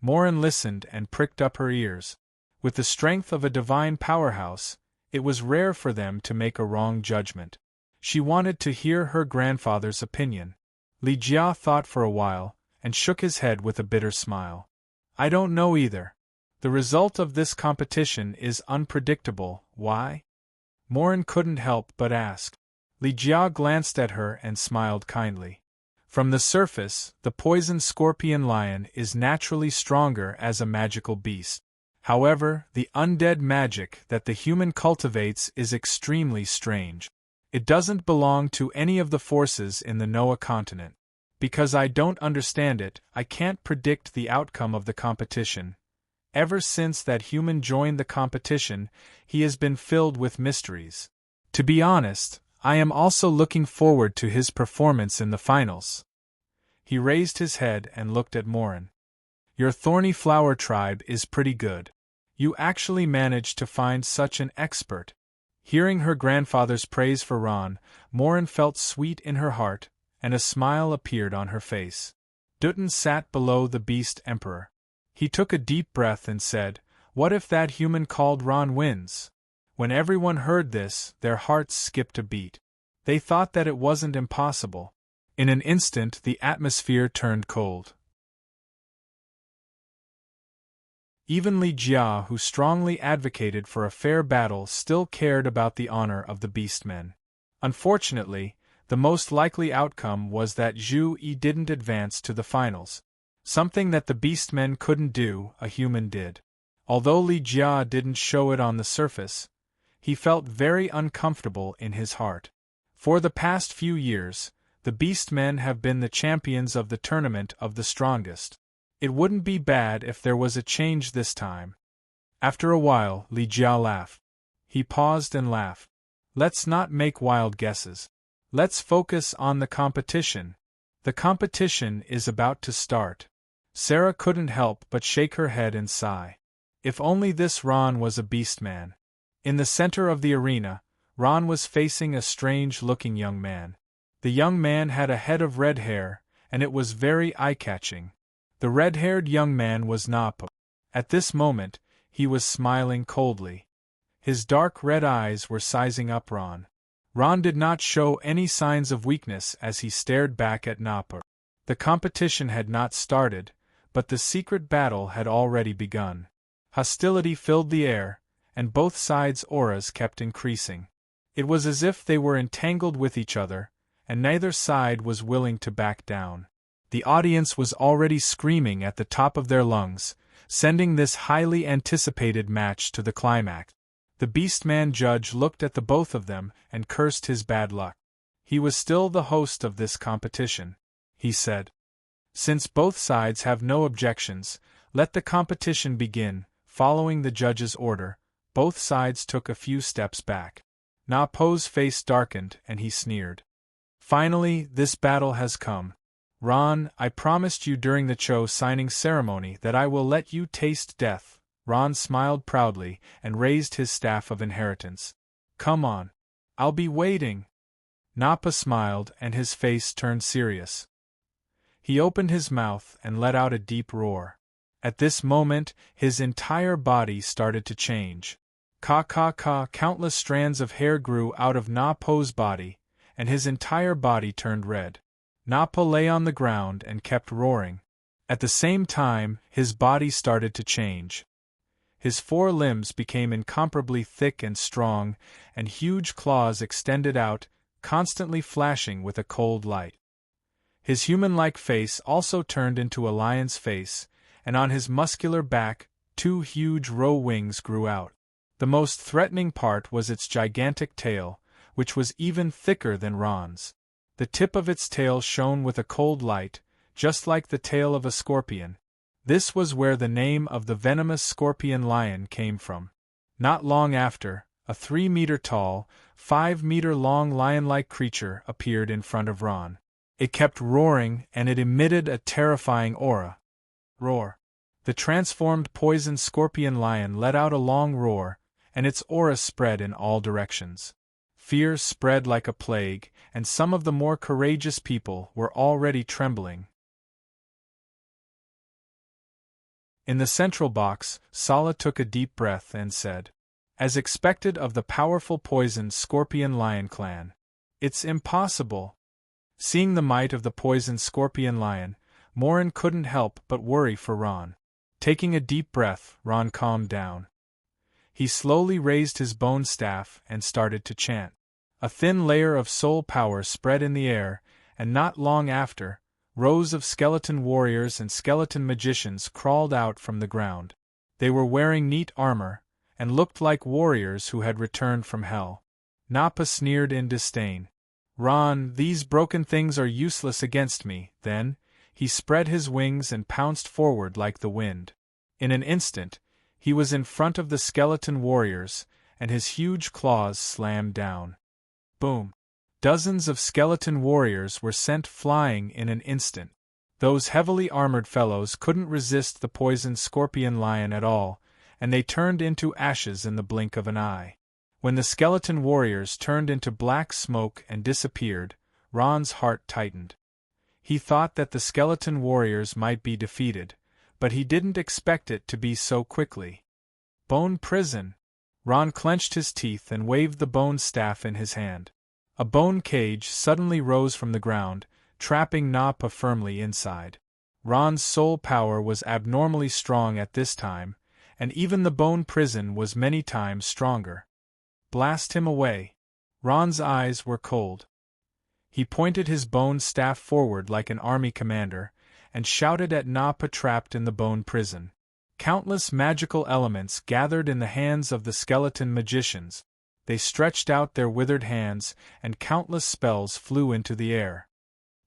Morin listened and pricked up her ears. With the strength of a divine powerhouse, it was rare for them to make a wrong judgment. She wanted to hear her grandfather's opinion. Li Jia thought for a while, and shook his head with a bitter smile. "I don't know either. The result of this competition is unpredictable. Why?" Morin couldn't help but ask. Li Jia glanced at her and smiled kindly. From the surface, the poison scorpion lion is naturally stronger as a magical beast. However, the undead magic that the human cultivates is extremely strange. It doesn't belong to any of the forces in the Noah continent. Because I don't understand it, I can't predict the outcome of the competition. Ever since that human joined the competition, he has been filled with mysteries. To be honest, I am also looking forward to his performance in the finals. He raised his head and looked at Morin. "Your thorny flower tribe is pretty good. You actually managed to find such an expert." Hearing her grandfather's praise for Ron, Morin felt sweet in her heart, and a smile appeared on her face. Dutton sat below the Beast Emperor. He took a deep breath and said, "What if that human called Ron wins?" When everyone heard this, their hearts skipped a beat. They thought that it wasn't impossible. In an instant, the atmosphere turned cold. Even Li Jia, who strongly advocated for a fair battle, still cared about the honor of the beastmen. Unfortunately, the most likely outcome was that Zhu Yi didn't advance to the finals. Something that the beastmen couldn't do, a human did. Although Li Jia didn't show it on the surface, he felt very uncomfortable in his heart. For the past few years, the beastmen have been the champions of the tournament of the strongest. It wouldn't be bad if there was a change this time. After a while, Li Jia laughed. He paused and laughed. "Let's not make wild guesses. Let's focus on the competition. The competition is about to start." Sarah couldn't help but shake her head and sigh. If only this Ron was a beastman. In the center of the arena, Ron was facing a strange-looking young man. The young man had a head of red hair, and it was very eye-catching. The red-haired young man was Napo. At this moment, he was smiling coldly. His dark red eyes were sizing up Ron. Ron did not show any signs of weakness as he stared back at Napo. The competition had not started, but the secret battle had already begun. Hostility filled the air, and both sides' auras kept increasing. It was as if they were entangled with each other, and neither side was willing to back down. The audience was already screaming at the top of their lungs, sending this highly anticipated match to the climax. The Beastman judge looked at the both of them and cursed his bad luck. He was still the host of this competition. He said, "Since both sides have no objections, let the competition begin." Following the judge's order, both sides took a few steps back. Na Po's face darkened and he sneered. "Finally, this battle has come. Ron, I promised you during the Cho signing ceremony that I will let you taste death." Ron smiled proudly and raised his staff of inheritance. "Come on. I'll be waiting." Nappa smiled and his face turned serious. He opened his mouth and let out a deep roar. At this moment, his entire body started to change. Countless strands of hair grew out of Na Po's body, and his entire body turned red. Nappa lay on the ground and kept roaring. At the same time, his body started to change. His 4 limbs became incomparably thick and strong, and huge claws extended out, constantly flashing with a cold light. His human-like face also turned into a lion's face, and on his muscular back, 2 huge row wings grew out. The most threatening part was its gigantic tail, which was even thicker than Ron's. The tip of its tail shone with a cold light, just like the tail of a scorpion. This was where the name of the venomous scorpion lion came from. Not long after, a 3-meter-tall, 5-meter-long lion-like creature appeared in front of Ron. It kept roaring and it emitted a terrifying aura. Roar. The transformed poison scorpion lion let out a long roar, and its aura spread in all directions. Fear spread like a plague, and some of the more courageous people were already trembling. In the central box, Sala took a deep breath and said, as expected of the powerful poisoned scorpion lion clan, "It's impossible." Seeing the might of the poisoned scorpion lion, Morin couldn't help but worry for Ron. Taking a deep breath, Ron calmed down. He slowly raised his bone staff and started to chant. A thin layer of soul power spread in the air, and not long after, rows of skeleton warriors and skeleton magicians crawled out from the ground. They were wearing neat armor, and looked like warriors who had returned from hell. Nappa sneered in disdain. "Ron, these broken things are useless against me." Then, he spread his wings and pounced forward like the wind. In an instant, he was in front of the skeleton warriors, and his huge claws slammed down. Boom! Dozens of skeleton warriors were sent flying in an instant. Those heavily armored fellows couldn't resist the poisoned scorpion lion at all, and they turned into ashes in the blink of an eye. When the skeleton warriors turned into black smoke and disappeared, Ron's heart tightened. He thought that the skeleton warriors might be defeated, but he didn't expect it to be so quickly. Bone prison! Ron clenched his teeth and waved the bone staff in his hand. A bone cage suddenly rose from the ground, trapping Nappa firmly inside. Ron's soul power was abnormally strong at this time, and even the bone prison was many times stronger. Blast him away! Ron's eyes were cold. He pointed his bone staff forward like an army commander, and shouted at Nappa trapped in the bone prison. Countless magical elements gathered in the hands of the skeleton magicians. They stretched out their withered hands, and countless spells flew into the air.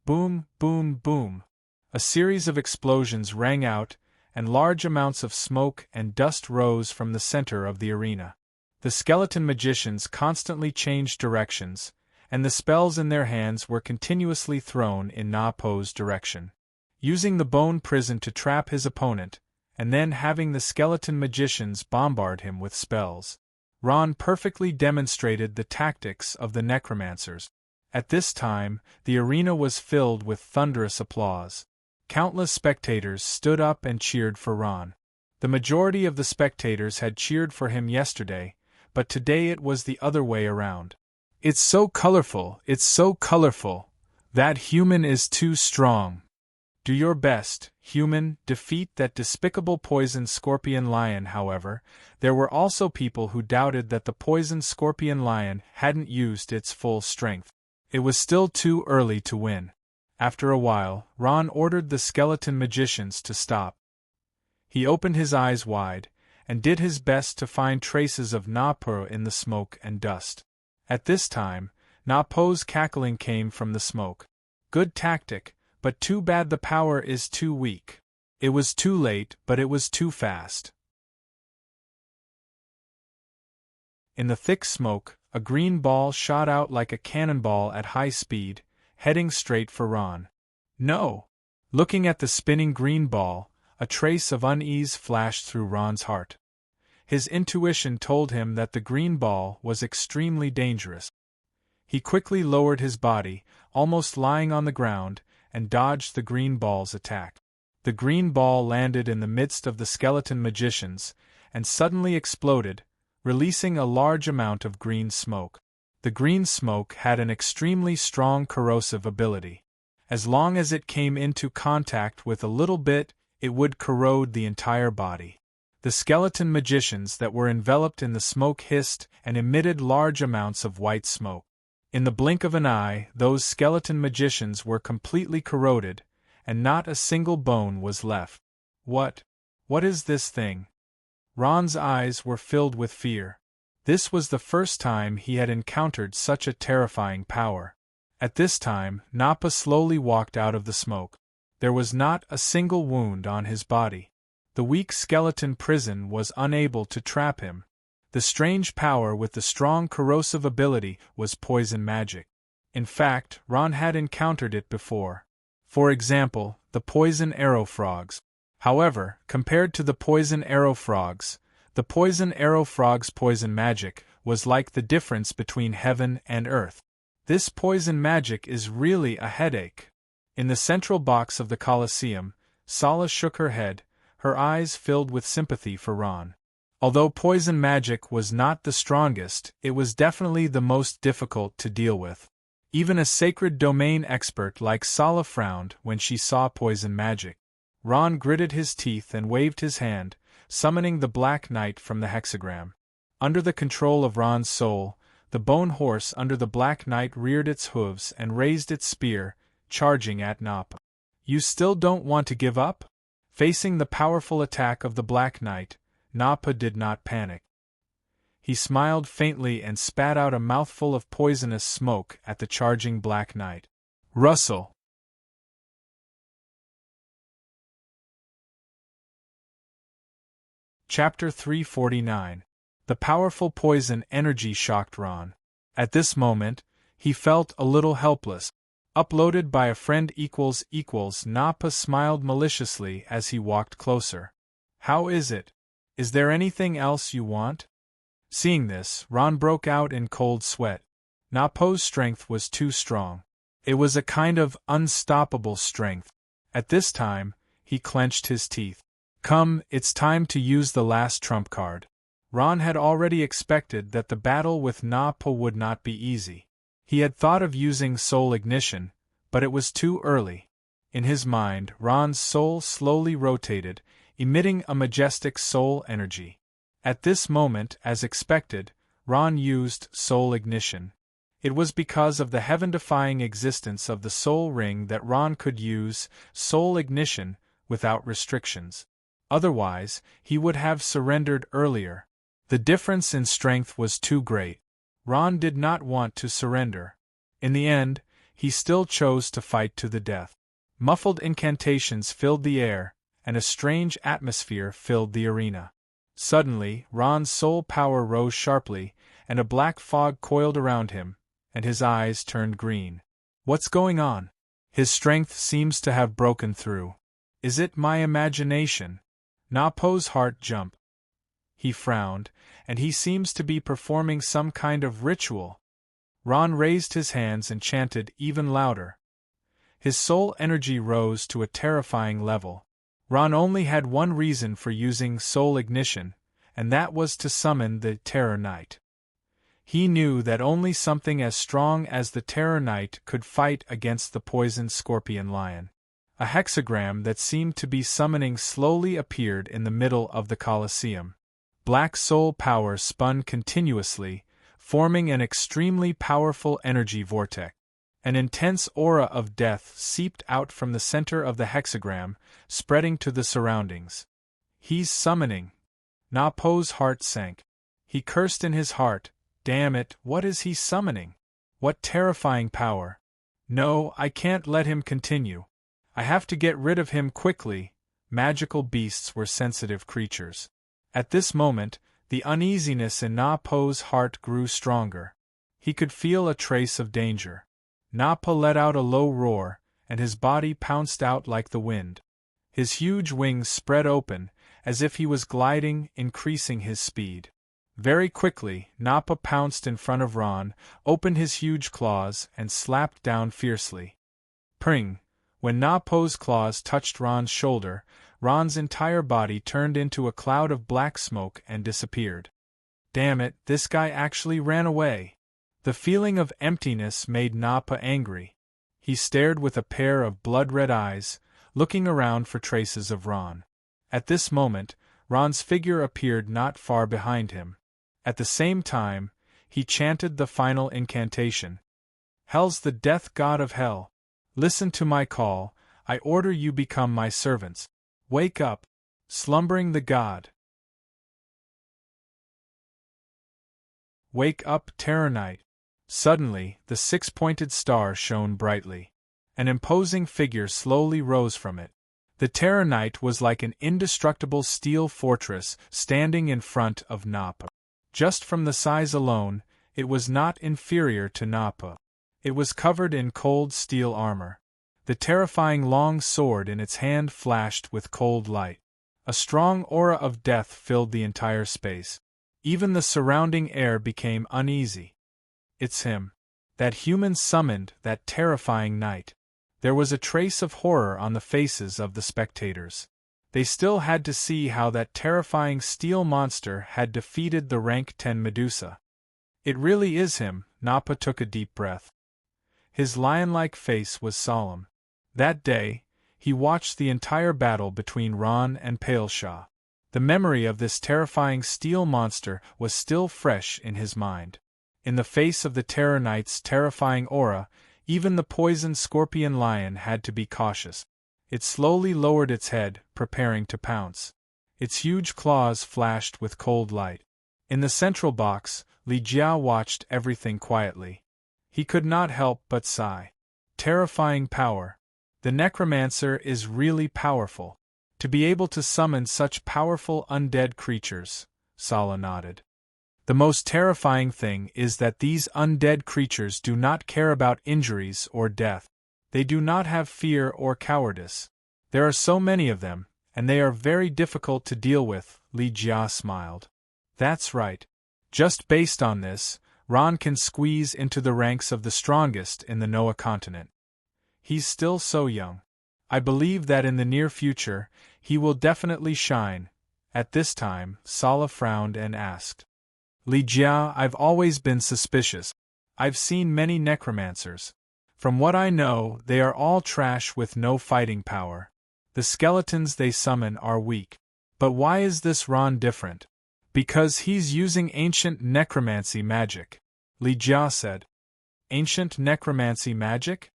Boom, boom, boom! A series of explosions rang out, and large amounts of smoke and dust rose from the center of the arena. The skeleton magicians constantly changed directions, and the spells in their hands were continuously thrown in Nappa's direction. Using the bone prison to trap his opponent, and then having the skeleton magicians bombard him with spells. Ron perfectly demonstrated the tactics of the necromancers. At this time, the arena was filled with thunderous applause. Countless spectators stood up and cheered for Ron. The majority of the spectators had cheered for him yesterday, but today it was the other way around. "It's so colorful, it's so colorful. That human is too strong. Do your best, human, defeat that despicable poisoned scorpion lion." However, there were also people who doubted that the poisoned scorpion lion hadn't used its full strength. It was still too early to win. After a while, Ron ordered the skeleton magicians to stop. He opened his eyes wide, and did his best to find traces of Nappa in the smoke and dust. At this time, Nappa's cackling came from the smoke. "Good tactic, but too bad the power is too weak." It was too late, but it was too fast. In the thick smoke, a green ball shot out like a cannonball at high speed, heading straight for Ron. "No!" Looking at the spinning green ball, a trace of unease flashed through Ron's heart. His intuition told him that the green ball was extremely dangerous. He quickly lowered his body, almost lying on the ground, and dodged the green ball's attack. The green ball landed in the midst of the skeleton magicians, and suddenly exploded, releasing a large amount of green smoke. The green smoke had an extremely strong corrosive ability. As long as it came into contact with a little bit, it would corrode the entire body. The skeleton magicians that were enveloped in the smoke hissed and emitted large amounts of white smoke. In the blink of an eye, those skeleton magicians were completely corroded, and not a single bone was left. What is this thing?" Ron's eyes were filled with fear. This was the first time he had encountered such a terrifying power. At this time, Nappa slowly walked out of the smoke. There was not a single wound on his body. The weak skeleton prison was unable to trap him. The strange power with the strong corrosive ability was poison magic. In fact, Ron had encountered it before. For example, the poison arrow frogs. However, compared to the poison arrow frogs, the poison arrow frog's poison magic was like the difference between heaven and earth. This poison magic is really a headache. In the central box of the Colosseum, Sala shook her head, her eyes filled with sympathy for Ron. Although poison magic was not the strongest, it was definitely the most difficult to deal with. Even a sacred domain expert like Sala frowned when she saw poison magic. Ron gritted his teeth and waved his hand, summoning the Black Knight from the hexagram. Under the control of Ron's soul, the bone horse under the Black Knight reared its hooves and raised its spear, charging at Nappa. You still don't want to give up? Facing the powerful attack of the Black Knight, Nappa did not panic. He smiled faintly and spat out a mouthful of poisonous smoke at the charging Black Knight. Rustle! Chapter 349. The powerful poison energy shocked Ron. At this moment, he felt a little helpless. Uploaded by a friend == Nappa smiled maliciously as he walked closer. How is it? Is there anything else you want? Seeing this, Ron broke out in cold sweat. Nappa's strength was too strong. It was a kind of unstoppable strength. At this time, he clenched his teeth. Come, it's time to use the last trump card. Ron had already expected that the battle with Nappa would not be easy. He had thought of using soul ignition, but it was too early. In his mind, Ron's soul slowly rotated, emitting a majestic soul energy. At this moment, as expected, Ron used soul ignition. It was because of the heaven-defying existence of the soul ring that Ron could use soul ignition without restrictions. Otherwise, he would have surrendered earlier. The difference in strength was too great. Ron did not want to surrender. In the end, he still chose to fight to the death. Muffled incantations filled the air, and a strange atmosphere filled the arena. Suddenly, Ron's soul power rose sharply, and a black fog coiled around him, and his eyes turned green. What's going on? His strength seems to have broken through. Is it my imagination? Nappa's heart jumped. He frowned, and he seems to be performing some kind of ritual. Ron raised his hands and chanted even louder. His soul energy rose to a terrifying level. Ron only had one reason for using soul ignition, and that was to summon the Terror Knight. He knew that only something as strong as the Terror Knight could fight against the poisoned scorpion lion. A hexagram that seemed to be summoning slowly appeared in the middle of the Colosseum. Black soul power spun continuously, forming an extremely powerful energy vortex. An intense aura of death seeped out from the center of the hexagram, spreading to the surroundings. He's summoning. Nappa's heart sank. He cursed in his heart, damn it, what is he summoning? What terrifying power! No, I can't let him continue. I have to get rid of him quickly. Magical beasts were sensitive creatures. At this moment, the uneasiness in Nappa's heart grew stronger. He could feel a trace of danger. Nappa let out a low roar, and his body pounced out like the wind. His huge wings spread open, as if he was gliding, increasing his speed. Very quickly, Nappa pounced in front of Ron, opened his huge claws, and slapped down fiercely. Pring! When Nappa's claws touched Ron's shoulder, Ron's entire body turned into a cloud of black smoke and disappeared. Damn it, this guy actually ran away. The feeling of emptiness made Nappa angry. He stared with a pair of blood-red eyes, looking around for traces of Ron. At this moment, Ron's figure appeared not far behind him. At the same time, he chanted the final incantation. Hell's the death god of hell. Listen to my call, I order you become my servants. Wake up, slumbering the god. Wake up, Terror Knight. Suddenly, the six-pointed star shone brightly. An imposing figure slowly rose from it. The Terror Knight was like an indestructible steel fortress standing in front of Nappa. Just from the size alone, it was not inferior to Nappa. It was covered in cold steel armor. The terrifying long sword in its hand flashed with cold light. A strong aura of death filled the entire space. Even the surrounding air became uneasy. It's him. That human summoned that terrifying night. There was a trace of horror on the faces of the spectators. They still had to see how that terrifying steel monster had defeated the rank 10 Medusa. It really is him, Nappa took a deep breath. His lion-like face was solemn. That day, he watched the entire battle between Ron and Palesha. The memory of this terrifying steel monster was still fresh in his mind. In the face of the Terror Knight's terrifying aura, even the poisoned scorpion lion had to be cautious. It slowly lowered its head, preparing to pounce. Its huge claws flashed with cold light. In the central box, Li Jia watched everything quietly. He could not help but sigh. Terrifying power. The necromancer is really powerful. To be able to summon such powerful undead creatures, Sala nodded. The most terrifying thing is that these undead creatures do not care about injuries or death. They do not have fear or cowardice. There are so many of them, and they are very difficult to deal with, Li Jia smiled. That's right. Just based on this, Ron can squeeze into the ranks of the strongest in the Noah continent. He's still so young. I believe that in the near future, he will definitely shine. At this time, Sala frowned and asked. Li Jia, I've always been suspicious. I've seen many necromancers. From what I know, they are all trash with no fighting power. The skeletons they summon are weak. But why is this Ron different? Because he's using ancient necromancy magic, Li Jia said. Ancient necromancy magic?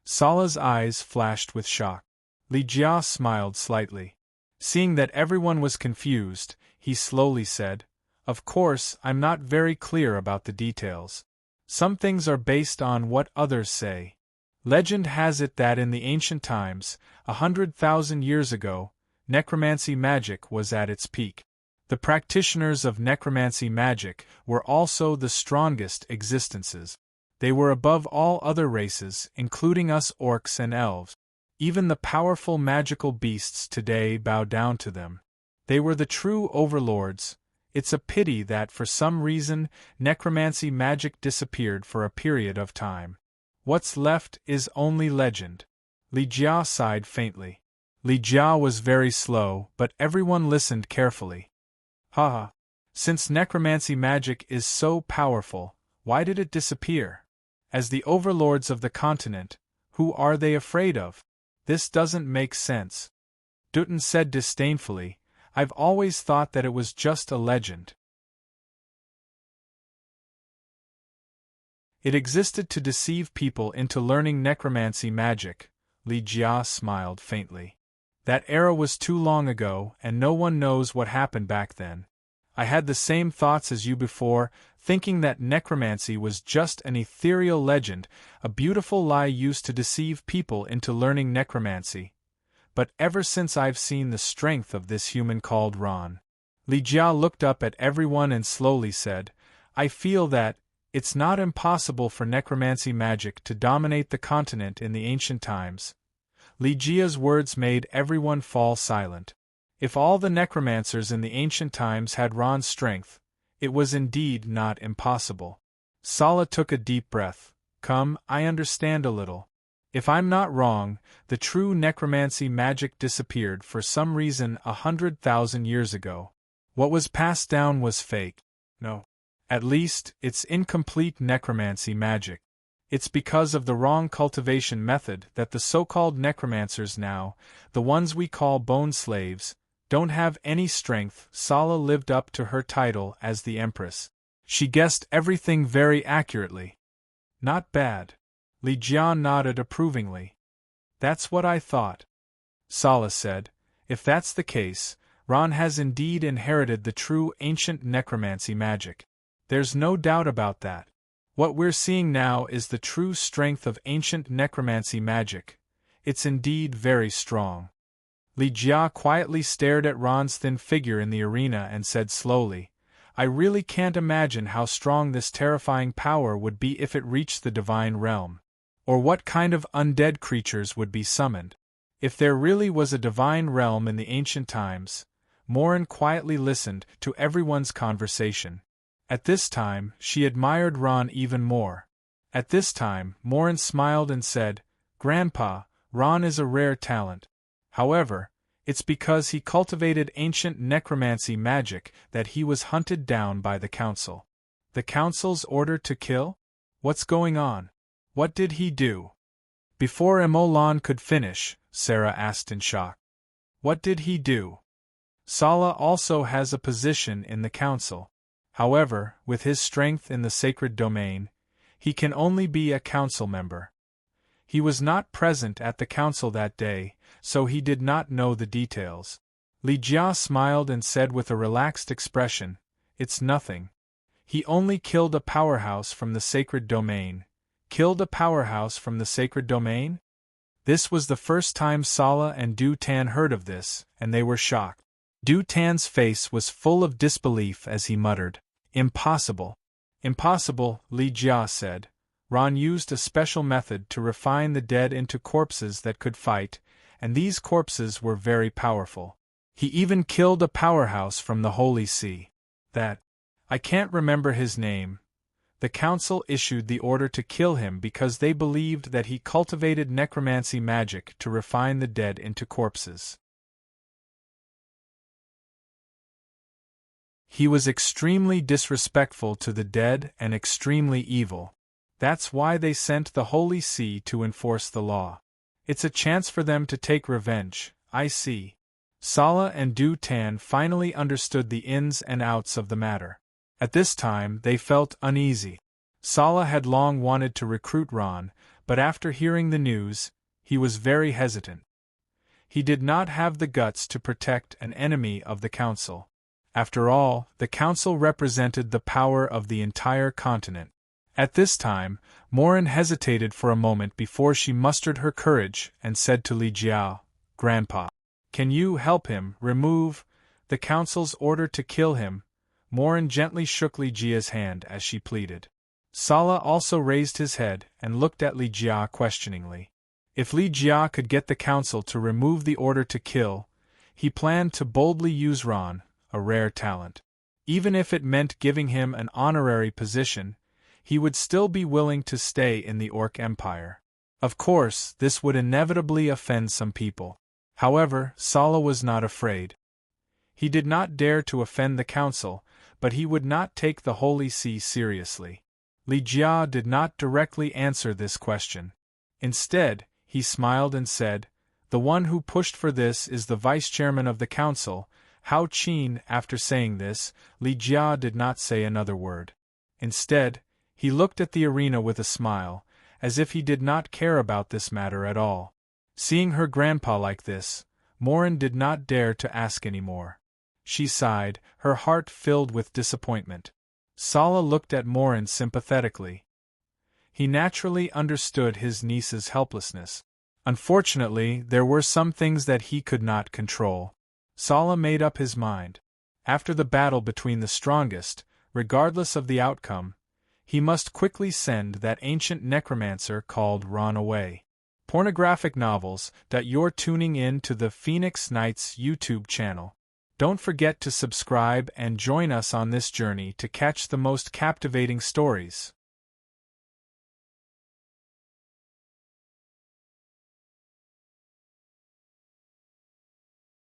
Sala's eyes flashed with shock. Li Jia smiled slightly. Seeing that everyone was confused, he slowly said, Of course, I'm not very clear about the details. Some things are based on what others say. Legend has it that in the ancient times, 100,000 years ago, necromancy magic was at its peak. The practitioners of necromancy magic were also the strongest existences. They were above all other races, including us orcs and elves. Even the powerful magical beasts today bow down to them. They were the true overlords. It's a pity that for some reason necromancy magic disappeared for a period of time. What's left is only legend. Li Jia sighed faintly. Li Jia was very slow, but everyone listened carefully. Haha. Since necromancy magic is so powerful, why did it disappear? As the overlords of the continent, who are they afraid of? This doesn't make sense. Dutton said disdainfully, I've always thought that it was just a legend. It existed to deceive people into learning necromancy magic, Li Jia smiled faintly. That era was too long ago, and no one knows what happened back then. I had the same thoughts as you before, thinking that necromancy was just an ethereal legend, a beautiful lie used to deceive people into learning necromancy. But ever since I've seen the strength of this human called Ron. Li Jia looked up at everyone and slowly said, I feel that it's not impossible for necromancy magic to dominate the continent in the ancient times. Li Jia's words made everyone fall silent. If all the necromancers in the ancient times had Ron's strength, it was indeed not impossible. Sala took a deep breath. Come, I understand a little. If I'm not wrong, the true necromancy magic disappeared for some reason 100,000 years ago. What was passed down was fake. No. At least, it's incomplete necromancy magic. It's because of the wrong cultivation method that the so-called necromancers now, the ones we call bone slaves, don't have any strength. Sala lived up to her title as the Empress. She guessed everything very accurately. Not bad. Li Jia nodded approvingly. That's what I thought. Sala said, if that's the case, Ron has indeed inherited the true ancient necromancy magic. There's no doubt about that. What we're seeing now is the true strength of ancient necromancy magic. It's indeed very strong. Li Jia quietly stared at Ron's thin figure in the arena and said slowly, I really can't imagine how strong this terrifying power would be if it reached the divine realm. Or what kind of undead creatures would be summoned? If there really was a divine realm in the ancient times, Morin quietly listened to everyone's conversation. At this time, she admired Ron even more. At this time, Morin smiled and said, "Grandpa, Ron is a rare talent. However, it's because he cultivated ancient necromancy magic that he was hunted down by the Council." The Council's order to kill? What's going on? What did he do? Before Emolan could finish, Sarah asked in shock. What did he do? Sala also has a position in the Council. However, with his strength in the sacred domain, he can only be a council member. He was not present at the council that day, so he did not know the details. Li Jia smiled and said with a relaxed expression, "It's nothing. He only killed a powerhouse from the sacred domain." Killed a powerhouse from the sacred domain? This was the first time Sala and Du Tan heard of this, and they were shocked. Du Tan's face was full of disbelief as he muttered, "Impossible." "Impossible," Li Jia said. "Ron used a special method to refine the dead into corpses that could fight, and these corpses were very powerful. He even killed a powerhouse from the Holy See. I can't remember his name. The council issued the order to kill him because they believed that he cultivated necromancy magic to refine the dead into corpses. He was extremely disrespectful to the dead and extremely evil. That's why they sent the Holy See to enforce the law. It's a chance for them to take revenge, I see." Sala and Du Tan finally understood the ins and outs of the matter. At this time, they felt uneasy. Sala had long wanted to recruit Ron, but after hearing the news, he was very hesitant. He did not have the guts to protect an enemy of the Council. After all, the Council represented the power of the entire continent. At this time, Morin hesitated for a moment before she mustered her courage and said to Li Jiao, "Grandpa, can you help him remove the Council's order to kill him?" Morin gently shook Li Jia's hand as she pleaded. Sala also raised his head and looked at Li Jia questioningly. If Li Jia could get the Council to remove the order to kill, he planned to boldly use Ron, a rare talent. Even if it meant giving him an honorary position, he would still be willing to stay in the Orc Empire. Of course, this would inevitably offend some people. However, Sala was not afraid. He did not dare to offend the Council, but he would not take the Holy See seriously. Li Jia did not directly answer this question. Instead, he smiled and said, "The one who pushed for this is the vice-chairman of the Council, Hao Qin." After saying this, Li Jia did not say another word. Instead, he looked at the arena with a smile, as if he did not care about this matter at all. Seeing her grandpa like this, Morin did not dare to ask any more. She sighed, her heart filled with disappointment. Sala looked at Morin sympathetically. He naturally understood his niece's helplessness. Unfortunately, there were some things that he could not control. Sala made up his mind. After the battle between the strongest, regardless of the outcome, he must quickly send that ancient necromancer called Ron away. Pornographic novels. You're tuning in to the Phoenix Nights YouTube channel. Don't forget to subscribe and join us on this journey to catch the most captivating stories.